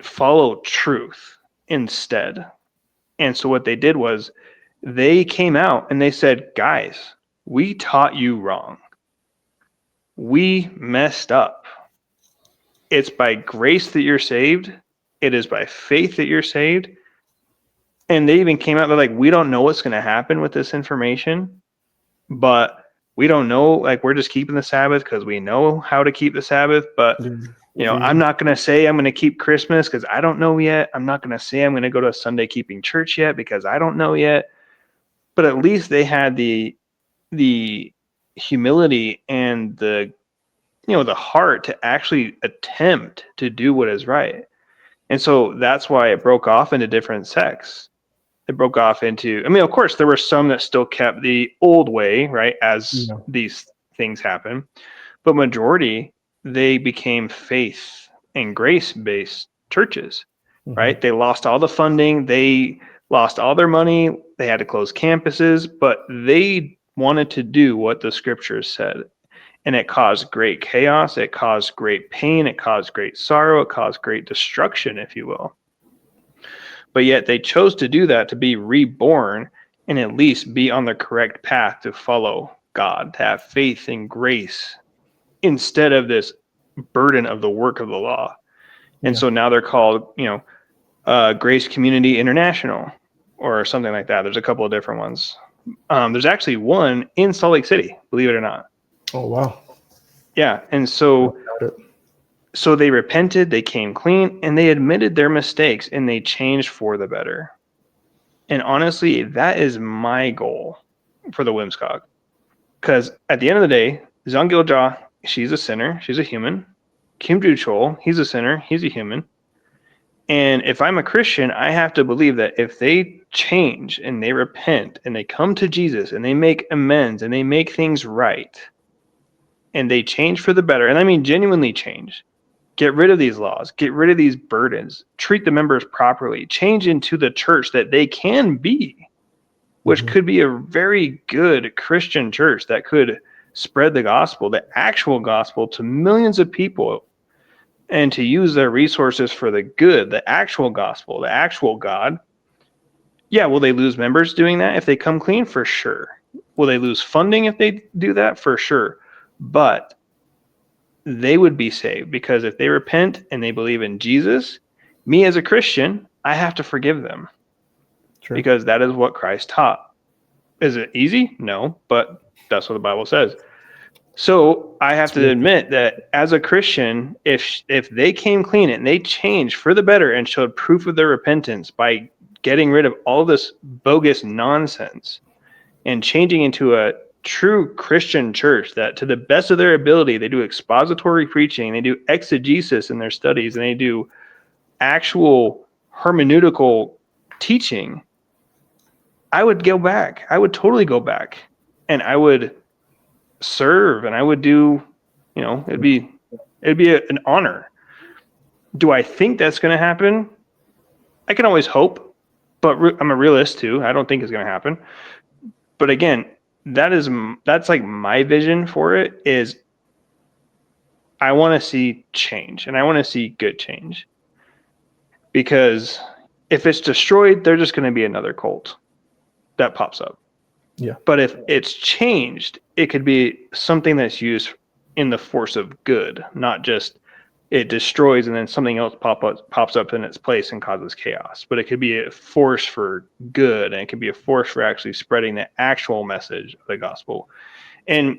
follow truth instead. And so what they did was they came out and they said, guys, we taught you wrong. We messed up. It's by grace that you're saved. It is by faith that you're saved. And they even came out, they're like, we don't know what's going to happen with this information, but we don't know, like, we're just keeping the Sabbath because we know how to keep the Sabbath. But, I'm not going to say I'm going to keep Christmas because I don't know yet. I'm not going to say I'm going to go to a Sunday keeping church yet because I don't know yet. But at least they had the humility and the heart to actually attempt to do what is right. And so that's why it broke off into different sects. It broke off into, of course, there were some that still kept the old way, right, as these things happen. But majority, they became faith and grace-based churches, right? They lost all the funding. They lost all their money. They had to close campuses, but they wanted to do what the scriptures said. And it caused great chaos. It caused great pain. It caused great sorrow. It caused great destruction, if you will. But yet they chose to do that, to be reborn and at least be on the correct path to follow God, to have faith and grace instead of this burden of the work of the law. And so now they're called, Grace Community International or something like that. There's a couple of different ones. There's actually one in Salt Lake City, believe it or not. Oh, wow. Yeah. And so they repented, they came clean, and they admitted their mistakes, and they changed for the better. And honestly, that is my goal for the WMSCOG. Because at the end of the day, Zhang Giljia, she's a sinner, she's a human. Kim Ju-chol, he's a sinner, he's a human. And if I'm a Christian, I have to believe that if they change and they repent and they come to Jesus and they make amends and they make things right and they change for the better, and I mean genuinely change, get rid of these laws, get rid of these burdens, treat the members properly, change into the church that they can be, which could be a very good Christian church that could spread the gospel, the actual gospel, to millions of people, and to use their resources for the good, the actual gospel, the actual God. Yeah, will they lose members doing that if they come clean? For sure. Will they lose funding if they do that? For sure. But they would be saved, because if they repent and they believe in Jesus, me as a Christian, I have to forgive them. True. Because that is what Christ taught. Is it easy? No, but that's what the Bible says. So I have to admit that as a Christian, if they came clean and they changed for the better and showed proof of their repentance by getting rid of all this bogus nonsense and changing into true Christian church that to the best of their ability, they do expository preaching, they do exegesis in their studies, and they do actual hermeneutical teaching, I would go back. I would totally go back, and I would serve, and I would do, it'd be an honor. Do I think that's going to happen? I can always hope, but I'm a realist too. I don't think it's going to happen. But again, that's like my vision for it is I want to see change, and I want to see good change, because if it's destroyed, there's just going to be another cult that pops up. Yeah. But if it's changed, it could be something that's used in the force of good, not just it destroys and then something else pops up in its place and causes chaos. But it could be a force for good, and it could be a force for actually spreading the actual message of the gospel. And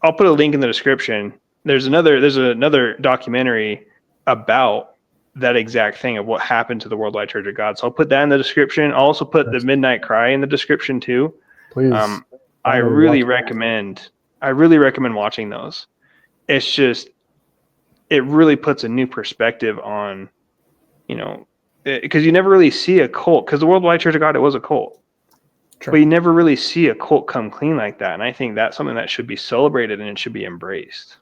I'll put a link in the description. There's another documentary about that exact thing of what happened to the Worldwide Church of God. So I'll put that in the description. I'll also put the Midnight Cry in the description too. Please. I really recommend watching those. It's just, it really puts a new perspective on, because you never really see a cult, because the Worldwide Church of God, it was a cult. True. But you never really see a cult come clean like that. And I think that's something that should be celebrated and it should be embraced.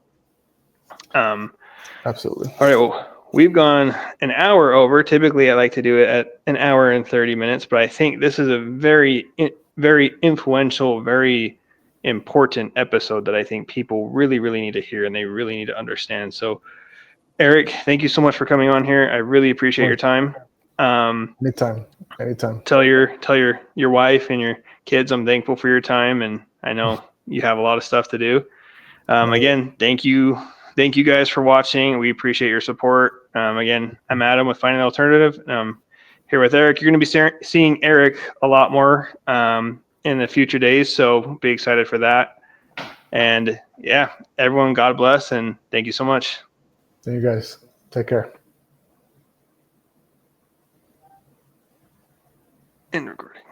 Absolutely. All right. Well, we've gone an hour over. Typically, I like to do it at an hour and 30 minutes, but I think this is a very, very influential, very important episode that I think people really, really need to hear and they really need to understand. So, Erick, thank you so much for coming on here. I really appreciate your time. Anytime. Tell your wife and your kids I'm thankful for your time, and I know you have a lot of stuff to do. Again, thank you guys for watching. We appreciate your support. Again, I'm Adam with Finding the Alternative. Here with Erick. You're going to be seeing Erick a lot more in the future days, so be excited for that. And yeah, everyone, God bless, and thank you so much. Thank you guys. Take care. End recording.